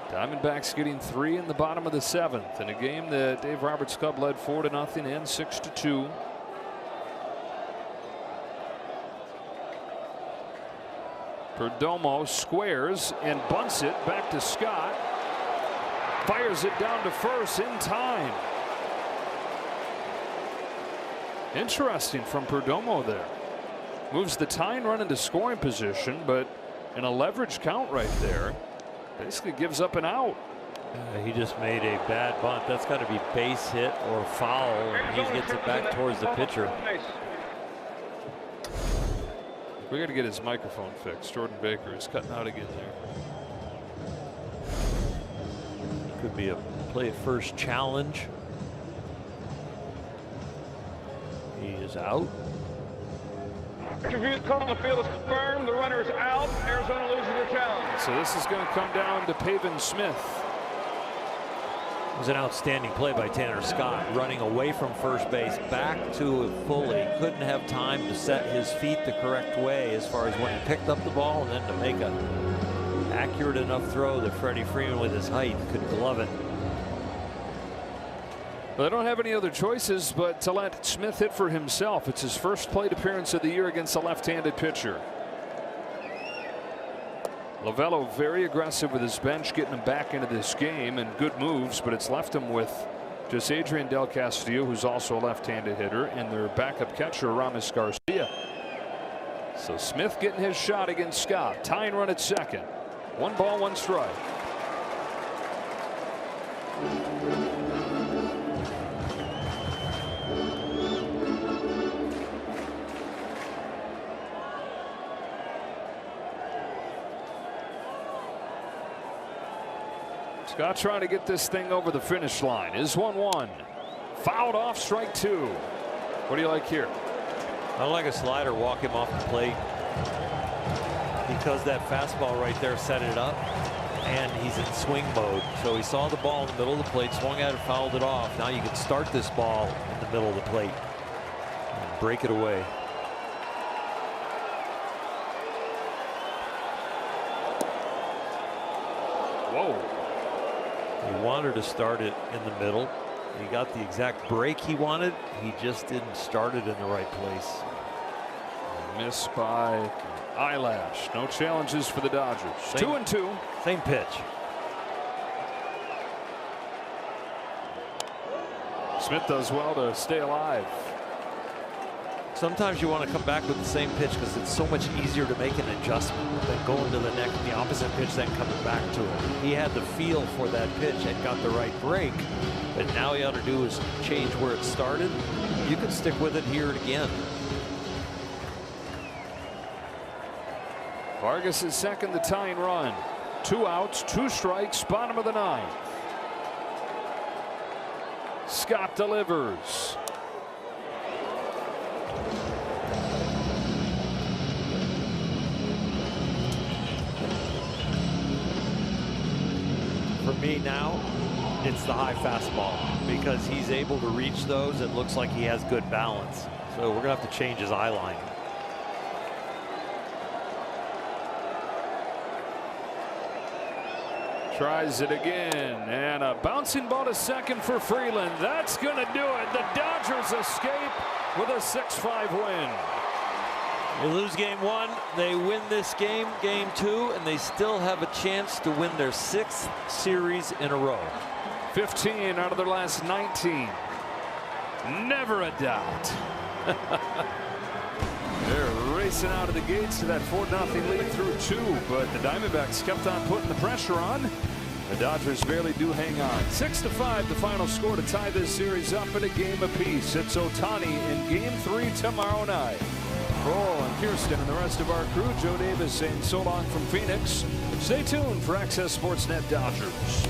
Diamondbacks getting 3 in the bottom of the 7th in a game that Dave Roberts' club led 4-0 and 6-2. Perdomo squares and bunts it back to Scott. Fires it down to first in time. Interesting from Perdomo there. Moves the tying run into scoring position, but in a leverage count right there, basically gives up an out. He just made a bad bunt. That's got to be base hit or foul, and he gets it back towards the pitcher. We got to get his microphone fixed. Jordan Baker is cutting out again there. Could be a play at first challenge. He is out. Review call on the field is confirmed. The runner is out. Arizona loses their challenge. So this is going to come down to Pavin Smith. It was an outstanding play by Tanner Scott, running away from first base back to it fully. Couldn't have time to set his feet the correct way as far as when he picked up the ball, and then to make an accurate enough throw that Freddie Freeman with his height could glove it. Well, they don't have any other choices but to let Smith hit for himself. It's his first plate appearance of the year against a left-handed pitcher. Lovello very aggressive with his bench, getting him back into this game, and good moves, but it's left him with just Adrian Del Castillo, who's also a left-handed hitter, and their backup catcher Ramos Garcia. So Smith getting his shot against Scott. Tying run at second. 1 ball, 1 strike. Scott trying to get this thing over the finish line. Is 1-1. Fouled off, strike 2. What do you like here? I like a slider, walk him off the plate, because that fastball right there set it up, and he's in swing mode. So he saw the ball in the middle of the plate, swung at it, fouled it off. Now you can start this ball in the middle of the plate and break it away. Whoa. He wanted to start it in the middle. He got the exact break he wanted. He just didn't start it in the right place. Miss by eyelash. No challenges for the Dodgers. 2-2. Same pitch. Smith does well to stay alive. Sometimes you want to come back with the same pitch because it's so much easier to make an adjustment than going to the opposite pitch, then coming back to it. He had the feel for that pitch and got the right break, but now he ought to do is change where it started. You can stick with it, hear it again. Vargas is second, the tying run. 2 outs, 2 strikes, bottom of the 9th. Scott delivers. me now, it's the high fastball, because he's able to reach those and looks like he has good balance. So we're going to have to change his eye line. Tries it again, and a bouncing ball to second for Freeland. That's going to do it. The Dodgers escape with a 6-5 win. They lose game 1, they win this game, game 2, and they still have a chance to win their 6th series in a row. 15 out of their last 19. Never a doubt. They're racing out of the gates to that 4-0 lead through 2, but the Diamondbacks kept on putting the pressure on. The Dodgers barely do hang on. 6-5 the final score to tie this series up in a game apiece. It's Ohtani in game 3 tomorrow night. For Oral and Kirsten and the rest of our crew, Joe Davis saying so long from Phoenix. Stay tuned for Access Sportsnet Dodgers.